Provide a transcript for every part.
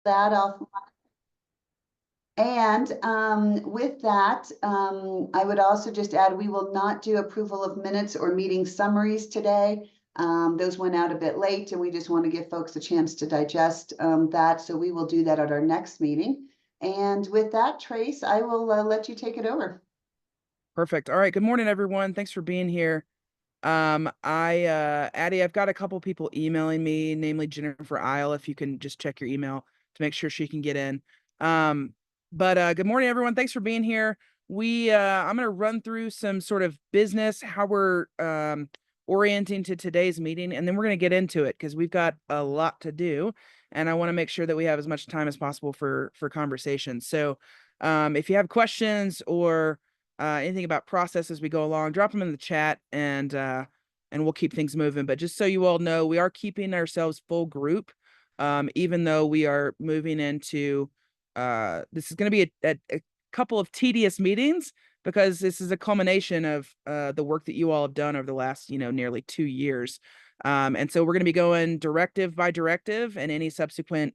that off. And with that, I would also just add, we will not do approval of minutes or meeting summaries today. Those went out a bit late and we just want to give folks a chance to digest that. So we will do that at our next meeting. And with that, Trace, I will let you take it over. Perfect. All right. Good morning, everyone. Thanks for being here. Addie, I've got a couple people emailing me, namely Jennifer Isle, if you can just check your email to make sure she can get in. Good morning, everyone. Thanks for being here. I'm going to run through some sort of business, how we're orienting to today's meeting, and then we're going to get into it because we've got a lot to do, and I want to make sure that we have as much time as possible for conversation. So, if you have questions or anything about process as we go along, drop them in the chat and we'll keep things moving. But just so you all know, we are keeping ourselves full group, even though we are moving into, this is going to be a couple of tedious meetings because this is a culmination of the work that you all have done over the last, nearly 2 years. And so we're going to be going directive by directive and any subsequent,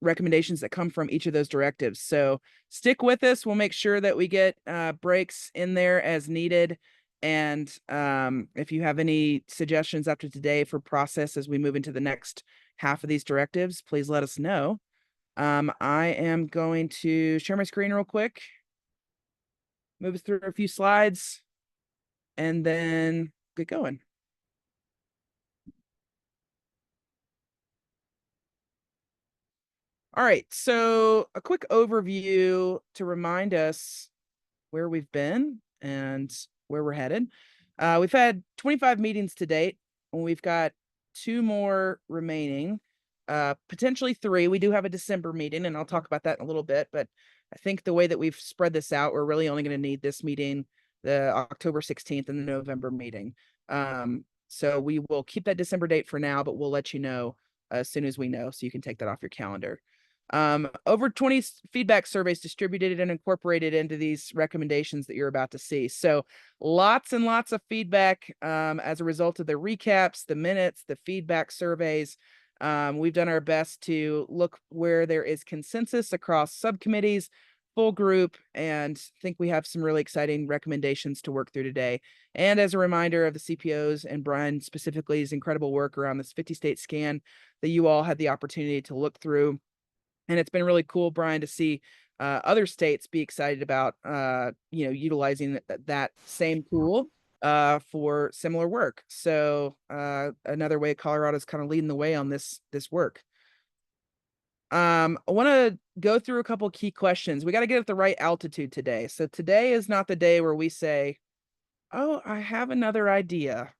recommendations that come from each of those directives. So stick with us. We'll make sure that we get breaks in there as needed. And if you have any suggestions after today for process as we move into the next half of these directives, please let us know. I am going to share my screen real quick, move us through a few slides, and then get going. All right, so a quick overview to remind us where we've been and where we're headed. We've had 25 meetings to date, and we've got 2 more remaining, potentially 3. We do have a December meeting, and I'll talk about that in a little bit, but I think the way that we've spread this out, we're really only going to need this meeting, the October 16th and the November meeting. So we will keep that December date for now, but we'll let you know as soon as we know, so you can take that off your calendar. Over 20 feedback surveys distributed and incorporated into these recommendations that you're about to see. So lots and lots of feedback as a result of the recaps, the minutes, the feedback surveys. We've done our best to look where there is consensus across subcommittees, full group, and think we have some really exciting recommendations to work through today. And as a reminder of the CPOs and Brian specifically, his incredible work around this 50-state scan that you all had the opportunity to look through. And it's been really cool, Brian, to see other states be excited about, utilizing that same tool for similar work. So another way Colorado's kind of leading the way on this work. I want to go through a couple of key questions. We got to get at the right altitude today. So today is not the day where we say, oh, I have another idea.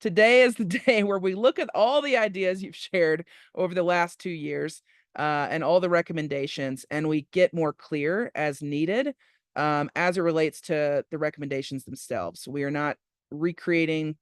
Today is the day where we look at all the ideas you've shared over the last 2 years and all the recommendations, and we get more clear as needed as it relates to the recommendations themselves. We are not recreating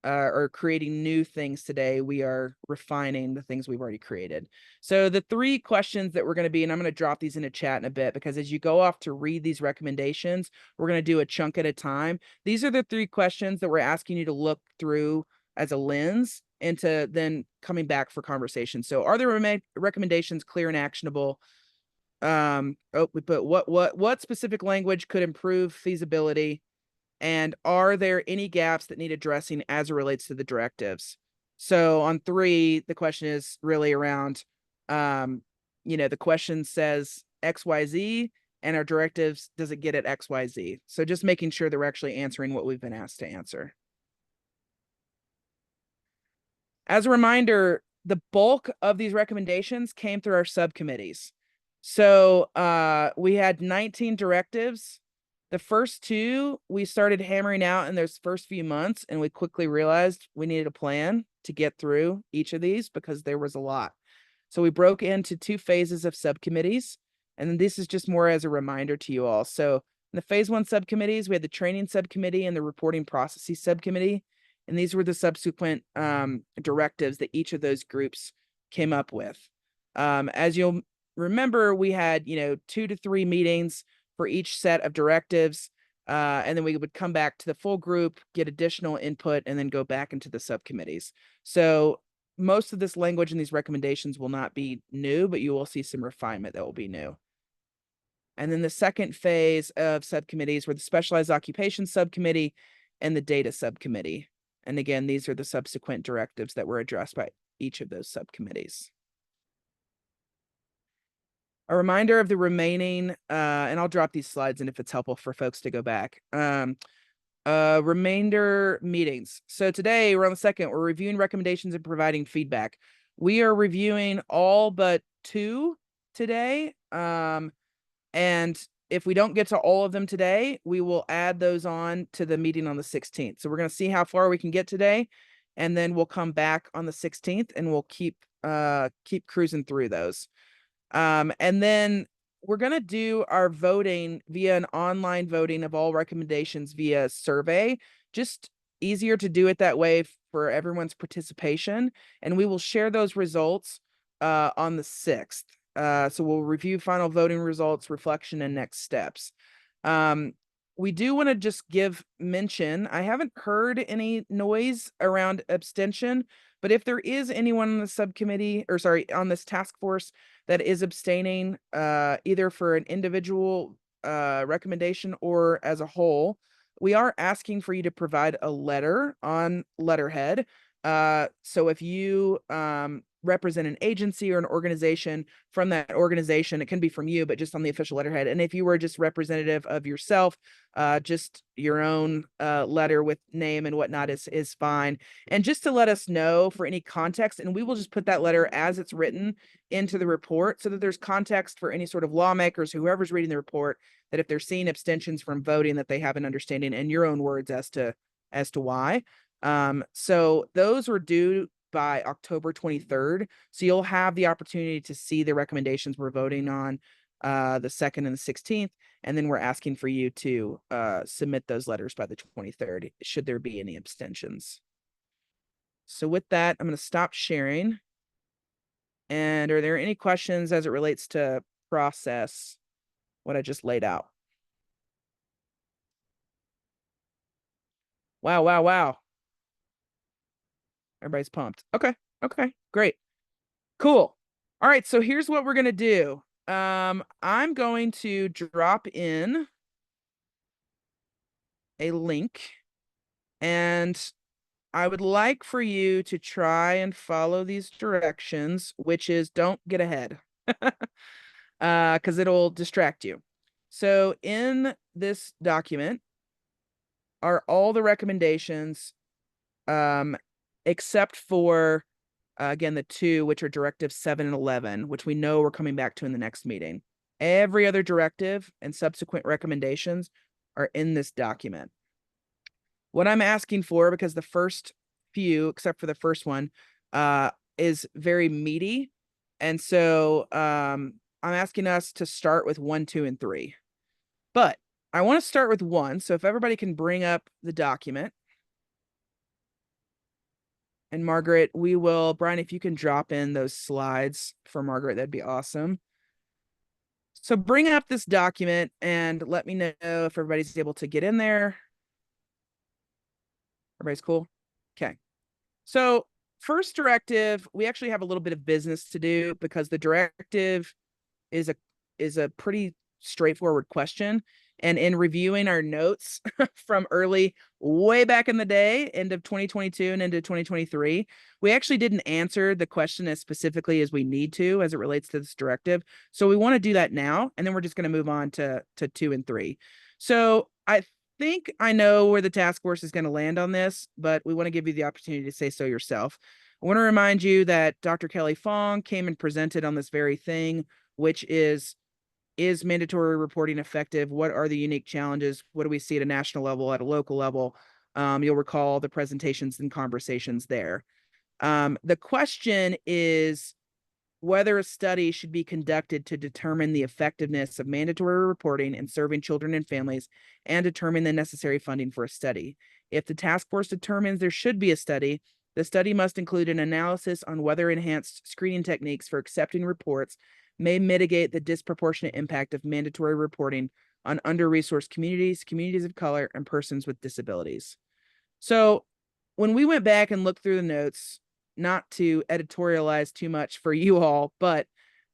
or creating new things today. We are refining the things we've already created. So the 3 questions that we're going to be, and I'm going to drop these in a chat in a bit, because as you go off to read these recommendations, we're going to do a chunk at a time. These are the 3 questions that we're asking you to look through as a lens into then coming back for conversation. So are the recommendations clear and actionable? We put what specific language could improve feasibility? And are there any gaps that need addressing as it relates to the directives? So on 3, the question is really around, the question says XYZ, and our directives, does it get at XYZ? So just making sure that we're actually answering what we've been asked to answer. As a reminder, the bulk of these recommendations came through our subcommittees. So we had 19 directives. The first 2 we started hammering out in those first few months, and we quickly realized we needed a plan to get through each of these because there was a lot. So we broke into 2 phases of subcommittees, and this is just more as a reminder to you all. So in the phase 1 subcommittees, we had the training subcommittee and the reporting processes subcommittee. And these were the subsequent directives that each of those groups came up with. As you'll remember, we had 2 to 3 meetings for each set of directives, and then we would come back to the full group, get additional input, and then go back into the subcommittees. So most of this language and these recommendations will not be new, but you will see some refinement that will be new. And then the second phase of subcommittees were the specialized occupation subcommittee and the data subcommittee. And again, these are the subsequent directives that were addressed by each of those subcommittees. A reminder of the remaining, and I'll drop these slides in if it's helpful for folks to go back. Remainder meetings. So today we're on the second, we're reviewing recommendations and providing feedback. We are reviewing all but 2 today. And if we don't get to all of them today, we will add those on to the meeting on the 16th. So we're going to see how far we can get today, and then we'll come back on the 16th and we'll keep cruising through those. And then we're going to do our voting via an online voting of all recommendations via survey, just easier to do it that way for everyone's participation. And we will share those results on the 6th. So we'll review final voting results, reflection, and next steps. We do want to just give mention. I haven't heard any noise around abstention, but if there is anyone on the subcommittee, or sorry, on this task force that is abstaining, either for an individual recommendation or as a whole, we are asking for you to provide a letter on letterhead. So if you represent an agency or an organization, from that organization, it can be from you, but just on the official letterhead. And if you were just representative of yourself, just your own letter with name and whatnot is fine. And just to let us know for any context, and we will just put that letter as it's written into the report so that there's context for any sort of lawmakers, whoever's reading the report, that if they're seeing abstentions from voting, that they have an understanding in your own words as to why. So those were due by October 23rd. So you'll have the opportunity to see the recommendations we're voting on the 2nd and the 16th. And then we're asking for you to submit those letters by the 23rd, should there be any abstentions. So with that, I'm going to stop sharing. And are there any questions as it relates to process, what I just laid out? Wow. Everybody's pumped. Okay, great. Cool. All right, so here's what we're going to do. I'm going to drop in a link, and I would like for you to try and follow these directions, which is don't get ahead, because it'll distract you. So in this document are all the recommendations, except for again, the 2, which are directives 7 and 11, which we know we're coming back to in the next meeting. Every other directive and subsequent recommendations are in this document. What I'm asking for, because the first few, except for the first one, is very meaty. And so I'm asking us to start with 1, 2, and 3. But I want to start with 1. So if everybody can bring up the document. And Margaret, Brian, if you can drop in those slides for Margaret, that'd be awesome. So bring up this document and let me know if everybody's able to get in there. Everybody's cool? Okay. So first directive, we actually have a little bit of business to do because the directive is a pretty straightforward question. And in reviewing our notes from way back in the day, end of 2022 and into 2023, we actually didn't answer the question as specifically as we need to as it relates to this directive. So we want to do that now, and then we're just going to move on to 2 and 3. So I think I know where the task force is going to land on this, but we want to give you the opportunity to say so yourself. I want to remind you that Dr. Kelly Fong came and presented on this very thing, which is mandatory reporting effective? What are the unique challenges? What do we see at a national level, at a local level? You'll recall the presentations and conversations there. The question is whether a study should be conducted to determine the effectiveness of mandatory reporting in serving children and families and determine the necessary funding for a study. If the task force determines there should be a study, the study must include an analysis on whether enhanced screening techniques for accepting reports may mitigate the disproportionate impact of mandatory reporting on under-resourced communities, communities of color, and persons with disabilities. So when we went back and looked through the notes, not to editorialize too much for you all, but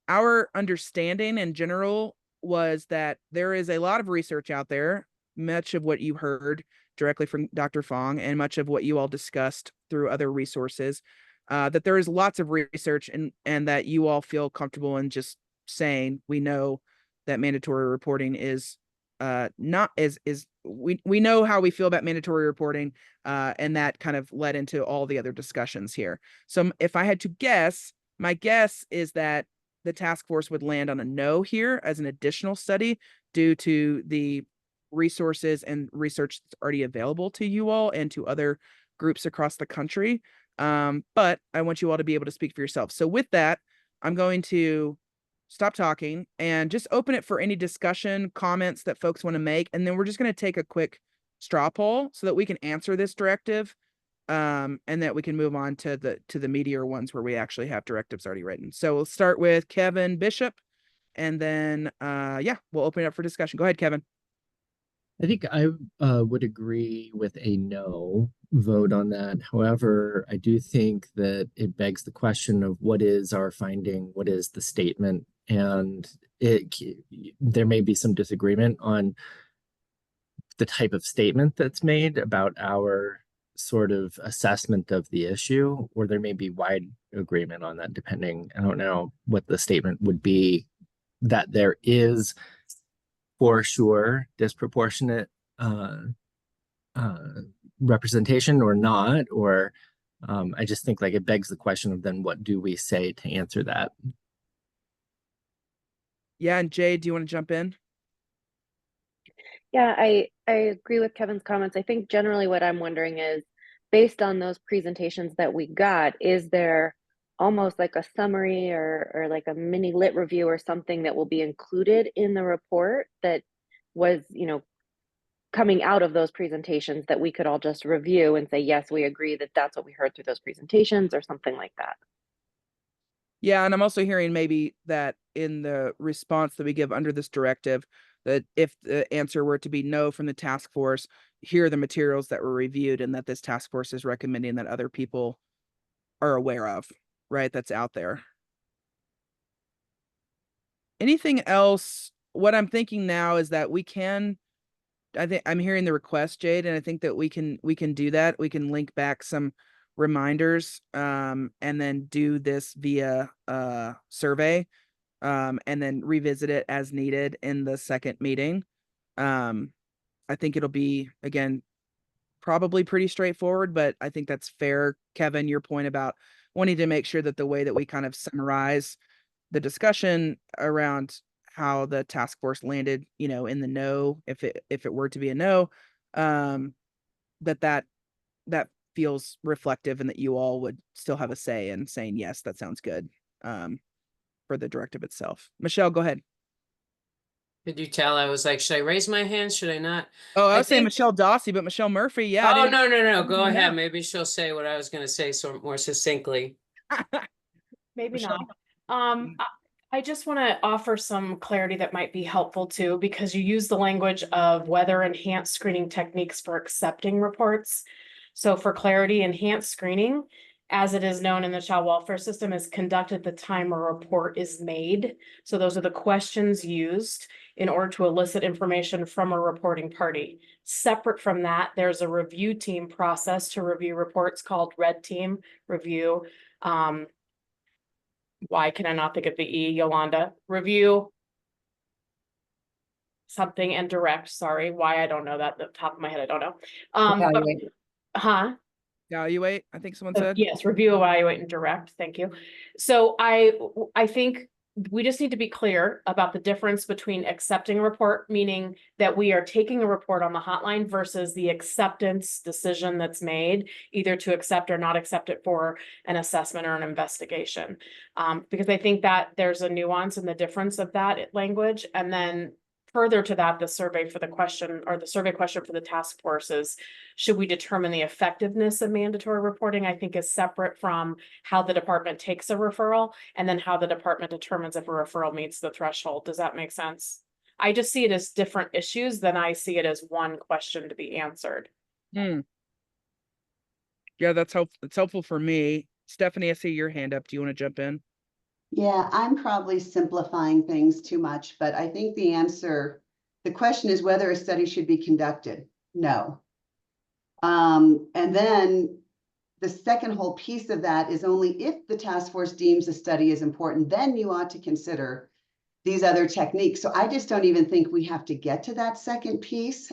our understanding in general was that there is a lot of research out there, much of what you heard directly from Dr. Fong and much of what you all discussed through other resources, that there is lots of research and that you all feel comfortable in just saying, we know that mandatory reporting is not is we know how we feel about mandatory reporting, and that kind of led into all the other discussions here. So if I had to guess, my guess is that the task force would land on a no here as an additional study due to the resources and research that's already available to you all and to other groups across the country. But I want you all to be able to speak for yourself. So with that, I'm going to stop talking and just open it for any discussion, comments that folks want to make. And then we're just going to take a quick straw poll so that we can answer this directive, and that we can move on to the meatier ones where we actually have directives already written. So we'll start with Kevin Bishop, and then yeah, we'll open it up for discussion. Go ahead, Kevin. I think I would agree with a no vote on that. However, I do think that it begs the question of what is our finding, what is the statement, and there may be some disagreement on the type of statement that's made about our sort of assessment of the issue, or there may be wide agreement on that, depending. I don't know what the statement would be, that there is for sure disproportionate representation or not, or I just think like it begs the question of then what do we say to answer that? Yeah, and Jay, do you want to jump in? Yeah, I agree with Kevin's comments. I think generally what I'm wondering is, based on those presentations that we got, is there almost like a summary or like a mini lit review or something that will be included in the report that was, you know, coming out of those presentations that we could all just review and say, yes, we agree that that's what we heard through those presentations, or something like that? Yeah, and I'm also hearing maybe that in the response that we give under this directive, that if the answer were to be no from the task force, here are the materials that were reviewed and that this task force is recommending that other people are aware of, right? That's out there. Anything else? What I'm thinking now is that we can, I think I'm hearing the request, Jade, and I think that we can do that. We can link back some reminders, and then do this via survey, and then revisit it as needed in the second meeting. I think it'll be, again, probably pretty straightforward, but I think that's fair. Kevin, your point about wanting to make sure that the way that we kind of summarize the discussion around how the task force landed, you know, in the no, if it were to be a no, that feels reflective and that you all would still have a say in saying, yes, that sounds good, for the directive itself. Michelle, go ahead. Could you tell I was like, should I raise my hand? Should I not? Oh, I I was saying think- Michelle Dossie, but Michelle Murphy, yeah. I Oh, didn't- no. Go Yeah. ahead. Maybe she'll say what I was going to say so more succinctly. Maybe Michelle? not. I just want to offer some clarity that might be helpful too, because you use the language of whether enhanced screening techniques for accepting reports. So for clarity, enhanced screening, as it is known in the child welfare system, is conducted at the time a report is made. So those are the questions used in order to elicit information from a reporting party. Separate from that, there's a review team process to review reports called Red Team Review. Why can I not think of the E, Yolanda? Review something and direct, sorry, why I don't know that, at the top of my head, I don't know. Evaluate. Huh? Evaluate, I think someone said. Yes, review, evaluate, and direct, thank you. So I think we just need to be clear about the difference between accepting a report, meaning that we are taking a report on the hotline, versus the acceptance decision that's made, either to accept or not accept it for an assessment or an investigation. Because I think that there's a nuance in the difference of that language. And then further to that, the survey for the question, or the survey question for the task force is, should we determine the effectiveness of mandatory reporting? I think is separate from how the department takes a referral, and then how the department determines if a referral meets the threshold. Does that make sense? I just see it as different issues than I see it as one question to be answered. Yeah, that's helpful. It's helpful for me. Stephanie, I see your hand up. Do you want to jump in? Yeah, I'm probably simplifying things too much, but I think the question is whether a study should be conducted. No. And then the second whole piece of that is only if the task force deems a study is important, then you ought to consider these other techniques. So I just don't even think we have to get to that second piece.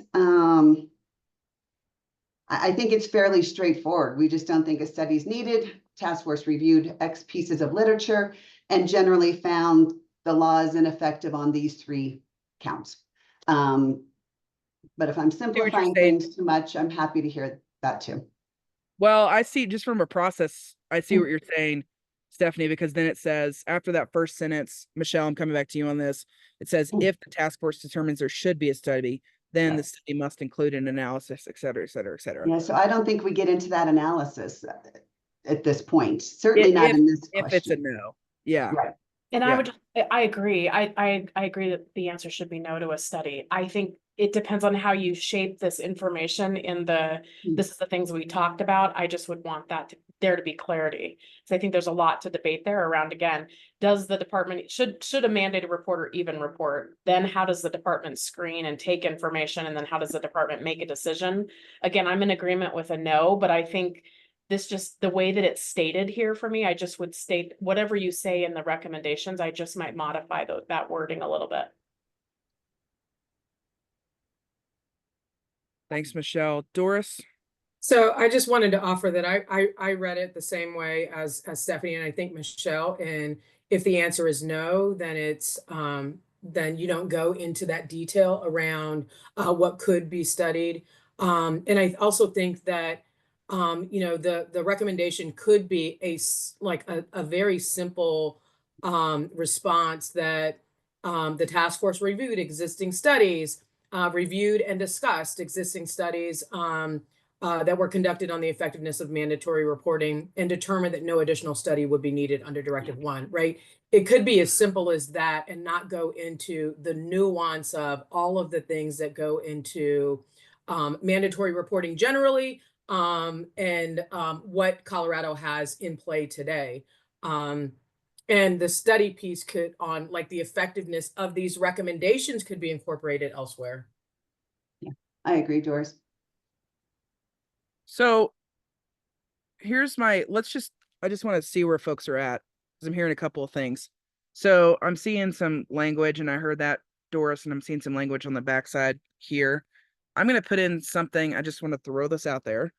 I think it's fairly straightforward. We just don't think a study is needed. Task force reviewed X pieces of literature and generally found the law is ineffective on these 3 counts. But if I'm simplifying saying. things too much, I'm happy to hear that too. Well, I see just from a process, I see what you're saying, Stephanie, because then it says after that first sentence, Michelle, I'm coming back to you on this. It says if the task force determines there should be a study, then the study must include an analysis, et cetera, et cetera, et cetera. Yeah, so I don't think we get into that analysis at this point. Certainly not in this If it's a question. no. Yeah. Right. And Yeah. I agree. I agree that the answer should be no to a study. I think it depends on how you shape this information in this is the things we talked about. I just would want there to be clarity. So I think there's a lot to debate there around, again, does the department, should a mandated reporter even report? Then how does the department screen and take information? And then how does the department make a decision? Again, I'm in agreement with a no, but I think the way that it's stated here for me, I just would state whatever you say in the recommendations, I just might modify that wording a little bit. Thanks, Michelle. Doris? So I just wanted to offer that I read it the same way as Stephanie and I think Michelle. And if the answer is no, then it's then you don't go into that detail around what could be studied. And I also think that you know, the recommendation could be a very simple response that the task force reviewed existing studies, reviewed and discussed existing studies that were conducted on the effectiveness of mandatory reporting and determined that no additional study would be needed under Directive 1, right? It could be as simple as that and not go into the nuance of all of the things that go into mandatory reporting generally and what Colorado has in play today. And the study piece could on like the effectiveness of these recommendations could be incorporated elsewhere. Yeah, I agree, Doris. So here's I just want to see where folks are at because I'm hearing a couple of things. So I'm seeing some language and I heard that, Doris, and I'm seeing some language on the backside here. I'm going to put in something. I just want to throw this out there.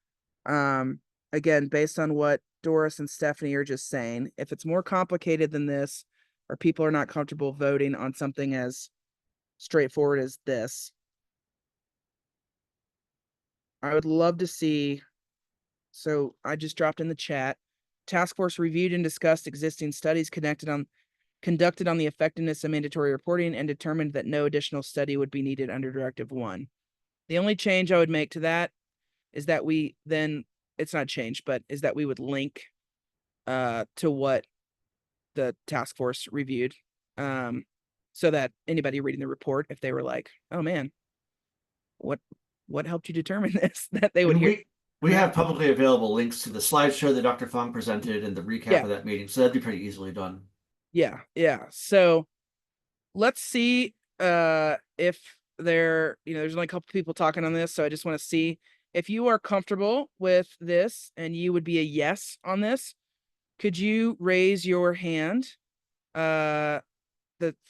Again, based on what Doris and Stephanie are just saying, if it's more complicated than this, or people are not comfortable voting on something as straightforward as this, I would love to see. So I just dropped in the chat. Task force reviewed and discussed existing studies conducted on the effectiveness of mandatory reporting and determined that no additional study would be needed under Directive 1. The only change I would make to that is that it's not changed, but is that we would link to what the task force reviewed, so that anybody reading the report, if they were like, oh man, what helped you determine this, that they would And hear. we have publicly available links to the slideshow that Dr. Fung presented and the recap of that meeting, so that'd be pretty easily done. Yeah. So let's see if there's only a couple people talking on this, so I just want to see if you are comfortable with this and you would be a yes on this. Could you raise your hand? The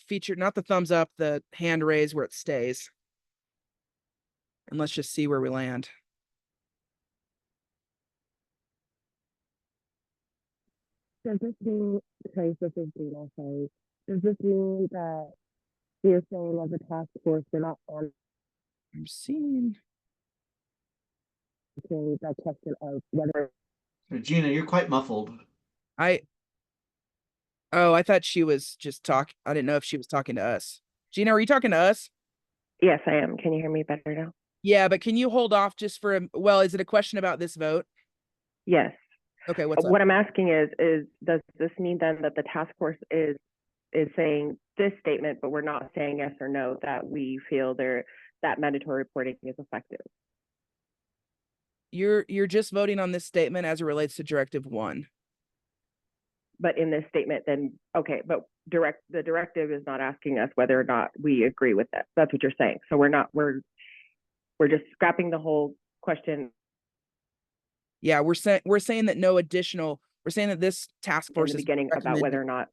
feature, not the thumbs up, the hand raise where it stays. And let's just see where we land. Does this mean, Trace, this is Dina, sorry. Does this mean that you're saying as a task force, they're not on I'm seeing. that question of whether Gina, you're quite muffled. I thought she was just talking. I didn't know if she was talking to us. Gina, are you talking to us? Yes, I am. Can you hear me better now? Yeah, but can you hold off just for is it a question about this vote? Yes. Okay, what's up? What I'm asking is does this mean then that the task force is saying this statement, but we're not saying yes or no, that we feel that mandatory reporting is effective? You're just voting on this statement as it relates to Directive 1. but in this statement, then, okay, but the directive is not asking us whether or not we agree with that. That's what you're saying. So we're just scrapping the whole question Yeah, we're saying that no additional, we're saying that this task in force the is beginning about recommending, whether or not,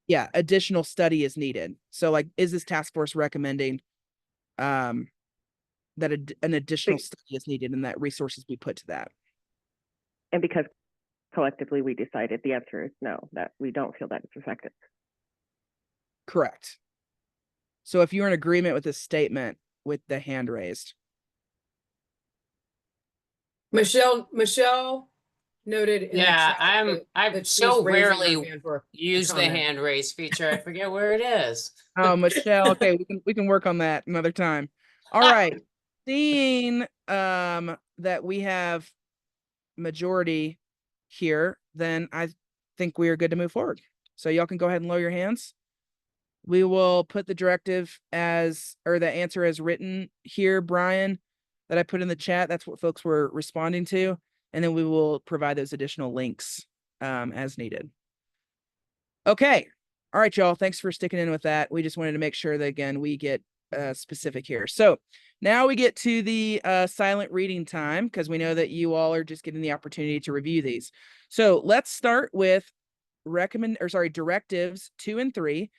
yeah, additional study is needed. So like, is this task force recommending that an additional But- study is needed and that resources be put to that? and because collectively we decided the answer is no, that we don't feel that it's effective. Correct. So if you're in agreement with this statement with the hand raised. Michelle noted in the Yeah, chat I've that she's so raising her rarely hand for a use the comment. hand raise feature. I forget where it is. Oh, Michelle, okay, we can work on that another time. All right. Seeing that we have majority here, then I think we are good to move forward. So y'all can go ahead and lower your hands. We will put the directive as, or the answer as written here, Brian, that I put in the chat. That's what folks were responding to. And then we will provide those additional links as needed. Okay. All right, y'all. Thanks for sticking in with that. We just wanted to make sure that, again, we get specific here. So now we get to the silent reading time, because we know that you all are just getting the opportunity to review these. So let's start with directives 2 and 3.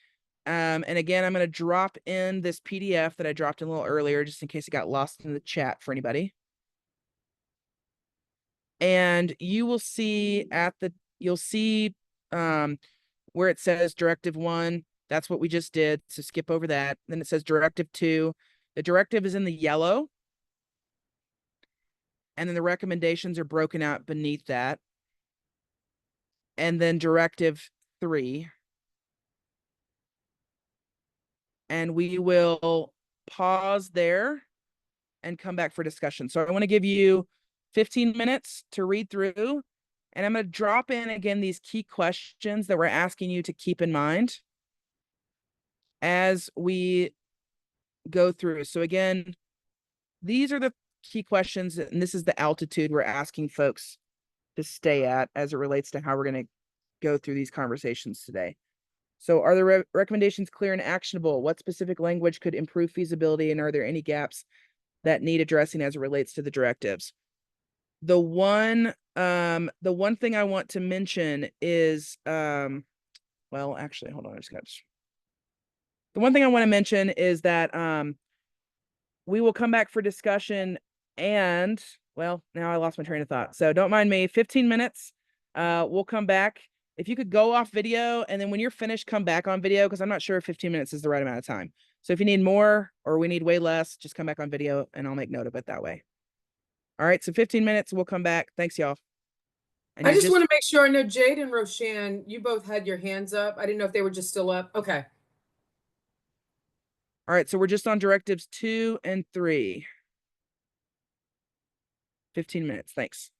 And again, I'm going to drop in this PDF that I dropped in a little earlier, just in case it got lost in the chat for anybody. And you will see where it says Directive 1. That's what we just did. So skip over that. Then it says Directive 2. The directive is in the yellow. And then the recommendations are broken out beneath that. And then Directive 3. And we will pause there and come back for discussion. So I want to give you 15 minutes to read through. And I'm going to drop in again these key questions that we're asking you to keep in mind as we go through. So again, these are the key questions, and this is the altitude we're asking folks to stay at as it relates to how we're going to go through these conversations today. So are the recommendations clear and actionable? What specific language could improve feasibility? And are there any gaps that need addressing as it relates to the directives? The one thing I want to mention is, well, actually, hold on, the one thing I want to mention is that we will come back for discussion and, well, now I lost my train of thought. So don't mind me, 15 minutes. We'll come back. If you could go off video and then when you're finished, come back on video, because I'm not sure if 15 minutes is the right amount of time. So if you need more or we need way less, just come back on video and I'll make note of it that way. All right, so 15 minutes, we'll come back. Thanks, y'all. And I just want to make sure, I know Jade and Roshan, you both had your hands up. I didn't know if they were just still up. Okay. All right, so we're just on directives 2 and 3. 15 minutes, thanks.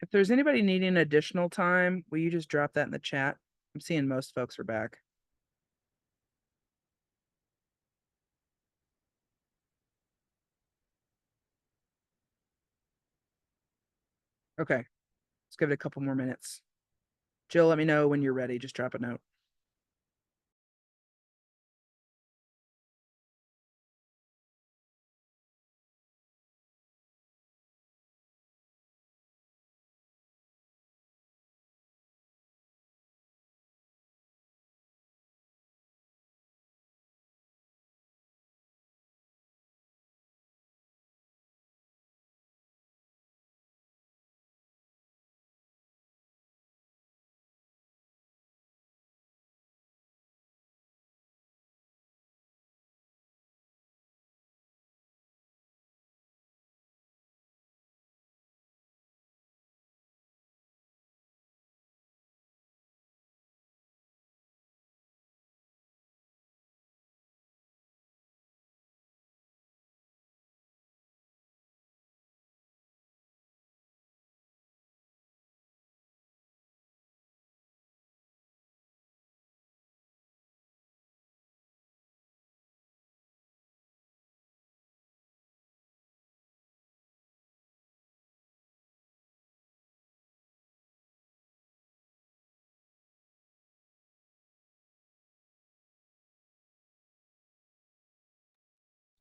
If there's anybody needing additional time, will you just drop that in the chat? I'm seeing most folks are back. Okay, let's give it a couple more minutes. Jill, let me know when you're ready. Just drop a note.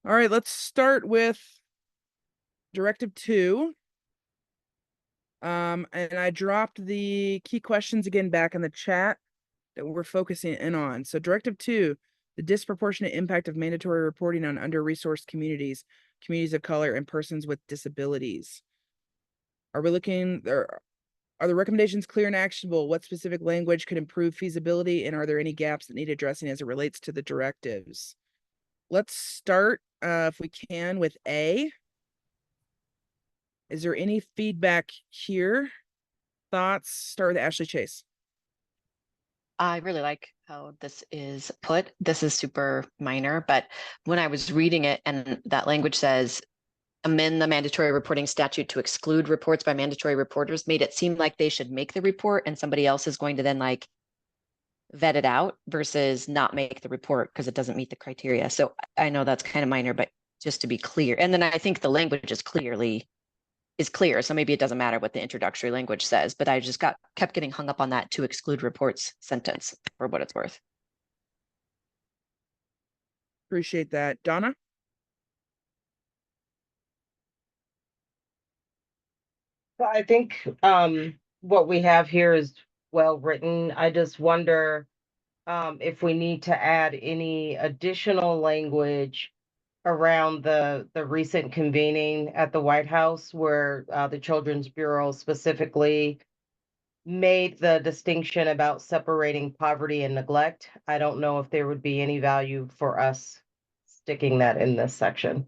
All right, let's start with Directive 2. And I dropped the key questions again back in the chat that we're focusing in on. So Directive 2, the disproportionate impact of mandatory reporting on under-resourced communities, communities of color, and persons with disabilities. Are we looking, are the recommendations clear and actionable? What specific language could improve feasibility? And are there any gaps that need addressing as it relates to the directives? Let's start, if we can, with A. Is there any feedback here? Thoughts? Start with Ashley Chase. I really like how this is put. This is super minor, but when I was reading it and that language says amend the mandatory reporting statute to exclude reports by mandatory reporters, made it seem like they should make the report and somebody else is going to then like vet it out versus not make the report because it doesn't meet the criteria. So I know that's kind of minor, but just to be clear. And then I think the language is clear. So maybe it doesn't matter what the introductory language says, but I just kept getting hung up on that to exclude reports sentence for what it's worth. Appreciate that. Donna? So I think what we have here is well written. I just wonder if we need to add any additional language around the recent convening at the White House where the Children's Bureau specifically made the distinction about separating poverty and neglect. I don't know if there would be any value for us sticking that in this section.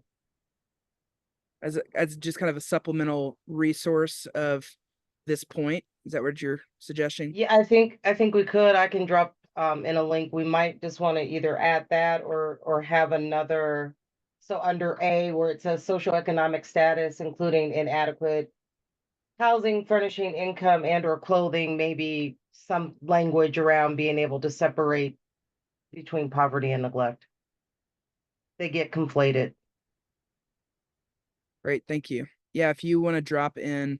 As just kind of a supplemental resource of this point. Is that what you're suggesting? Yeah, I think we could. I can drop in a link. We might just want to either add that or have another. So under A, where it says socioeconomic status, including inadequate housing, furnishing, income, and or clothing, maybe some language around being able to separate between poverty and neglect. They get conflated. Great, thank you. Yeah, if you want to drop in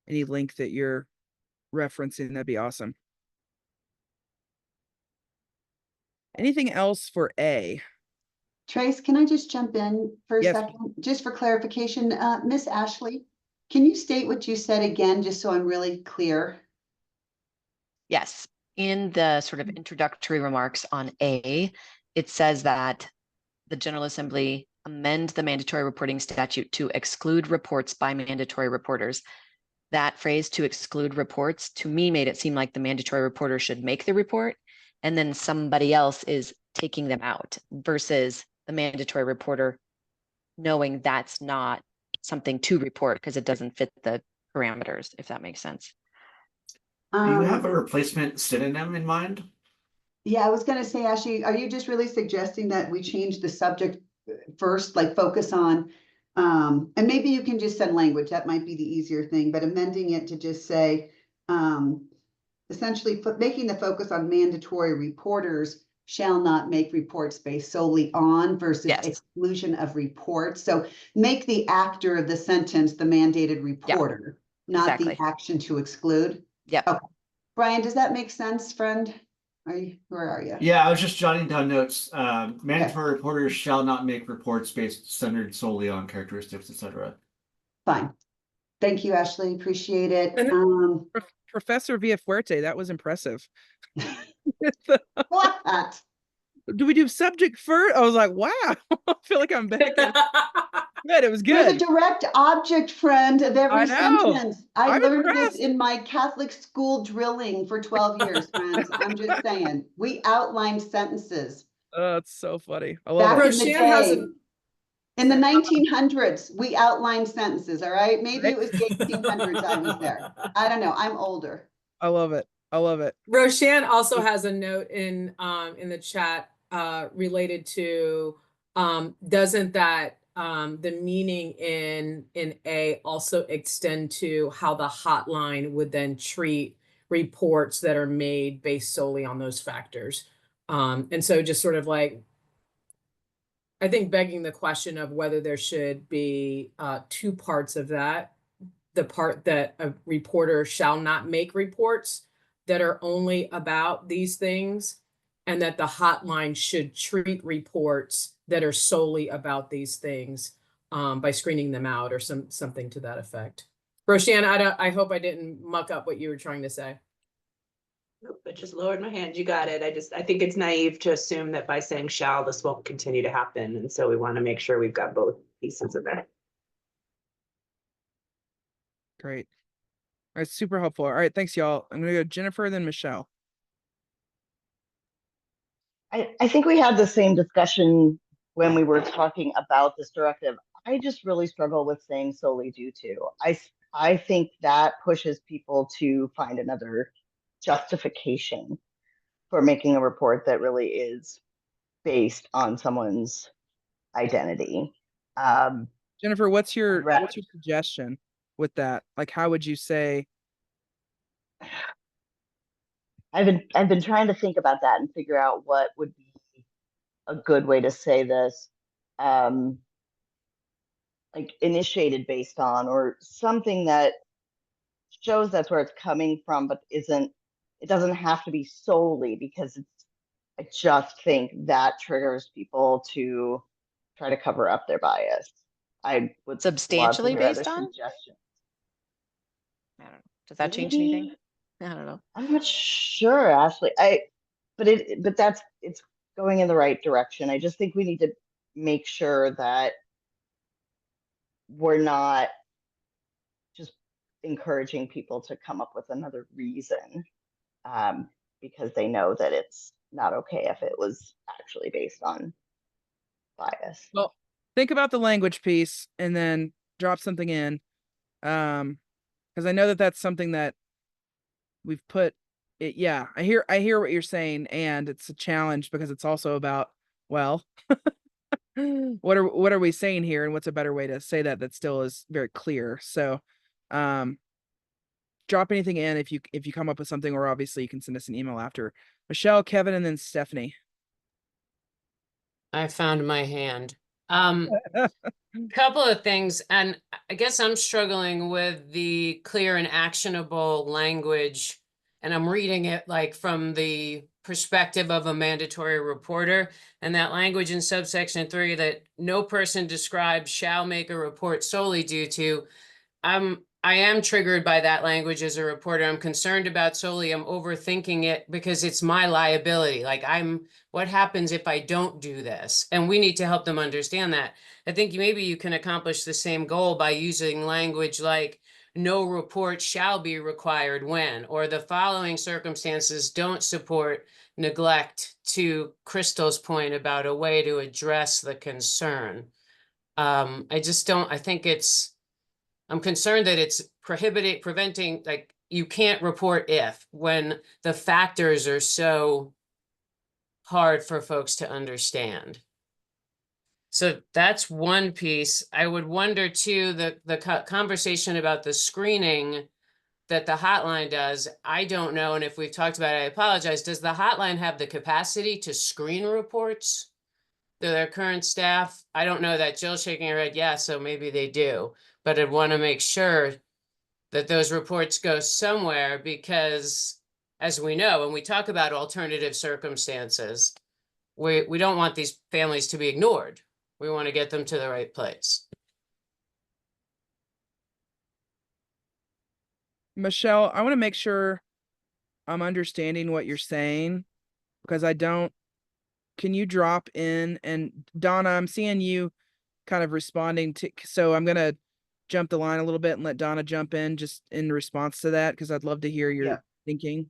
any link that you're referencing, that'd be awesome. Anything else for A? Trace, can I just jump in for a Yes. second, just for clarification? Miss Ashley, can you state what you said again, just so I'm really clear? Yes, in the sort of introductory remarks on A, it says that the General Assembly amend the mandatory reporting statute to exclude reports by mandatory reporters. That phrase, to exclude reports, to me made it seem like the mandatory reporter should make the report and then somebody else is taking them out versus the mandatory reporter knowing that's not something to report because it doesn't fit the parameters, if that makes sense. Do you have a replacement synonym in mind? Yeah, I was gonna say, Ashley, are you just really suggesting that we change the subject first, like focus on And maybe you can just send language, that might be the easier thing, but amending it to just say, essentially making the focus on mandatory reporters shall not make reports based solely on versus Yes. exclusion of reports. So make the actor of the sentence the mandated reporter, not the exactly. action to exclude. Yep. Okay. Brian, does that make sense, friend? Where are you? Yeah, I was just jotting down notes. Mandatory reporters shall not make reports centered solely on characteristics, etc. Fine. Thank you, Ashley. Appreciate it. And Professor Villafuerte, that was impressive. What? Do we do subject first? I was like, wow, I feel like I'm back. Good, it was You're the good. direct object, friend, of every I know. sentence. I I'm learned impressed. this in my Catholic school drilling for 12 years, friends. I'm just saying. We outlined sentences. Oh, it's so funny. I love Back it. in the Roseanne has day. In the 1900s, we outlined sentences, all right? Maybe it was the 1800s I was there. I don't know. I'm older. I love it. I love it. Roshan also has a note in the chat related to doesn't that the meaning in A also extend to how the hotline would then treat reports that are made based solely on those factors? And so just sort of like, I think begging the question of whether there should be two parts of that. The part that a reporter shall not make reports that are only about these things, and that the hotline should treat reports that are solely about these things by screening them out or something to that effect. Roshan, I hope I didn't muck up what you were trying to say. Nope, I just lowered my hand. You got it. I think it's naive to assume that by saying shall, this won't continue to happen. And so we want to make sure we've got both pieces of that. Great. All right, super helpful. All right, thanks, y'all. I'm gonna go Jennifer, then Michelle. I think we had the same discussion when we were talking about this directive. I just really struggle with saying solely due to. I think that pushes people to find another justification for making a report that really is based on someone's identity. Jennifer, what's your suggestion with that? Like, how would you say? I've been trying to think about that and figure out what would be a good way to say this. Like initiated based on, or something that shows that's where it's coming from, but it doesn't have to be solely, because I just think that triggers people to try to cover up their bias. I would Substantially love to hear based other on? suggestions. I don't know. Does that change anything? I don't know. I'm not sure, Ashley. But it's going in the right direction. I just think we need to make sure that we're not just encouraging people to come up with another reason, because they know that it's not okay if it was actually based on bias. Well, think about the language piece and then drop something in. Because I know that that's something that we've put it. Yeah, I hear what you're saying, and it's a challenge because it's also about, well, what are we saying here, and what's a better way to say that still is very clear. So drop anything in if you come up with something, or obviously you can send us an email after. Michelle, Kevin, and then Stephanie. I found my hand. Couple of things, and I guess I'm struggling with the clear and actionable language, and I'm reading it like from the perspective of a mandatory reporter, and that language in subsection 3 that no person described shall make a report solely due to. I am triggered by that language as a reporter. I'm concerned about solely. I'm overthinking it because it's my liability. Like, what happens if I don't do this? And we need to help them understand that. I think maybe you can accomplish the same goal by using language like no report shall be required when, or the following circumstances don't support neglect, to Crystal's point about a way to address the concern. I'm concerned that it's preventing, like, you can't report if, when the factors are so hard for folks to understand. So that's one piece. I would wonder too, the conversation about the screening that the hotline does, I don't know, and if we've talked about it, I apologize. Does the hotline have the capacity to screen reports to their current staff? I don't know that. Jill's shaking her head, yeah, so maybe they do. But I'd want to make sure that those reports go somewhere, because as we know, when we talk about alternative circumstances, we don't want these families to be ignored. We want to get them to the right place. Michelle, I want to make sure I'm understanding what you're saying, because I don't. Can you drop in? And Donna, I'm seeing you kind of responding to, so I'm going to jump the line a little bit and let Donna jump in just in response to that, because I'd love to hear your thinking.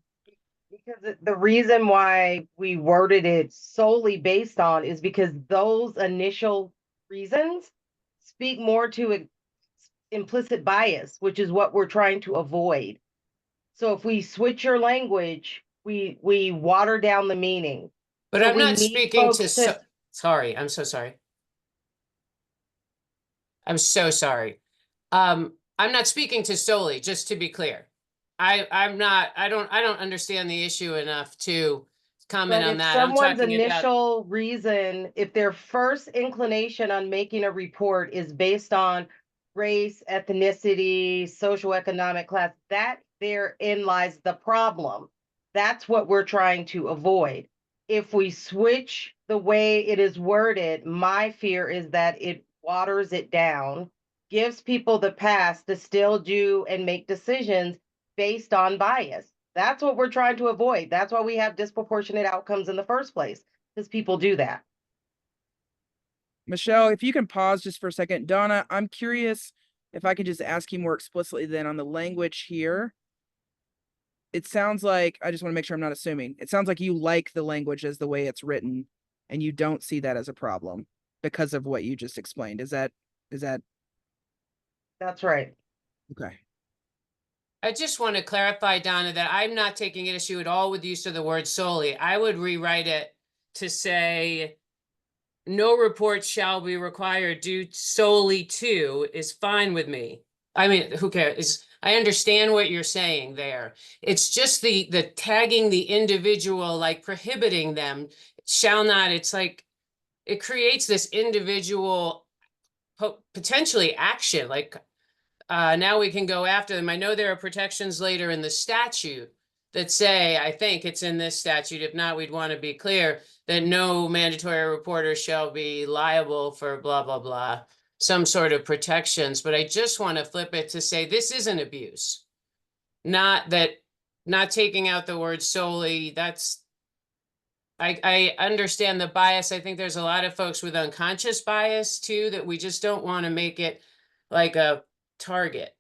Because the reason why we worded it solely based on is because those initial reasons speak more to implicit bias, which is what we're trying to avoid. So if we switch your language, we water down the meaning. But So I'm we not need speaking folks to, sorry, I'm so sorry. I'm so sorry. I'm not speaking to solely, just to be clear. I don't understand the issue enough to comment But on if that. I'm someone's talking about, initial reason, if their first inclination on making a report is based on race, ethnicity, socioeconomic class, that therein lies the problem. That's what we're trying to avoid. If we switch the way it is worded, my fear is that it waters it down, gives people the pass to still do and make decisions based on bias. That's what we're trying to avoid. That's why we have disproportionate outcomes in the first place, because people do that. Michelle, if you can pause just for a second. Donna, I'm curious if I could just ask you more explicitly then on the language here. It sounds like, I just want to make sure I'm not assuming. It sounds like you like the language as the way it's written, and you don't see that as a problem because of what you just explained. Is that? That's right. Okay. I just want to clarify, Donna, that I'm not taking an issue at all with use of the word solely. I would rewrite it to say, no report shall be required due solely to is fine with me. I mean, who cares? I understand what you're saying there. It's just the tagging the individual, like prohibiting them, shall not. It's like, it creates this individual potentially action, like now we can go after them. I know there are protections later in the statute that say, I think it's in this statute, if not, we'd want to be clear that no mandatory reporter shall be liable for blah, blah, blah, some sort of protections. But I just want to flip it to say this is an abuse. Not taking out the word solely. That's, I understand the bias. I think there's a lot of folks with unconscious bias too, that we just don't want to make it like a target.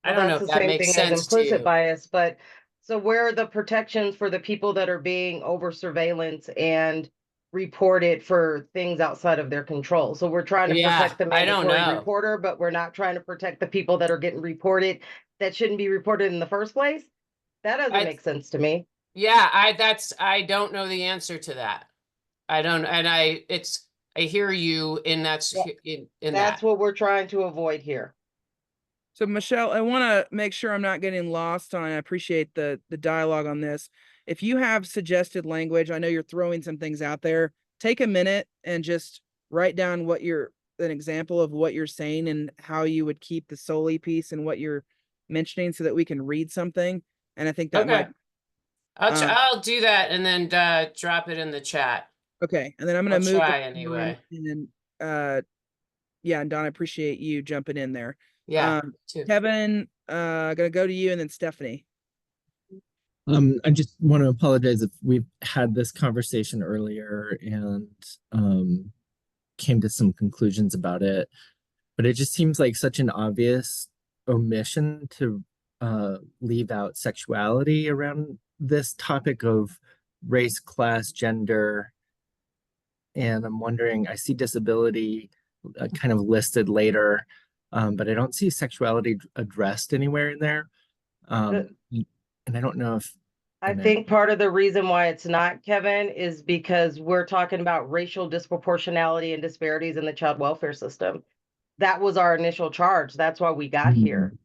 I don't know if that makes sense as implicit to you. bias, but so where are the protections for the people that are being over surveillance and reported for things outside of their control? So we're trying to protect the I don't mandatory know. reporter, but we're not trying to protect the people that are getting reported that shouldn't be reported in the first place. That doesn't make sense to me. Yeah, I don't know the answer to that. I don't, and I hear you in that, in That's that. what we're trying to avoid here. So Michelle, I want to make sure I'm not getting lost on, I appreciate the dialogue on this. If you have suggested language, I know you're throwing some things out there, take a minute and just write down what an example of what you're saying and how you would keep the solely piece and what you're mentioning so that we can read something. And I think that might. I'll do that and then drop it in the chat. Okay. And then I'm going to move. Try anyway. And yeah, and Don, I appreciate you jumping in there. Yeah. Kevin, gonna go to you and then Stephanie. I just want to apologize if we've had this conversation earlier and came to some conclusions about it, but it just seems like such an obvious omission to leave out sexuality around this topic of race, class, gender. And I'm wondering, I see disability kind of listed later, but I don't see sexuality addressed anywhere in there. And I don't know if I And then- think part of the reason why it's not, Kevin, is because we're talking about racial disproportionality and disparities in the child welfare system. That was our initial charge. That's why we got here.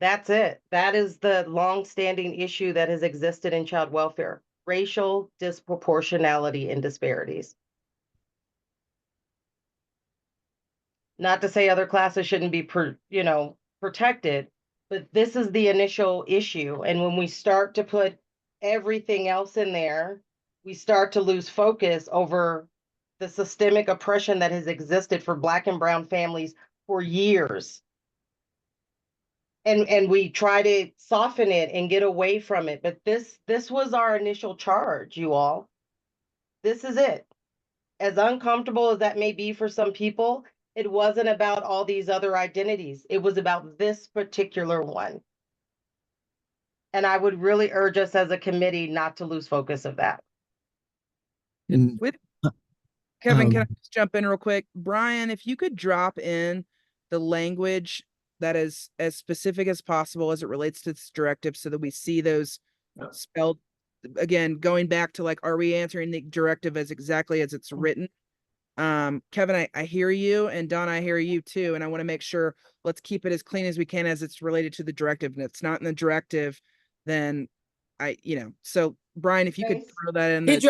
That's it. That is the longstanding issue that has existed in child welfare, racial disproportionality and disparities. Not to say other classes shouldn't be, protected, but this is the initial issue. And when we start to put everything else in there, we start to lose focus over the systemic oppression that has existed for Black and Brown families for years. And we try to soften it and get away from it. But this was our initial charge, you all. This is it. As uncomfortable as that may be for some people, it wasn't about all these other identities. It was about this particular one. And I would really urge us as a committee not to lose focus of that. And With Kevin, can I Um, just jump in real quick? Brian, if you could drop in the language that is as specific as possible as it relates to this directive so that we see those Yep. spelled, again, going back to like, are we answering the directive as exactly as it's written? Kevin, I hear you, and Donna, I hear you too, and I want to make sure let's keep it as clean as we can as it's related to the directive, and if it's not in the directive, then so Brian, if you could Grace? throw that in He the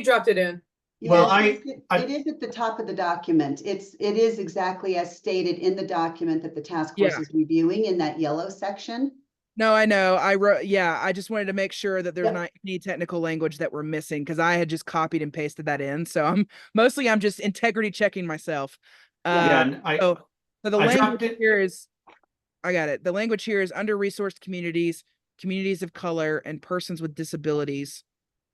dropped it in. Well, Yes, it is at the top of the document. It is exactly as stated in the document that the task force Yeah. is reviewing in that yellow section. No, I know. I wrote, yeah, I just wanted to make sure that there's Yep. not any technical language that we're missing because I had just copied and pasted that in. So I'm just integrity checking myself. Yeah, and So the I dropped language it. here is, I got it. The language here is under-resourced communities, communities of color, and persons with disabilities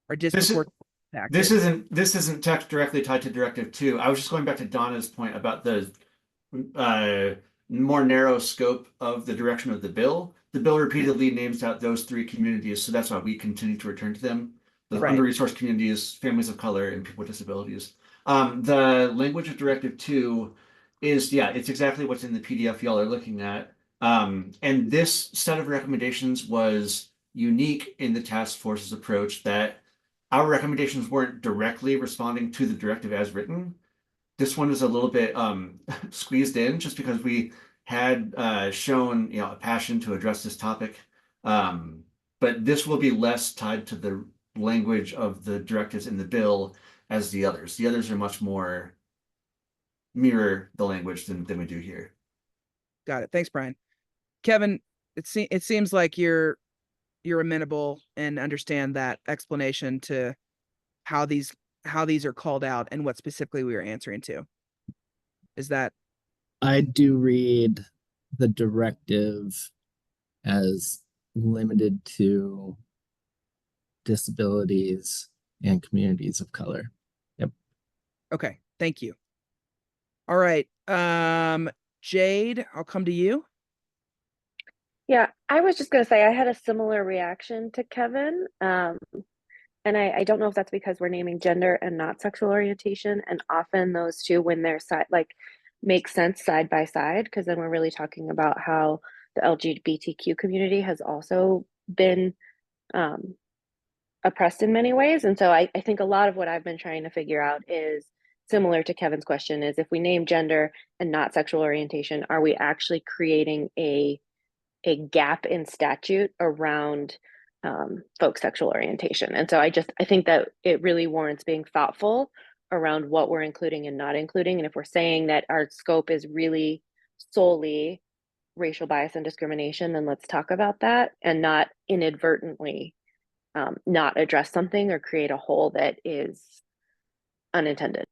are disproportionately impacted. This isn't text directly tied to Directive 2. I was just going back to Donna's point about the more narrow scope of the direction of the bill. The bill repeatedly names out those three communities, so that's why we continue to return to them. The Right. under-resourced communities, families of color, and people with disabilities. The language of Directive 2 is, it's exactly what's in the PDF y'all are looking at. And this set of recommendations was unique in the task force's approach that our recommendations weren't directly responding to the directive as written. This one is a little bit squeezed in just because we had shown a passion to address this topic. But this will be less tied to the language of the directives in the bill as the others. The others are much more mirror the language than we do here. Got it. Thanks, Brian. Kevin, it seems like you're amenable and understand that explanation to how these are called out and what specifically we are answering to. Is that? I do read the directive as limited to disabilities and communities of color. Yep. Okay, thank you. All right. Jade, I'll come to you. Yeah, I was just gonna say I had a similar reaction to Kevin. And I don't know if that's because we're naming gender and not sexual orientation. And often those two, when they're make sense side by side, because then we're really talking about how the LGBTQ community has also been oppressed in many ways. And so I think a lot of what I've been trying to figure out is similar to Kevin's question is if we name gender and not sexual orientation, are we actually creating a gap in statute around folks' sexual orientation? And so I think that it really warrants being thoughtful around what we're including and not including. And if we're saying that our scope is really solely racial bias and discrimination, then let's talk about that and not inadvertently not address something or create a hole that is unintended.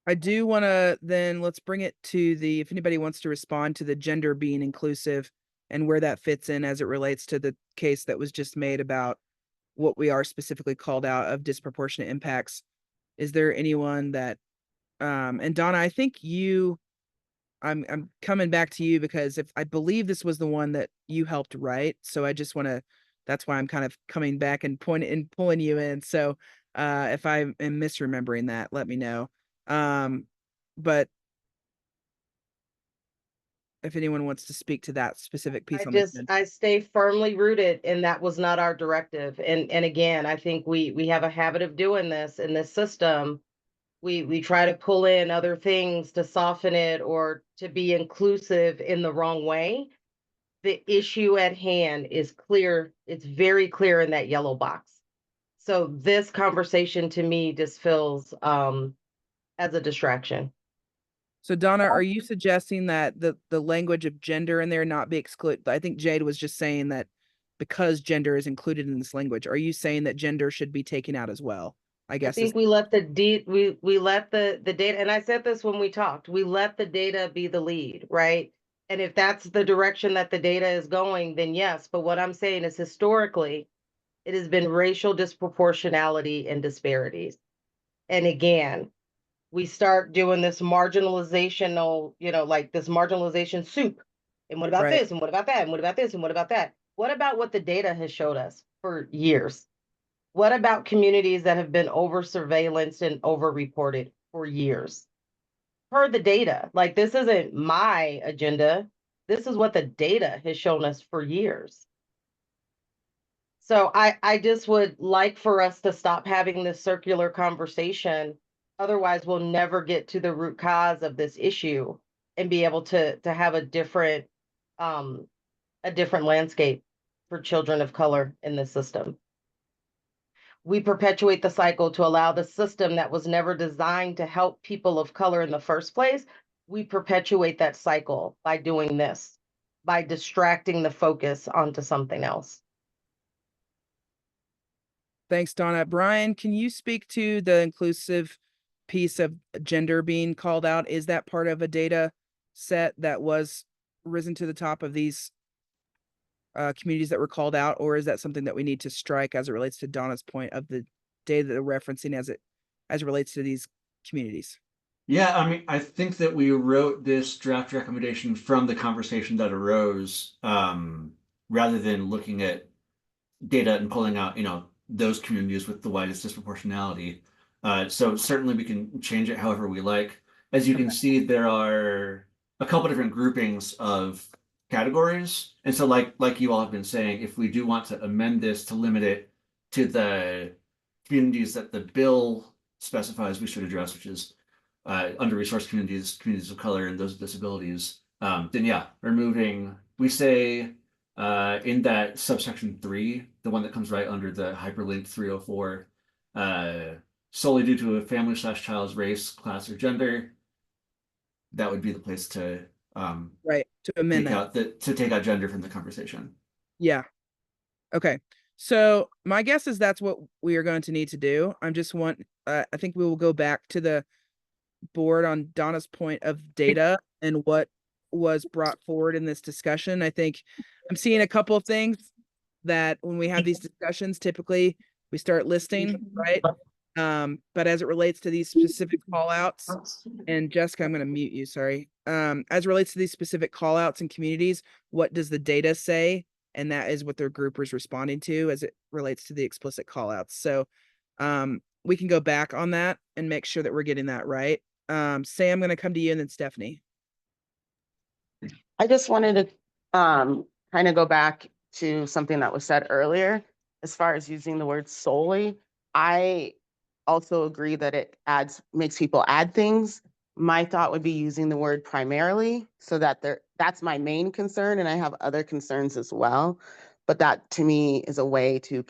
I do want to then let's bring it to if anybody wants to respond to the gender being inclusive and where that fits in as it relates to the case that was just made about what we are specifically called out of disproportionate impacts. Is there anyone that, and Donna, I think I'm coming back to you because I believe this was the one that you helped write. So I just want to, that's why I'm kind of coming back and pulling you in. So if I am misremembering that, let me know. But if anyone wants to speak to that specific piece on the agenda. I stay firmly rooted, and that was not our directive. And again, I think we have a habit of doing this in this system. We try to pull in other things to soften it or to be inclusive in the wrong way. The issue at hand is clear. It's very clear in that yellow box. So this conversation to me just feels as a distraction. So Donna, are you suggesting that the language of gender in there not be excluded? I think Jade was just saying that because gender is included in this language, are you saying that gender should be taken out as well? I guess I think we let we let the data, and I said this when we talked, we let the data be the lead, right? And if that's the direction that the data is going, then yes. But what I'm saying is historically, it has been racial disproportionality and disparities. And again, we start doing this marginalizational, like this marginalization soup. And what about this? And what about that? And what about this? And what about that? What about what the data has showed us for years? What about communities that have been over surveillanced and over reported for years? Per the data, like this isn't my agenda. This is what the data has shown us for years. So I just would like for us to stop having this circular conversation. Otherwise, we'll never get to the root cause of this issue and be able to have a different landscape for children of color in this system. We perpetuate the cycle to allow the system that was never designed to help people of color in the first place. We perpetuate that cycle by doing this, by distracting the focus onto something else. Thanks, Donna. Brian, can you speak to the inclusive piece of gender being called out? Is that part of a data set that was risen to the top of these communities that were called out, or is that something that we need to strike as it relates to Donna's point of the data that they're referencing as it relates to these communities? Yeah, I mean, I think that we wrote this draft recommendation from the conversation that arose, rather than looking at data and pulling out, those communities with the widest disproportionality. So certainly we can change it however we like. As you can see, there are a couple different groupings of categories. And so like you all have been saying, if we do want to amend this to limit it to the communities that the bill specifies we should address, which is under-resourced communities, communities of color, and those with disabilities, then yeah, removing, we say in that subsection 3, the one that comes right under the hyperlink 304, solely due to a family/child's race, class, or gender, that would be the place to to amend to take out gender from the conversation. Yeah. Okay. So my guess is that's what we are going to need to do. I think we will go back to the board on Donna's point of data and what was brought forward in this discussion. I think I'm seeing a couple of things that when we have these discussions, typically we start listing, right? But as it relates to these specific call outs, and Jessica, I'm going to mute you, sorry. As it relates to these specific call outs and communities, what does the data say? And that is what their group is responding to as it relates to the explicit call outs. So we can go back on that and make sure that we're getting that right. Sam, I'm going to come to you and then Stephanie. I just wanted to kind of go back to something that was said earlier as far as using the word solely. I also agree that it makes people add things. My thought would be using the word primarily so that that's my main concern, and I have other concerns as well. But that to me is a way to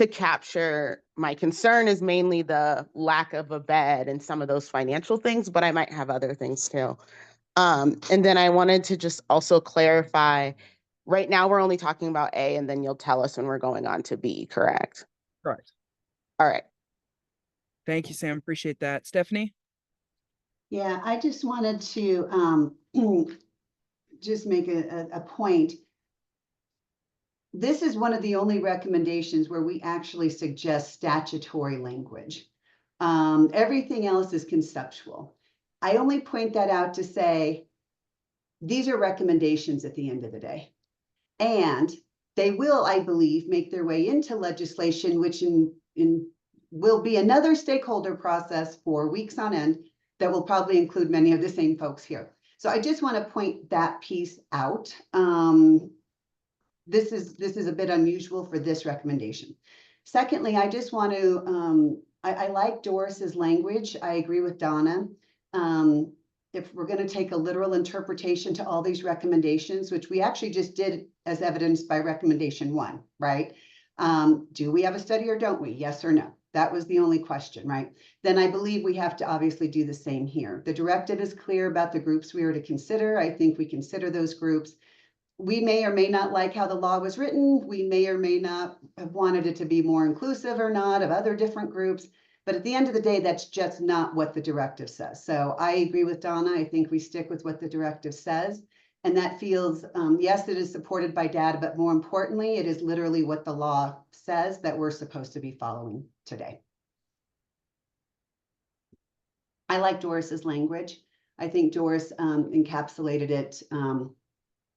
capture my concern is mainly the lack of a bed and some of those financial things, but I might have other things too. And then I wanted to just also clarify, right now we're only talking about A, and then you'll tell us when we're going on to B, correct? Correct. All right. Thank you, Sam. Appreciate that. Stephanie? Yeah, I just wanted to just make a point. This is one of the only recommendations where we actually suggest statutory language. Everything else is conceptual. I only point that out to say, these are recommendations at the end of the day. And they will, I believe, make their way into legislation, which will be another stakeholder process for weeks on end that will probably include many of the same folks here. So I just want to point that piece out. This is a bit unusual for this recommendation. Secondly, I just want to, I like Doris's language. I agree with Donna. If we're going to take a literal interpretation to all these recommendations, which we actually just did as evidenced by recommendation 1, right? Do we have a study or don't we? Yes or no? That was the only question, right? Then I believe we have to obviously do the same here. The directive is clear about the groups we are to consider. I think we consider those groups. We may or may not like how the law was written. We may or may not have wanted it to be more inclusive or not of other different groups. But at the end of the day, that's just not what the directive says. So I agree with Donna. I think we stick with what the directive says. And that feels, yes, it is supported by data, but more importantly, it is literally what the law says that we're supposed to be following today. I like Doris's language. I think Doris encapsulated it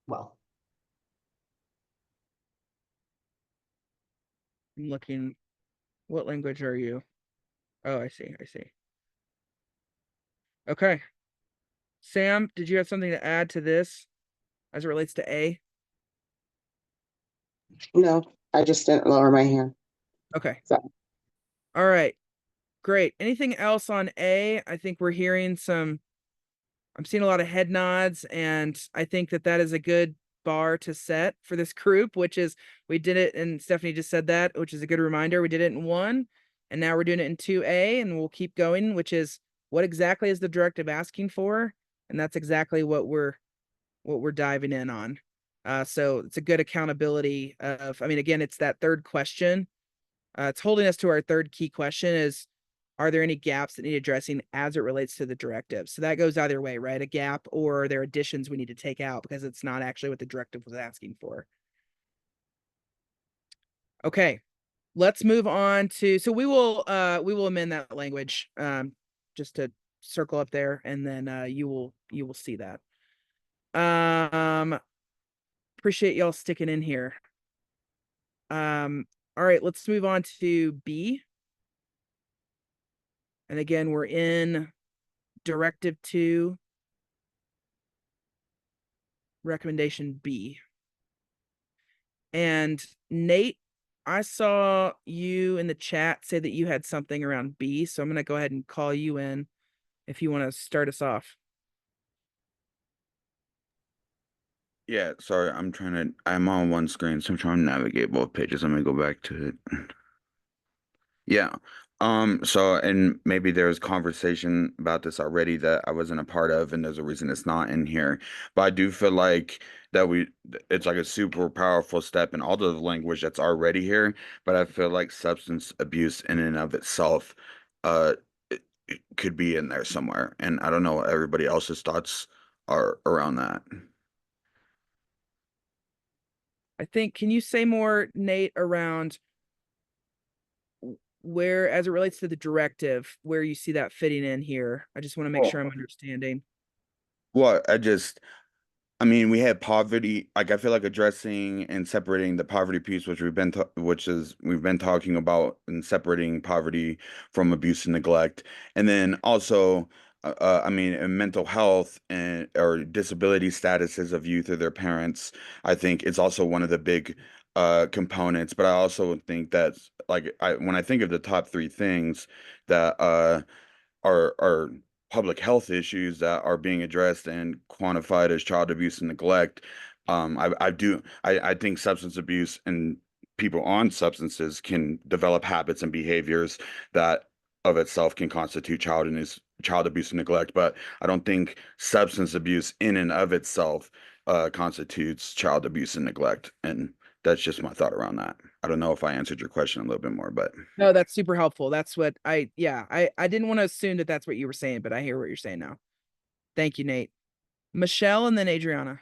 well. I'm looking, what language are you? Oh, I see. Okay. Sam, did you have something to add to this as it relates to A? No, I just didn't lower my hand. Okay. So. All right. Great. Anything else on A? I think we're hearing I'm seeing a lot of head nods, and I think that is a good bar to set for this group, which is, we did it, and Stephanie just said that, which is a good reminder. We did it in 1, and now we're doing it in 2A, and we'll keep going, which is, what exactly is the directive asking for? And that's exactly what we're diving in on. So it's a good accountability of, I mean, again, it's that third question. It's holding us to our third key question is, are there any gaps that need addressing as it relates to the directive? So that goes either way, right? A gap, or are there additions we need to take out because it's not actually what the directive was asking for. Okay, let's move on to, so we will amend that language just to circle up there, and then you will see that. Appreciate y'all sticking in here. All right, let's move on to B. And again, we're in Directive 2, Recommendation B. And Nate, I saw you in the chat say that you had something around B, so I'm going to go ahead and call you in if you want to start us off. Yeah, sorry, I'm on one screen, so I'm trying to navigate both pages. Let me go back to it. Yeah. So, and maybe there's conversation about this already that I wasn't a part of, and there's a reason it's not in here. But I do feel like that it's like a super powerful step in all the language that's already here. But I feel like substance abuse in and of itself, it could be in there somewhere. And I don't know what everybody else's thoughts are around that. I think, can you say more, Nate, around where, as it relates to the directive, where you see that fitting in here? I just want to make sure I'm understanding. Well, I mean, we had poverty. Like, I feel like addressing and separating the poverty piece, which we've been talking about, and separating poverty from abuse and neglect, and then also, I mean, in mental health or disability statuses of youth or their parents. I think it's also one of the big components. But I also think that's like, when I think of the top 3 things that are public health issues that are being addressed and quantified as child abuse and neglect. I think substance abuse and people on substances can develop habits and behaviors that of itself can constitute child abuse and neglect. But I don't think substance abuse in and of itself constitutes child abuse and neglect. And that's just my thought around that. I don't know if I answered your question a little bit more, but no, that's super helpful. That's what I didn't want to assume that that's what you were saying, but I hear what you're saying now. Thank you, Nate. Michelle and then Adriana.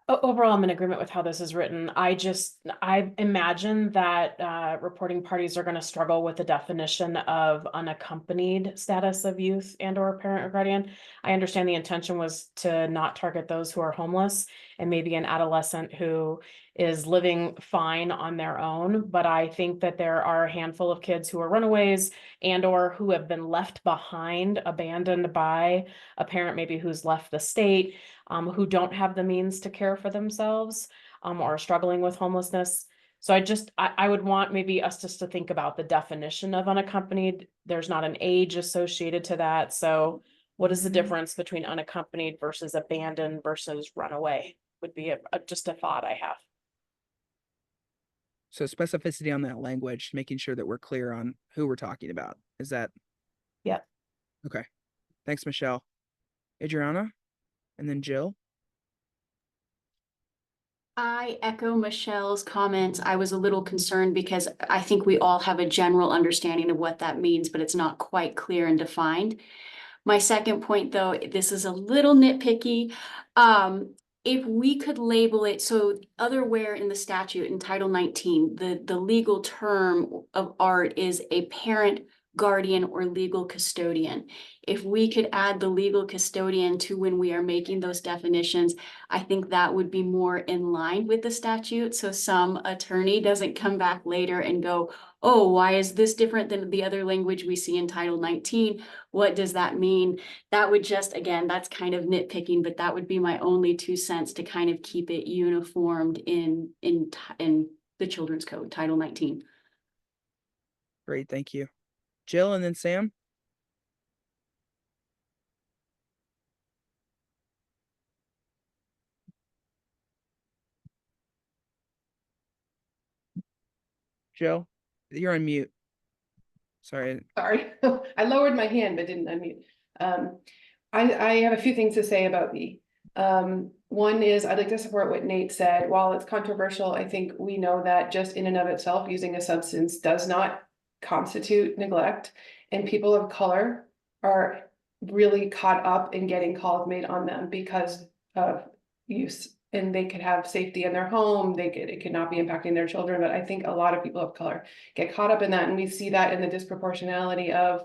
Overall, I'm in agreement with how this is written. I imagine that reporting parties are going to struggle with the definition of unaccompanied status of youth and or parent or guardian. I understand the intention was to not target those who are homeless and maybe an adolescent who is living fine on their own. But I think that there are a handful of kids who are runaways and or who have been left behind, abandoned by a parent maybe who's left the state, who don't have the means to care for themselves, or are struggling with homelessness. So I would want maybe us just to think about the definition of unaccompanied. There's not an age associated to that. So what is the difference between unaccompanied versus abandoned versus runaway would be just a thought I have. So specificity on that language, making sure that we're clear on who we're talking about. Is that? Yeah. Okay. Thanks, Michelle. Adriana, and then Jill. I echo Michelle's comments. I was a little concerned because I think we all have a general understanding of what that means, but it's not quite clear and defined. My second point, though, this is a little nitpicky. If we could label it, so otherwhere in the statute in Title 19, the legal term of art is a parent, guardian, or legal custodian. If we could add the legal custodian to when we are making those definitions, I think that would be more in line with the statute. So some attorney doesn't come back later and go, oh, why is this different than the other language we see in Title 19? What does that mean? That would just, again, that's kind of nitpicking, but that would be my only 2 cents to kind of keep it uniformed in the Children's Code, Title 19. Great, thank you. Jill, and then Sam. Jill, you're on mute. Sorry. Sorry, I lowered my hand but didn't unmute. I have a few things to say about B. One is I'd like to support what Nate said. While it's controversial, I think we know that just in and of itself, using a substance does not constitute neglect, and people of color are really caught up in getting calls made on them because of use. And they could have safety in their home, it could not be impacting their children, but I think a lot of people of color get caught up in that, and we see that in the disproportionality of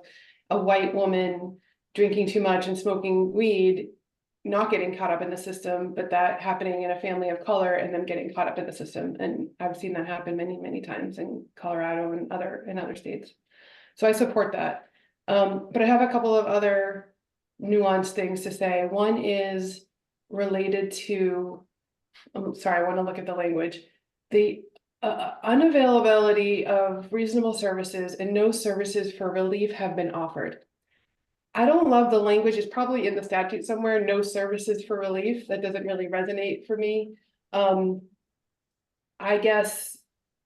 a white woman drinking too much and smoking weed, not getting caught up in the system, but that happening in a family of color and them getting caught up in the system. And I've seen that happen many, many times in Colorado and other states. So I support that. But I have a couple of other nuanced things to say. One is related to, I'm sorry, I want to look at the language. The unavailability of reasonable services and no services for relief have been offered. I don't love the language. It's probably in the statute somewhere, no services for relief. That doesn't really resonate for me. I guess,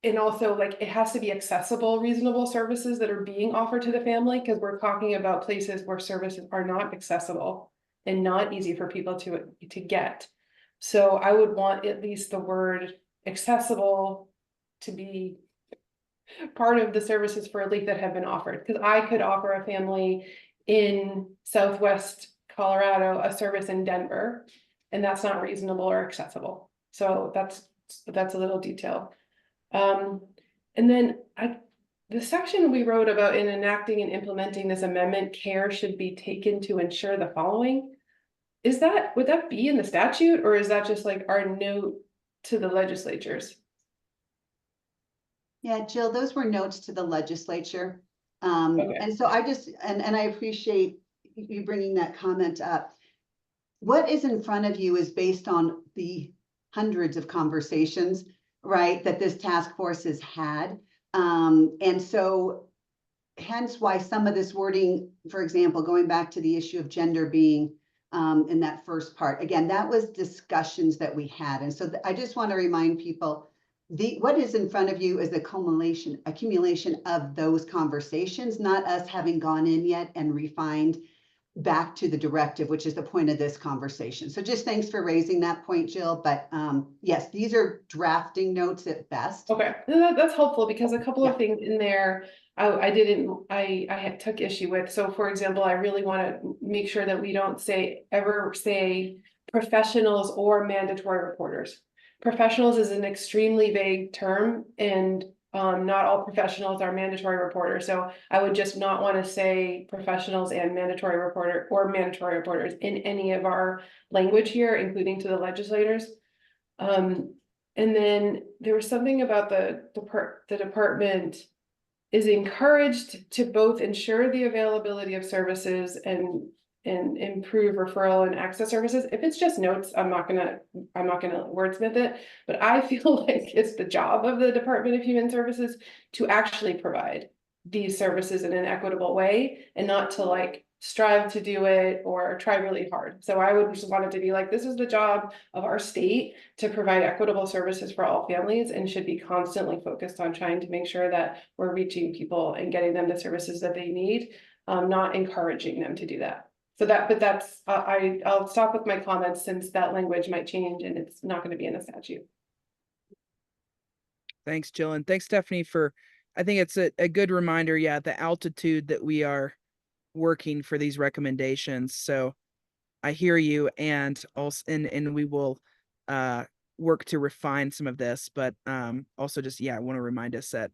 and also like it has to be accessible, reasonable services that are being offered to the family, because we're talking about places where services are not accessible and not easy for people to get. So I would want at least the word accessible to be part of the services for relief that have been offered. Because I could offer a family in Southwest Colorado a service in Denver, and that's not reasonable or accessible. So that's a little detail. And then the section we wrote about in enacting and implementing this amendment, care should be taken to ensure the following. Would that be in the statute, or is that just like our note to the legislatures? Yeah, Jill, those were notes to the legislature. And so I just, and I appreciate you bringing that comment up. What is in front of you is based on the hundreds of conversations, right, that this task force has had. And so hence why some of this wording, for example, going back to the issue of gender being in that first part, again, that was discussions that we had. And so I just want to remind people, what is in front of you is the accumulation of those conversations, not us having gone in yet and refined back to the directive, which is the point of this conversation. So just thanks for raising that point, Jill. But yes, these are drafting notes at best. Okay, that's helpful, because a couple of things in there I took issue with. So for example, I really want to make sure that we don't ever say professionals or mandatory reporters. Professionals is an extremely vague term, and not all professionals are mandatory reporters. So I would just not want to say professionals and mandatory reporter or mandatory reporters in any of our language here, including to the legislators. And then there was something about the department is encouraged to both ensure the availability of services and improve referral and access services. If it's just notes, I'm not gonna wordsmith it, but I feel like it's the job of the Department of Human Services to actually provide these services in an equitable way and not to like strive to do it or try really hard. So I would just want it to be like, this is the job of our state to provide equitable services for all families and should be constantly focused on trying to make sure that we're reaching people and getting them the services that they need, not encouraging them to do that. So but that's, I'll stop with my comments since that language might change and it's not going to be in the statute. Thanks, Jill. And thanks, Stephanie, I think it's a good reminder, yeah, the altitude that we are working for these recommendations. So I hear you, and also, and we will work to refine some of this, but also just, yeah, I want to remind us that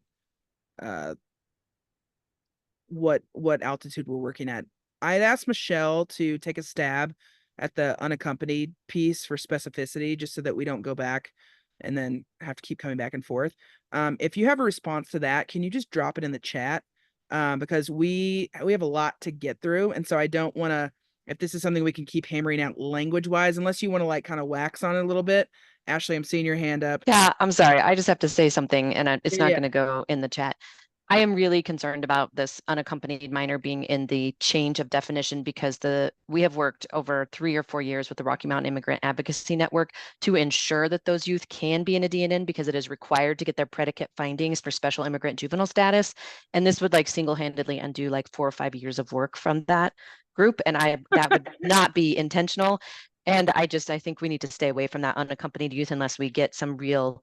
what altitude we're working at. I'd asked Michelle to take a stab at the unaccompanied piece for specificity, just so that we don't go back and then have to keep coming back and forth. If you have a response to that, can you just drop it in the chat? Because we have a lot to get through. And so I don't want to, if this is something we can keep hammering out language wise, unless you want to like kind of wax on it a little bit. Ashley, I'm seeing your hand up. Yeah, I'm sorry. I just have to say something, and it's not Yeah. going to go in the chat. I am really concerned about this unaccompanied minor being in the change of definition because we have worked over 3 or 4 years with the Rocky Mountain Immigrant Advocacy Network to ensure that those youth can be in a DNN because it is required to get their predicate findings for special immigrant juvenile status. And this would like single-handedly undo like 4 or 5 years of work from that group. And that would not be intentional. And I think we need to stay away from that unaccompanied youth unless we get some real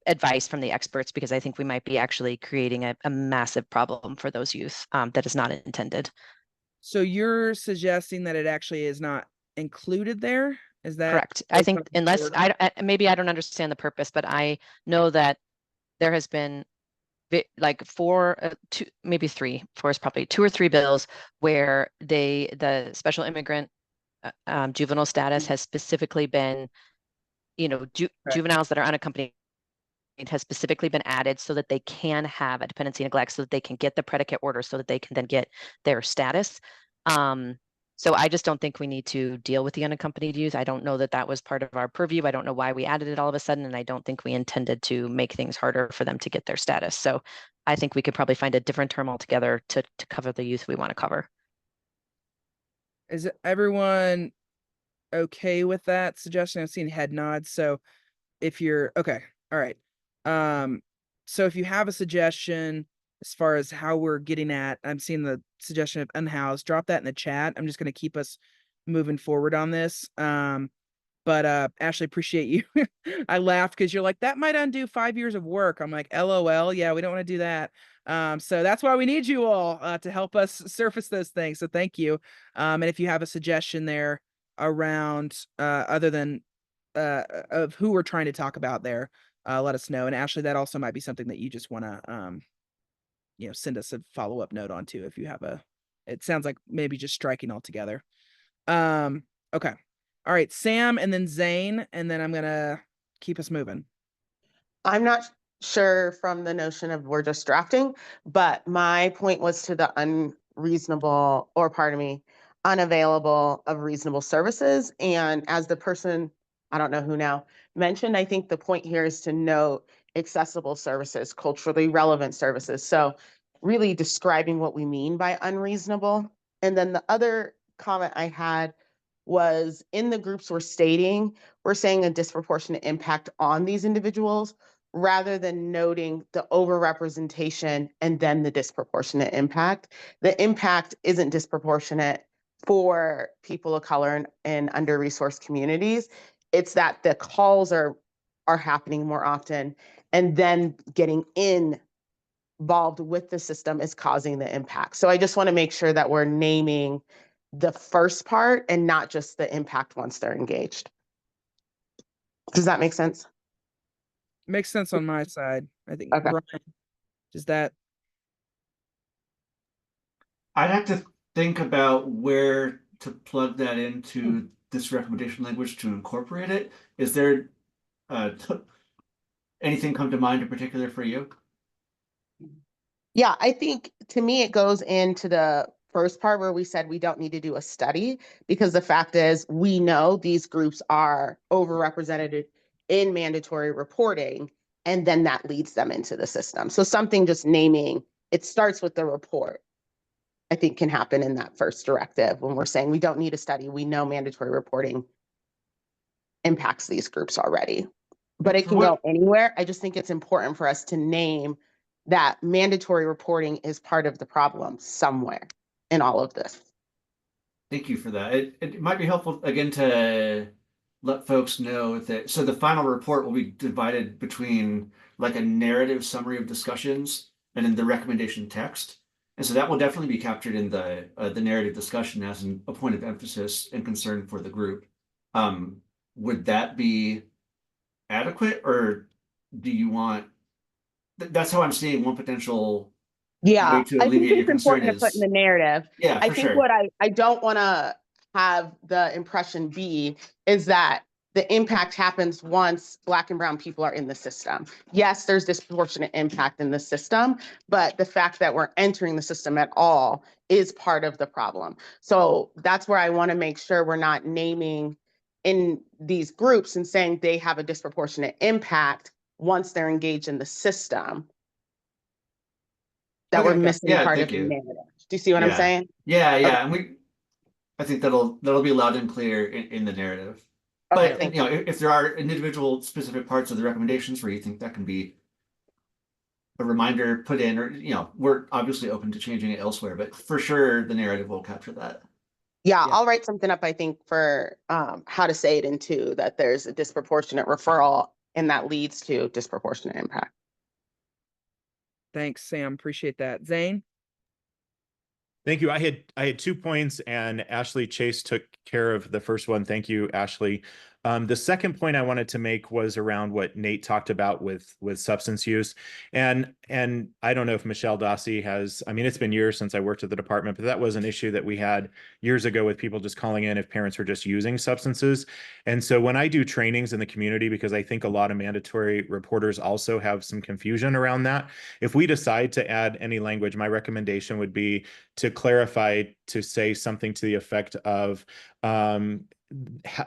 advice from the experts, because I think we might be actually creating a massive problem for those youth that is not intended. So you're suggesting that it actually is not included there? Is that correct? I think unless maybe I don't understand the purpose, but I know that there has been like 4, 2, maybe 3, 4 is probably 2 or 3 bills where the special immigrant juvenile status has specifically been, juveniles that are unaccompanied has specifically been added so that they can have a dependency neglect, so that they can get the predicate order, so that they can then get their status. So I just don't think we need to deal with the unaccompanied youth. I don't know that that was part of our purview. I don't know why we added it all of a sudden, and I don't think we intended to make things harder for them to get their status. So I think we could probably find a different term altogether to cover the youth we want to cover. Is everyone okay with that suggestion? I've seen head nods. So if you're okay, all right. So if you have a suggestion as far as how we're getting at, I'm seeing the suggestion of unhoused, drop that in the chat. I'm just going to keep us moving forward on this. But Ashley, appreciate you. I laughed because you're like, that might undo 5 years of work. I'm like, LOL. Yeah, we don't want to do that. So that's why we need you all to help us surface those things. So thank you. And if you have a suggestion there around other than of who we're trying to talk about there, let us know. And Ashley, that also might be something that you just want to send us a follow-up note on too, if you have it sounds like maybe just striking altogether. Okay. All right, Sam and then Zane, and then I'm gonna keep us moving. I'm not sure from the notion of we're just drafting, but my point was to the unavailable of reasonable services. And as the person, I don't know who now, mentioned, I think the point here is to note accessible services, culturally relevant services. So really describing what we mean by unreasonable. And then the other comment I had was in the groups we're saying a disproportionate impact on these individuals rather than noting the overrepresentation and then the disproportionate impact. The impact isn't disproportionate for people of color in under-resourced communities. It's that the calls are happening more often, and then getting involved with the system is causing the impact. So I just want to make sure that we're naming the first part and not just the impact once they're engaged. Does that make sense? Makes sense on my side. I think. Okay. Brian, does that? I'd have to think about where to plug that into this recommendation language to incorporate it. Is there anything come to mind in particular for you? Yeah, I think to me, it goes into the first part where we said we don't need to do a study, because the fact is we know these groups are overrepresented in mandatory reporting, and then that leads them into the system. So something just naming, it starts with the report, I think can happen in that first directive when we're saying we don't need a study. We know mandatory reporting impacts these groups already, but it For can what- go anywhere. I just think it's important for us to name that mandatory reporting is part of the problem somewhere in all of this. Thank you for that. It might be helpful again to let folks know that, so the final report will be divided between like a narrative summary of discussions and then the recommendation text. And so that will definitely be captured in the narrative discussion as a point of emphasis and concern for the group. Would that be adequate, or do you want, that's how I'm seeing one potential Yeah, way to I think alleviate your it's concern important to put in is, the narrative. yeah, I for think sure. what I don't want to have the impression be is that the impact happens once Black and brown people are in the system. Yes, there's disproportionate impact in the system, but the fact that we're entering the system at all is part of the problem. So that's where I want to make sure we're not naming in these groups and saying they have a disproportionate impact once they're engaged in the system, that we're Okay, missing yeah, part thank of the you. narrative. Do you see what I'm Yeah. saying? Yeah, Okay. yeah, and I think that'll be loud and clear in the narrative. Okay, But thank you know, if there are individual specific parts of the recommendations where you think that can be a reminder put in, or you know, we're obviously open to changing it elsewhere, but for sure the narrative will capture that. Yeah, Yeah. I'll write something up, I think, for how to say it into that there's a disproportionate referral and that leads to disproportionate impact. Thanks, Sam. Appreciate that. Zane? Thank you. I had 2 points, and Ashley Chase took care of the first one. Thank you, Ashley. The second point I wanted to make was around what Nate talked about with substance use. And I don't know if Michelle Dossi has, I mean, it's been years since I worked at the department, but that was an issue that we had years ago with people just calling in if parents were just using substances. And so when I do trainings in the community, because I think a lot of mandatory reporters also have some confusion around that, if we decide to add any language, my recommendation would be to clarify, to say something to the effect of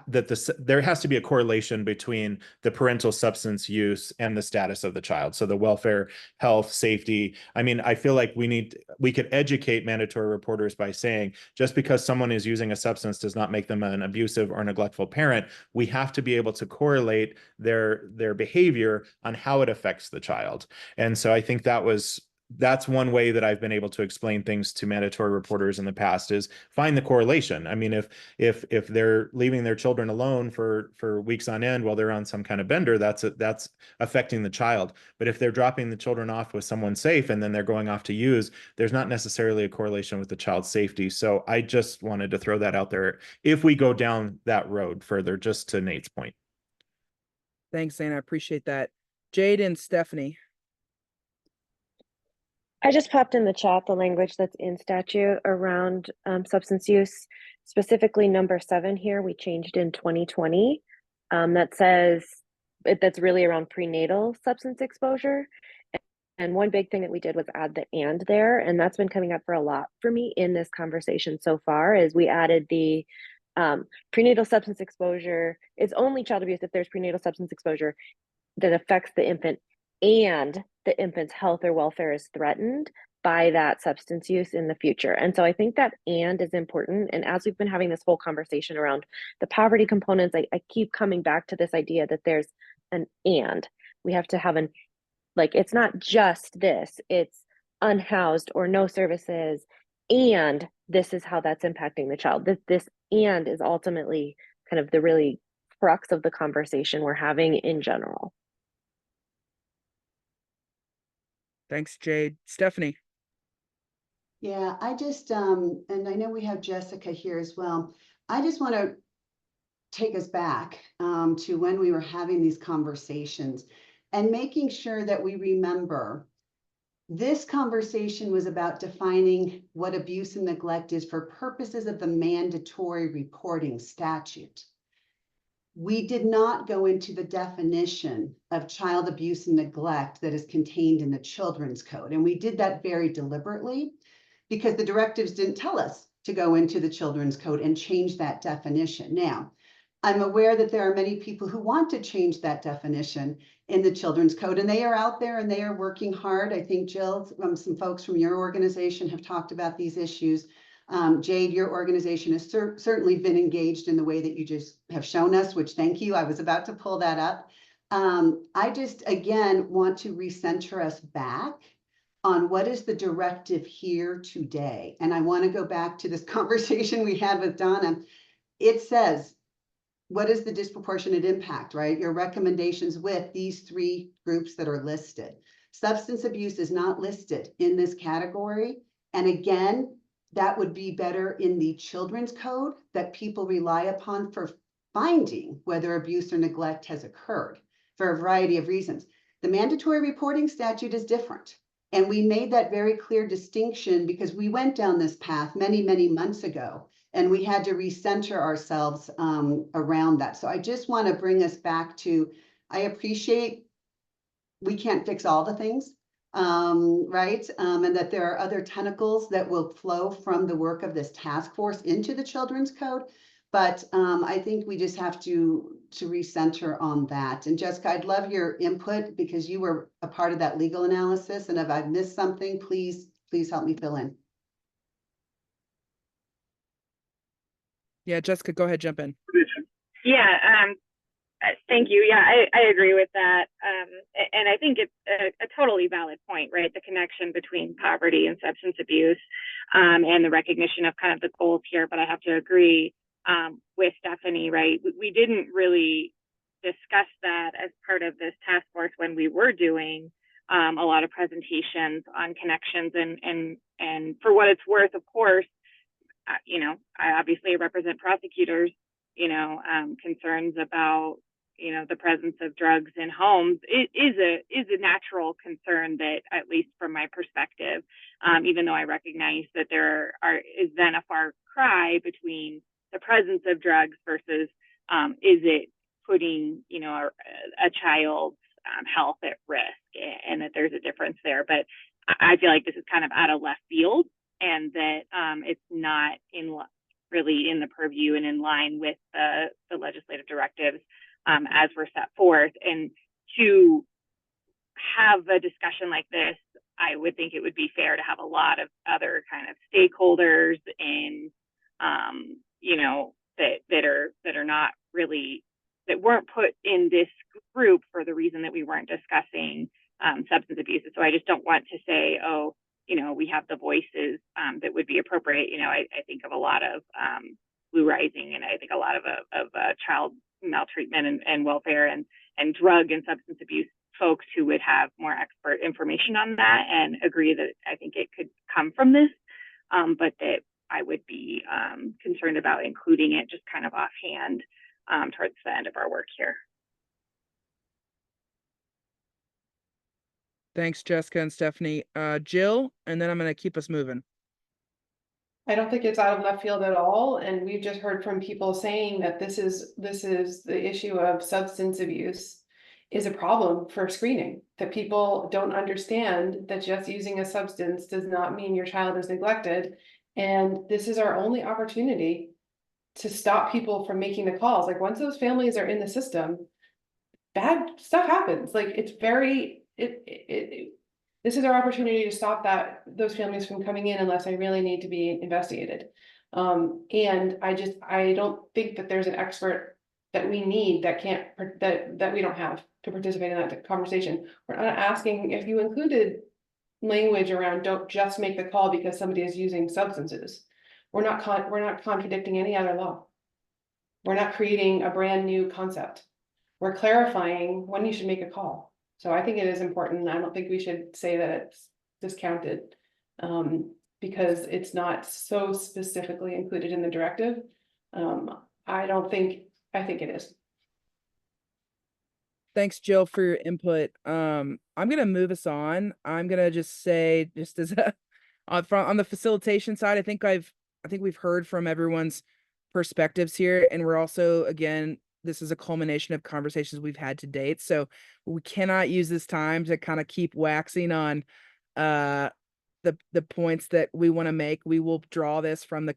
that there has to be a correlation between the parental substance use and the status of the child. So the welfare, health, safety. I mean, I feel like we could educate mandatory reporters by saying, just because someone is using a substance does not make them an abusive or neglectful parent. We have to be able to correlate their behavior on how it affects the child. And so I think that's one way that I've been able to explain things to mandatory reporters in the past, is find the correlation. I mean, if they're leaving their children alone for weeks on end while they're on some kind of bender, that's affecting the child. But if they're dropping the children off with someone safe and then they're going off to use, there's not necessarily a correlation with the child's safety. So I just wanted to throw that out there if we go down that road further, just to Nate's point. Thanks, Zane. I appreciate that. Jade and Stephanie. I just popped in the chat the language that's in statute around substance use, specifically number 7 here. We changed in 2020. That says that's really around prenatal substance exposure. And one big thing that we did was add the "and" there, and that's been coming up for a lot for me in this conversation so far. Is we added the prenatal substance exposure. It's only child abuse if there's prenatal substance exposure that affects the infant and the infant's health or welfare is threatened by that substance use in the future. And so I think that "and" is important. And as we've been having this whole conversation around the poverty components, I keep coming back to this idea that there's an "and." We have to have it's not just this, it's unhoused or no services, and this is how that's impacting the child. This "and" is ultimately kind of the really crux of the conversation we're having in general. Thanks, Jade. Stephanie. Yeah, I just, and I know we have Jessica here as well. I just want to take us back to when we were having these conversations and making sure that we remember this conversation was about defining what abuse and neglect is for purposes of the mandatory reporting statute. we did not go into the definition of child abuse and neglect that is contained in the children's code. And we did that very deliberately because the directives didn't tell us to go into the children's code and change that definition. Now, I'm aware that there are many people who want to change that definition in the children's code, and they are out there and they are working hard. I think Jill, some folks from your organization have talked about these issues. Jade, your organization has certainly been engaged in the way that you just have shown us, which thank you. I was about to pull that up. I just, again, want to recenter us back on what is the directive here today. And I want to go back to this conversation we had with Donna. It says, what is the disproportionate impact, right? Your recommendations with these 3 groups that are listed. Substance abuse is not listed in this category. And again, that would be better in the children's code that people rely upon for finding whether abuse or neglect has occurred for a variety of reasons. The mandatory reporting statute is different. And we made that very clear distinction because we went down this path many, many months ago. And we had to recenter ourselves around that. So I just want to bring us back to, I appreciate we can't fix all the things, right? And that there are other tentacles that will flow from the work of this task force into the children's code. But I think we just have to recenter on that. And Jessica, I'd love your input because you were a part of that legal analysis. And if I've missed something, please help me fill in. Yeah, Jessica, go ahead, jump in. Yeah, thank you. Yeah, I agree with that. And I think it's a totally valid point, right? The connection between poverty and substance abuse and the recognition of kind of the goals here. But I have to agree with Stephanie, right? We didn't really discuss that as part of this task force when we were doing a lot of presentations on connections and for what it's worth, of course, you know, I obviously represent prosecutors, you know, concerns about, you know, the presence of drugs in homes. It is a natural concern that, at least from my perspective, even though I recognize that there is then a far cry between the presence of drugs versus is it putting, you know, a child's health at risk, and that there's a difference there. But I feel like this is kind of out of left field, and that it's not really in the purview and in line with the legislative directives as were set forth. And to have a discussion like this, I would think it would be fair to have a lot of other kind of stakeholders and you know, that are not really, that weren't put in this group for the reason that we weren't discussing substance abuse. So I just don't want to say, oh, you know, we have the voices that would be appropriate. You know, I think of a lot of Blue Rising, and I think a lot of child maltreatment and welfare and drug and substance abuse folks who would have more expert information on that, and agree that I think it could come from this, but that I would be concerned about including it just kind of offhand towards the end of our work here. Thanks, Jessica and Stephanie. Jill, and then I'm going to keep us moving. I don't think it's out of left field at all. And we've just heard from people saying that this is the issue of substance abuse is a problem for screening, that people don't understand that just using a substance does not mean your child is neglected. And this is our only opportunity to stop people from making the calls. Like, once those families are in the system, bad stuff happens. Like, it's very, this is our opportunity to stop those families from coming in unless they really need to be investigated. And I don't think that there's an expert that we need that we don't have to participate in that conversation. We're not asking if you included language around don't just make the call because somebody is using substances. We're not contradicting any other law. We're not creating a brand new concept. We're clarifying when you should make a call. So I think it is important. I don't think we should say that it's discounted because it's not so specifically included in the directive. I think it is. Thanks, Jill, for your input. I'm going to move us on. I'm going to just say, just as on the facilitation side, I think we've heard from everyone's perspectives here, and we're also, again, this is a culmination of conversations we've had to date. So we cannot use this time to kind of keep waxing on the points that we want to make. We will draw this from the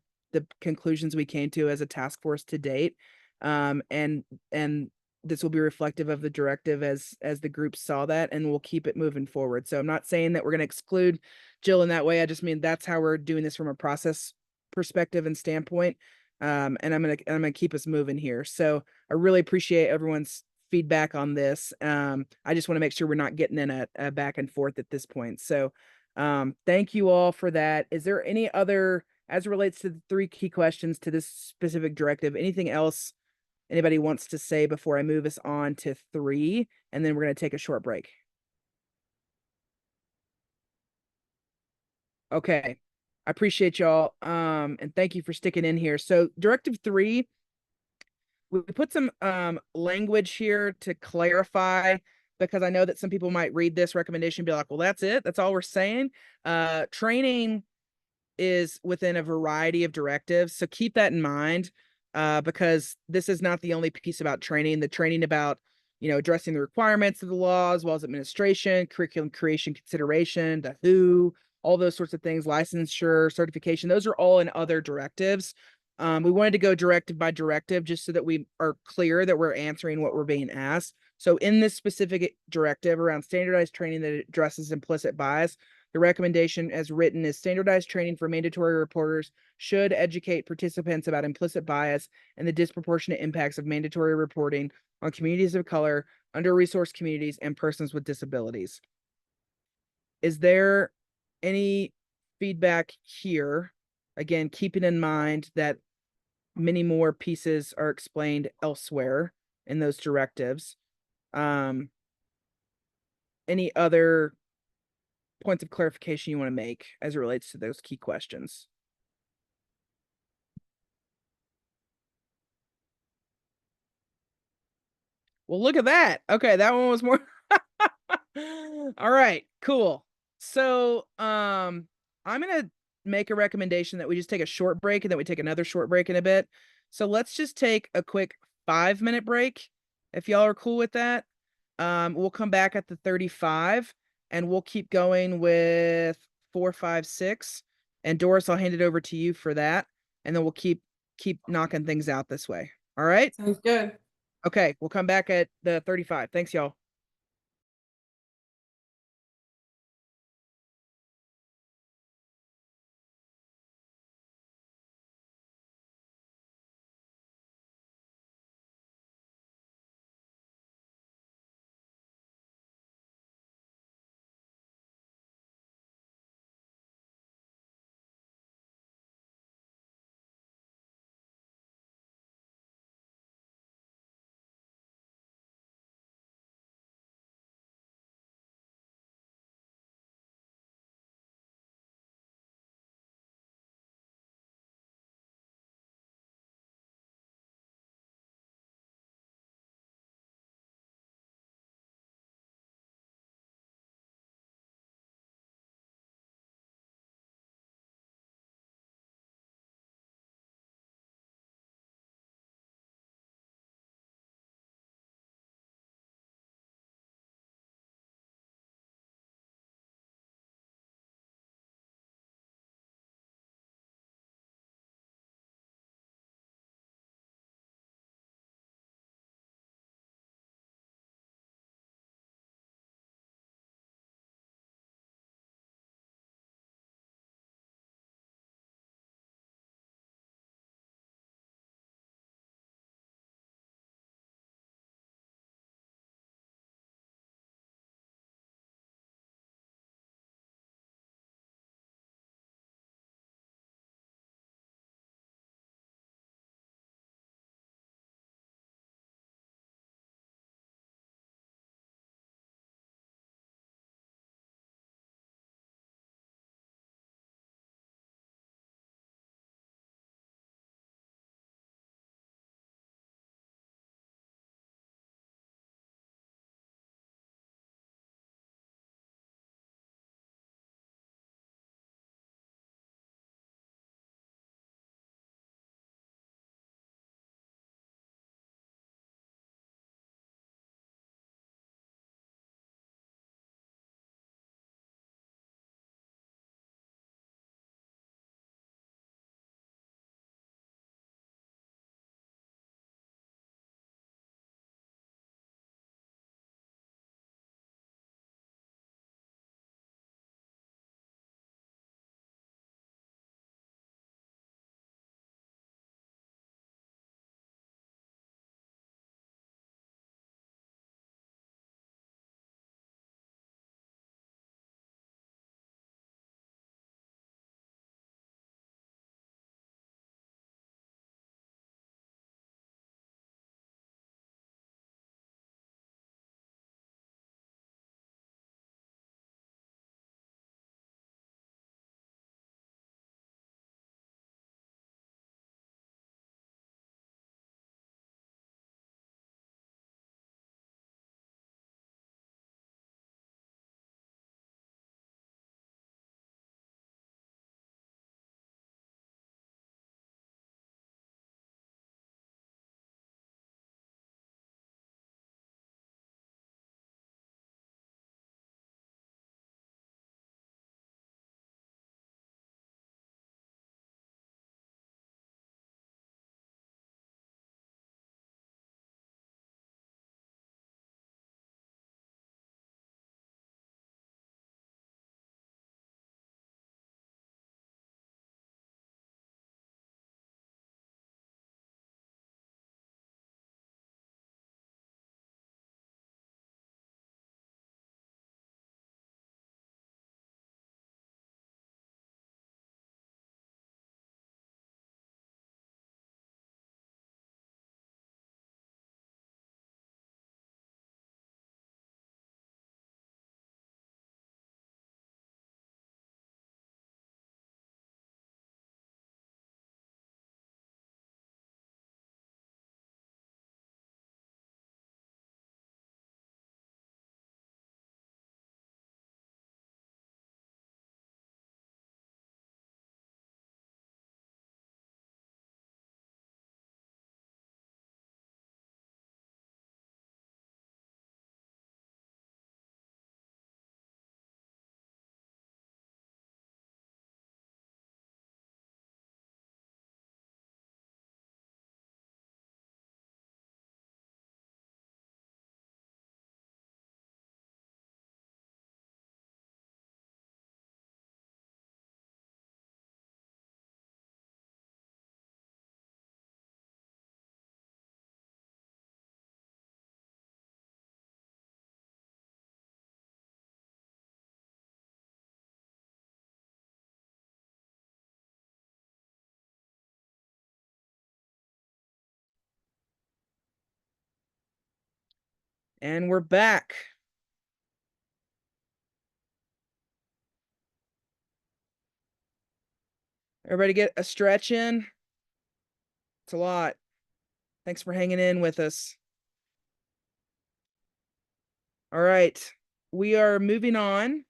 conclusions we came to as a task force to date. And this will be reflective of the directive as the group saw that, and we'll keep it moving forward. So I'm not saying that we're going to exclude Jill in that way. I just mean that's how we're doing this from a process perspective and standpoint. And I'm gonna keep us moving here. So I really appreciate everyone's feedback on this. I just want to make sure we're not getting in a back and forth at this point. So thank you all for that. Is there any other, as it relates to the 3 key questions to this specific directive, anything else anybody wants to say before I move us on to 3, and then we're going to take a short break? Okay. I appreciate y'all. And thank you for sticking in here. So directive 3, we put some language here to clarify, because I know that some people might read this recommendation and be like, well, that's it. That's all we're saying. Training is within a variety of directives. So keep that in mind, because this is not the only piece about training. The training about, addressing the requirements of the law, as well as administration, curriculum creation consideration, the who, all those sorts of things, licensure, certification, those are all in other directives. We wanted to go directive by directive just so that we are clear that we're answering what we're being asked. So in this specific directive around standardized training that addresses implicit bias, the recommendation as written is standardized training for mandatory reporters should educate participants about implicit bias and the disproportionate impacts of mandatory reporting on communities of color, under-resourced communities, and persons with disabilities. Is there any feedback here? Again, keeping in mind that many more pieces are explained elsewhere in those directives. Any other points of clarification you want to make as it relates to those key questions? Well, look at that. Okay, that one was more. All right, cool. So, I'm gonna make a recommendation that we just take a short break and then we take another short break in a bit. So let's just take a quick 5-minute break, if y'all are cool with that. We'll come back at the 35 and we'll keep going with 4, 5, 6. And Doris, I'll hand it over to you for that. And then we'll keep knocking things out this way. All right? Sounds good. Okay, we'll come back at the 35. Thanks, y'all. And we're back. Everybody get a stretch in. It's a lot. Thanks for hanging in with us. All right, we are moving on.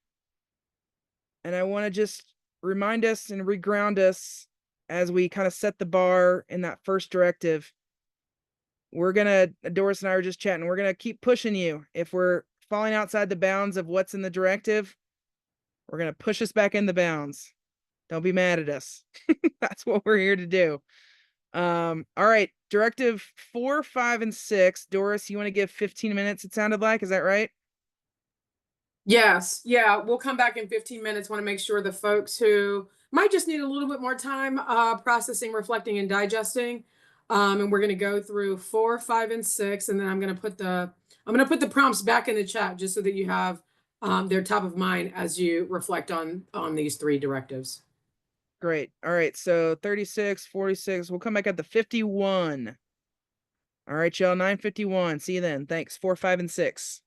And I want to just remind us and reground us as we kind of set the bar in that first directive. We're gonna, Doris and I were just chatting, we're gonna keep pushing you. If we're falling outside the bounds of what's in the directive, we're gonna push us back in the bounds. Don't be mad at us. That's what we're here to do. All right, directive 4, 5, and 6. Doris, you want to give 15 minutes, it sounded like, is that right? Yes, yeah, we'll come back in 15 minutes. Want to make sure the folks who might just need a little bit more time processing, reflecting, and digesting. And we're going to go through 4, 5, and 6, and then I'm going to put the prompts back in the chat just so that you have their top of mind as you reflect on these 3 directives. Great. All right, so 36, 46. We'll come back at the 51. All right, y'all, 9:51. See you then. Thanks. 4, 5, and 6.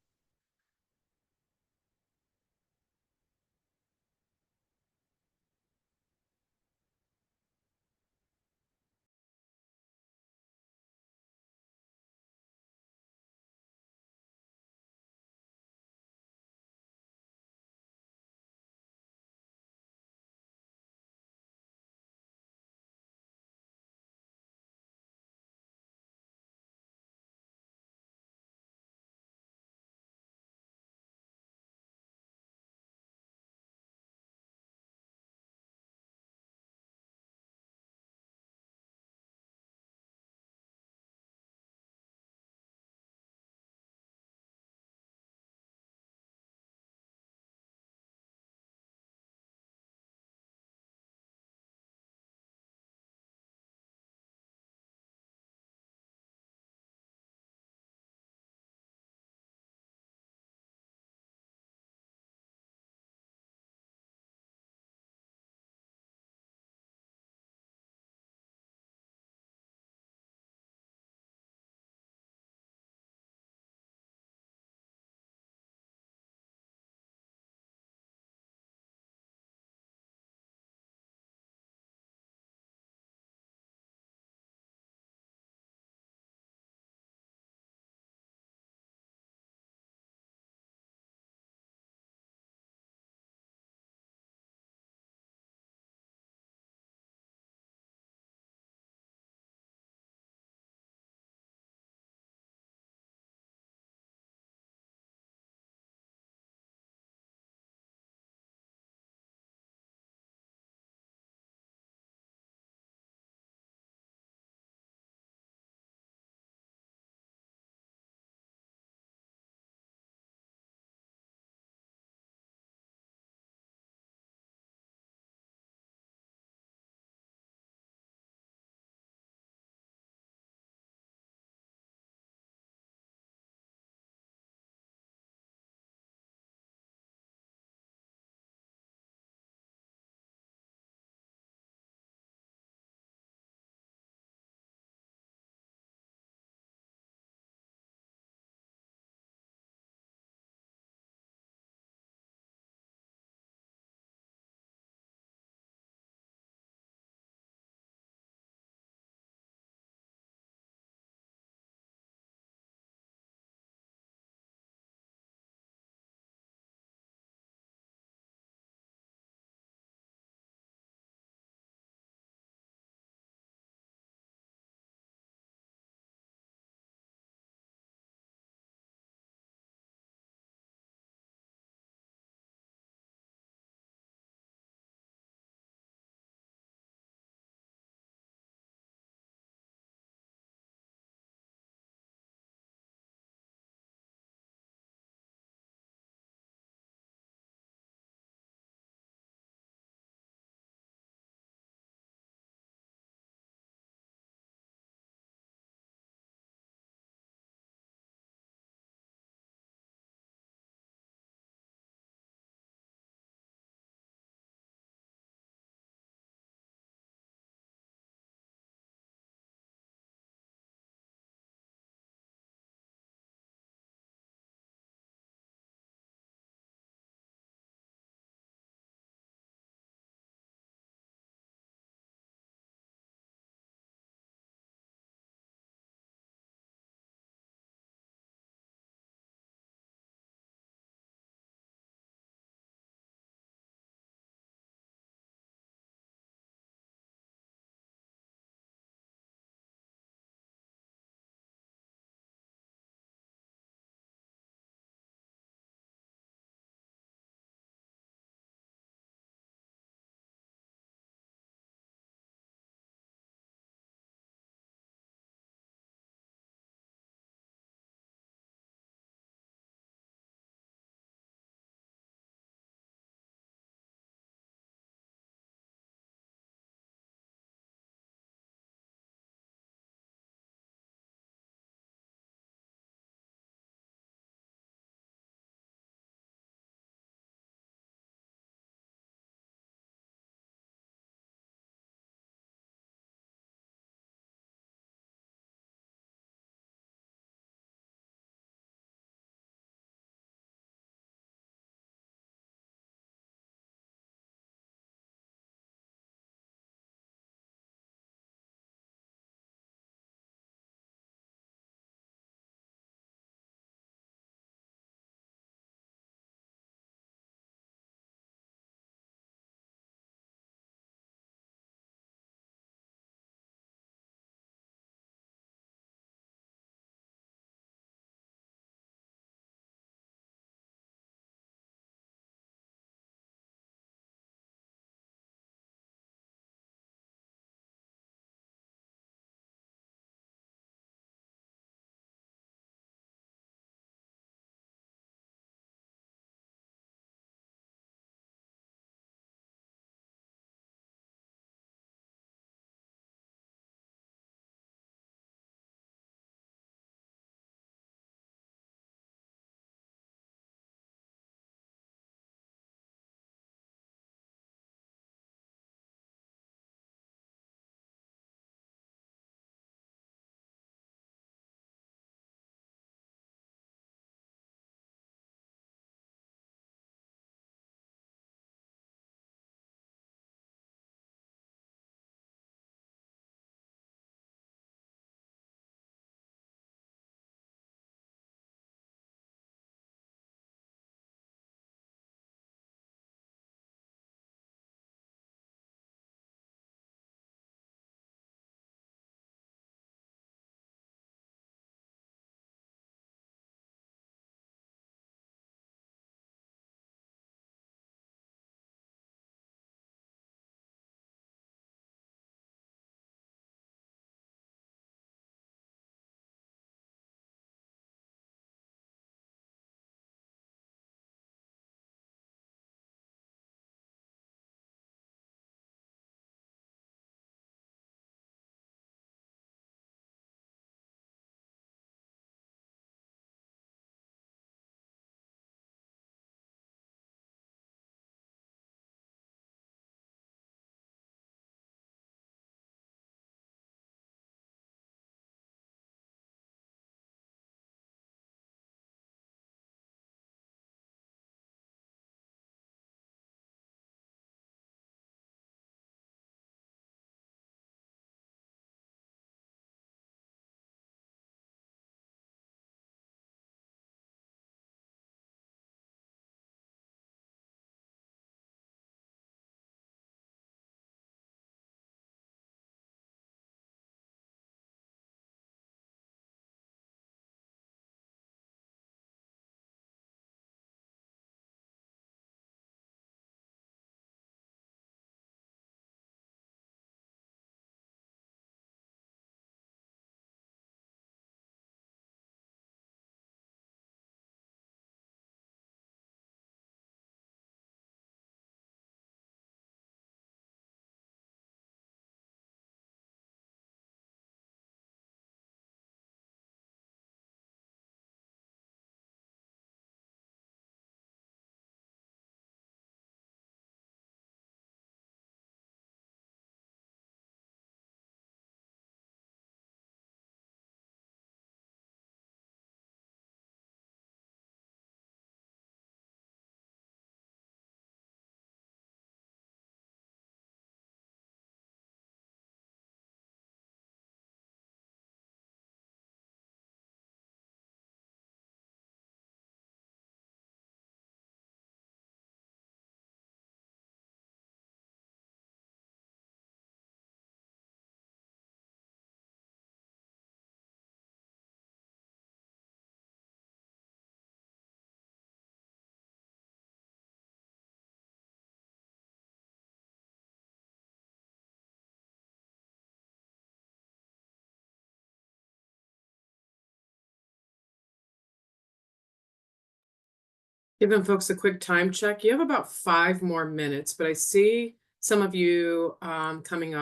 Giving folks a quick time check. You have about 5 more minutes, but I see some of you coming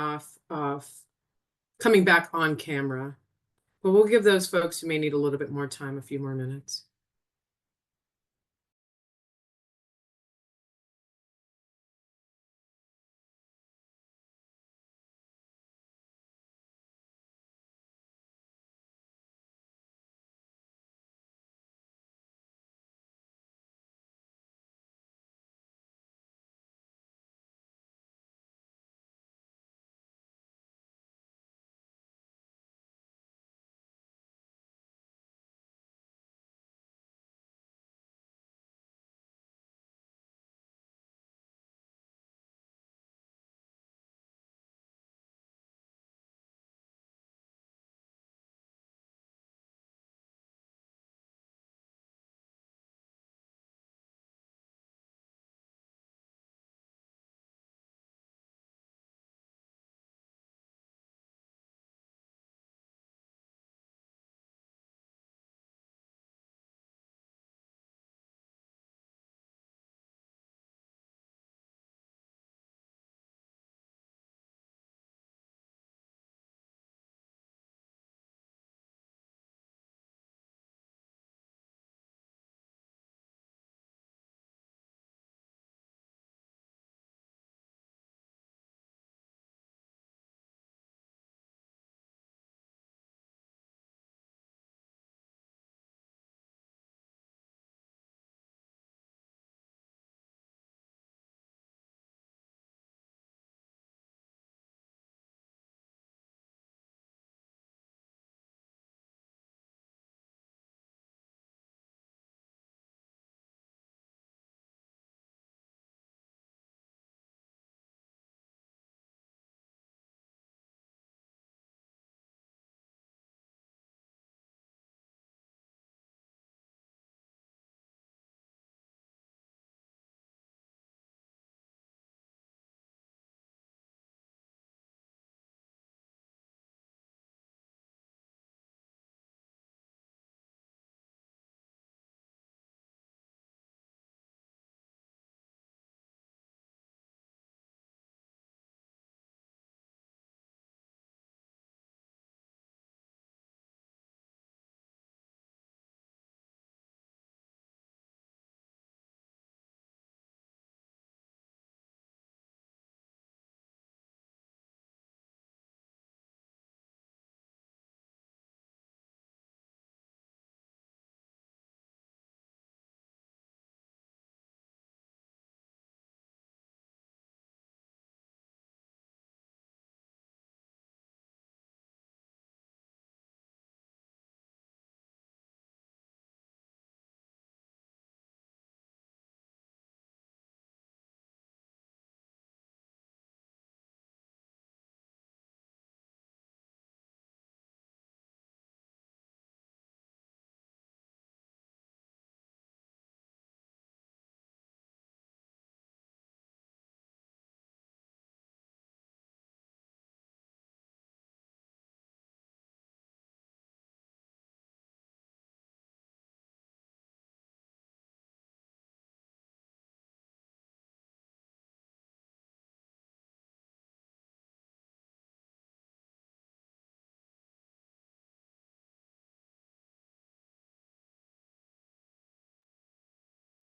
back on camera. But we'll give those folks who may need a little bit more time a few more minutes.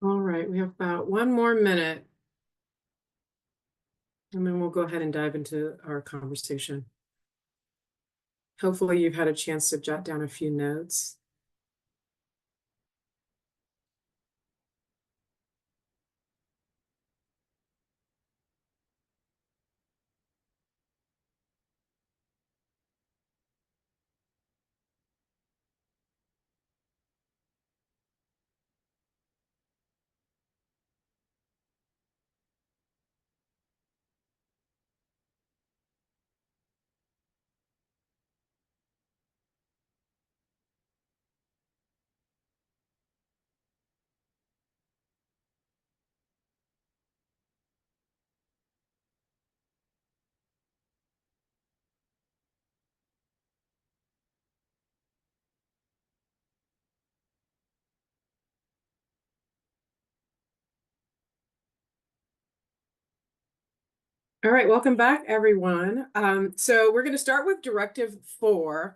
All right, we have about 1 more minute. And then we'll go ahead and dive into our conversation. Hopefully you've had a chance to jot down a few notes. All right, welcome back, everyone. So we're going to start with Directive 4,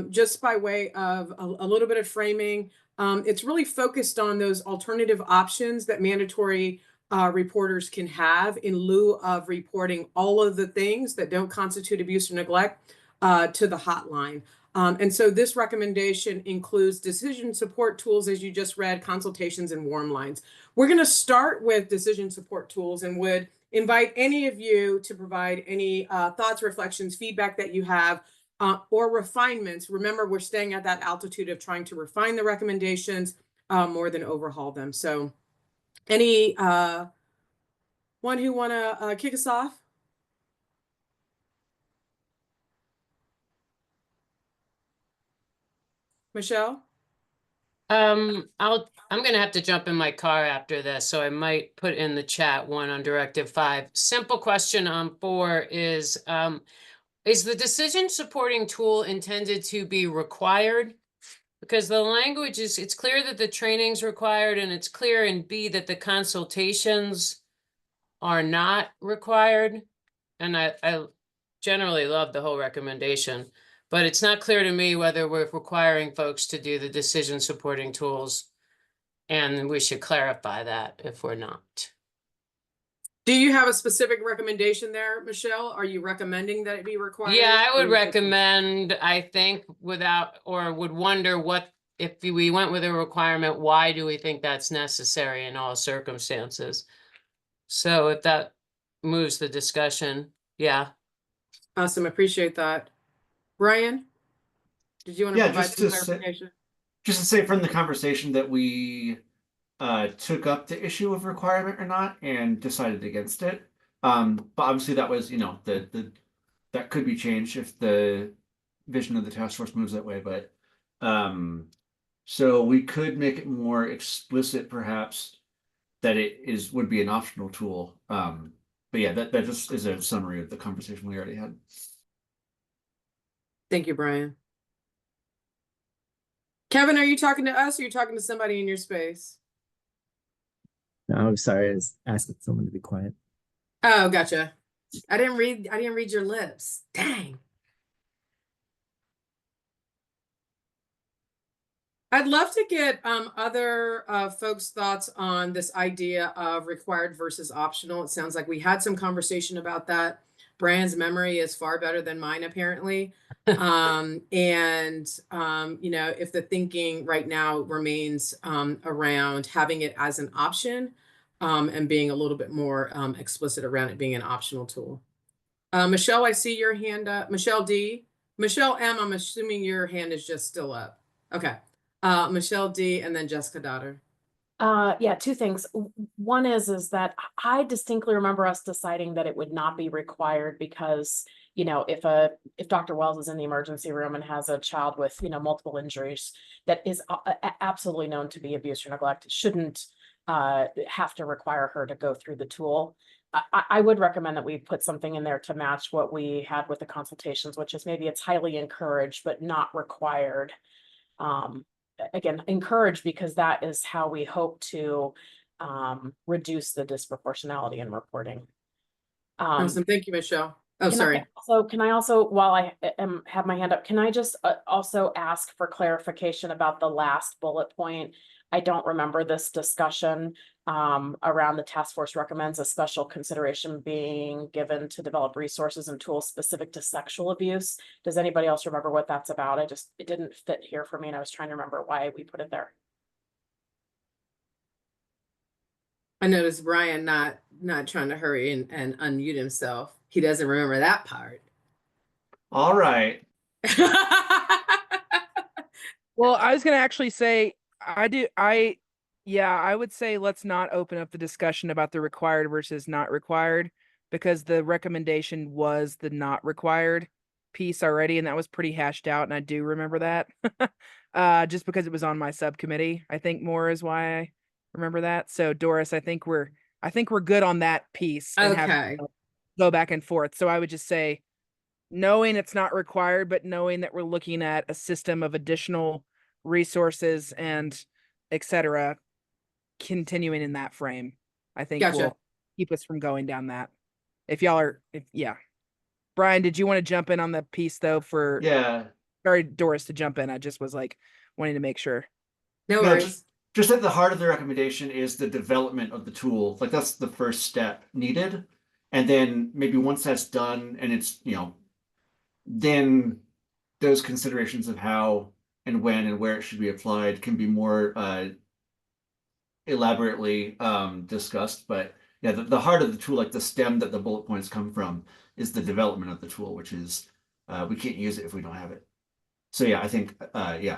just by way of a little bit of framing. It's really focused on those alternative options that mandatory reporters can have in lieu of reporting all of the things that don't constitute abuse or neglect to the hotline. And so this recommendation includes decision support tools, as you just read, consultations, and warm lines. We're going to start with decision support tools and would invite any of you to provide any thoughts, reflections, feedback that you have, or refinements. Remember, we're staying at that altitude of trying to refine the recommendations more than overhaul them. So any one who want to kick us off? Michelle? I'm gonna have to jump in my car after this, so I might put in the chat one on Directive 5. Simple question on 4 is the decision supporting tool intended to be required? Because the language is, it's clear that the training's required, and it's clear in B that the consultations are not required. And I generally love the whole recommendation, but it's not clear to me whether we're requiring folks to do the decision supporting tools. And we should clarify that if we're not. Do you have a specific recommendation there, Michelle? Are you recommending that it be required? Yeah, I would Or is it- recommend, I think, without, or would wonder what, if we went with a requirement, why do we think that's necessary in all circumstances? So if that moves the discussion, yeah. Awesome, appreciate that. Brian, did you want to Yeah, provide just some to say- clarification? Just to say from the conversation that we took up the issue of requirement or not and decided against it. But obviously that was, you know, that could be changed if the vision of the task force moves that way. But so we could make it more explicit, perhaps, that it would be an optional tool. But yeah, that just is a summary of the conversation we already had. Thank you, Brian. Kevin, are you talking to us or are you talking to somebody in your space? No, I'm sorry, I was asking someone to be quiet. Oh, gotcha. I didn't read your lips. Dang. I'd love to get other folks' thoughts on this idea of required versus optional. It sounds like we had some conversation about that. Brian's memory is far better than mine, apparently. You know, if the thinking right now remains around having it as an option and being a little bit more explicit around it being an optional tool. Michelle, I see your hand up. Michelle D. Michelle M, I'm assuming your hand is just still up. Okay. Michelle D, and then Jessica Dotter. Yeah, two things. One is that I distinctly remember us deciding that it would not be required because, you know, if Dr. Wells is in the emergency room and has a child with, you know, multiple injuries that is absolutely known to be abuse or neglect, shouldn't have to require her to go through the tool. I would recommend that we put something in there to match what we had with the consultations, which is maybe it's highly encouraged but not required. Again, encouraged because that is how we hope to reduce the disproportionality in reporting. Awesome. Thank you, Michelle. Oh, sorry. Can I also, while I have my hand up, can I just also ask for clarification about the last bullet point? I don't remember this discussion around the task force recommends a special consideration being given to develop resources and tools specific to sexual abuse. Does anybody else remember what that's about? It didn't fit here for me and I was trying to remember why we put it there. I noticed Brian not trying to hurry and unmute himself. He doesn't remember that part. All right. Well, I was going to actually say, I would say let's not open up the discussion about the required versus not required because the recommendation was the not required piece already. And that was pretty hashed out. And I do remember that just because it was on my subcommittee, I think more is why I remember that. So Doris, I think we're good on that piece. And okay. Go back and forth. So I would just say, knowing it's not required, but knowing that we're looking at a system of additional resources and et cetera, continuing in that frame, I think will keep us from going down that. if y'all are, yeah. Brian, did you want to jump in on the piece though for, Yeah. sorry, Doris, to jump in. I just was like wanting to make sure. No No, worries. just at the heart of the recommendation is the development of the tool. Like that's the first step needed. And then maybe once that's done and it's, then those considerations of how and when and where it should be applied can be more elaborately discussed. But yeah, the heart of the tool, like the stem that the bullet points come from, is the development of the tool, which is we can't use it if we don't have it. So yeah, I think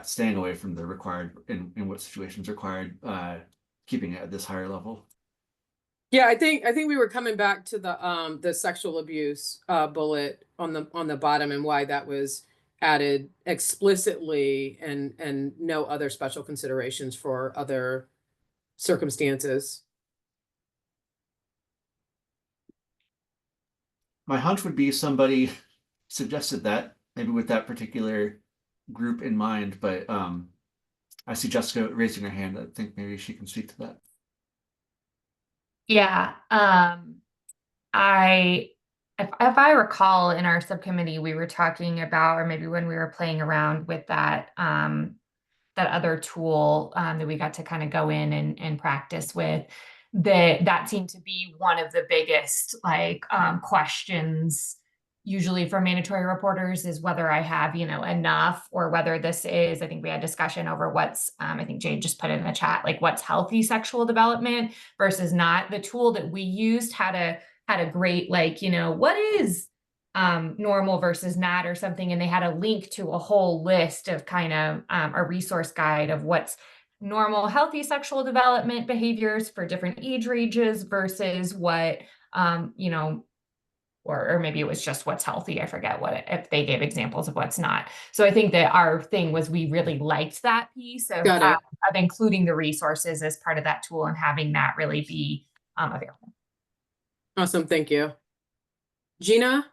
staying away from the required in what situations required, keeping it at this higher level. Yeah, I think we were coming back to the sexual abuse bullet on the bottom and why that was added explicitly and no other special considerations for other circumstances. My hunch would be somebody suggested that, maybe with that particular group in mind, but I see Jessica raising her hand. I think maybe she can speak to that. Yeah, if I recall in our subcommittee, we were talking about, or maybe when we were playing around with that, that other tool that we got to kind of go in and practice with, that seemed to be one of the biggest questions usually for mandatory reporters, is whether I have, enough, or whether this is, I think we had discussion over what's, I think Jade just put it in the chat, like what's healthy sexual development versus not. The tool that we used had a great, what is normal versus not or something. And they had a link to a whole list of kind of a resource guide of what's normal, healthy sexual development behaviors for different age ranges versus what, or maybe it was just what's healthy. I forget if they gave examples of what's not. So I think that our thing was we really liked that piece of including the resources as part of that tool and having that really be available. Awesome, thank you. Gina?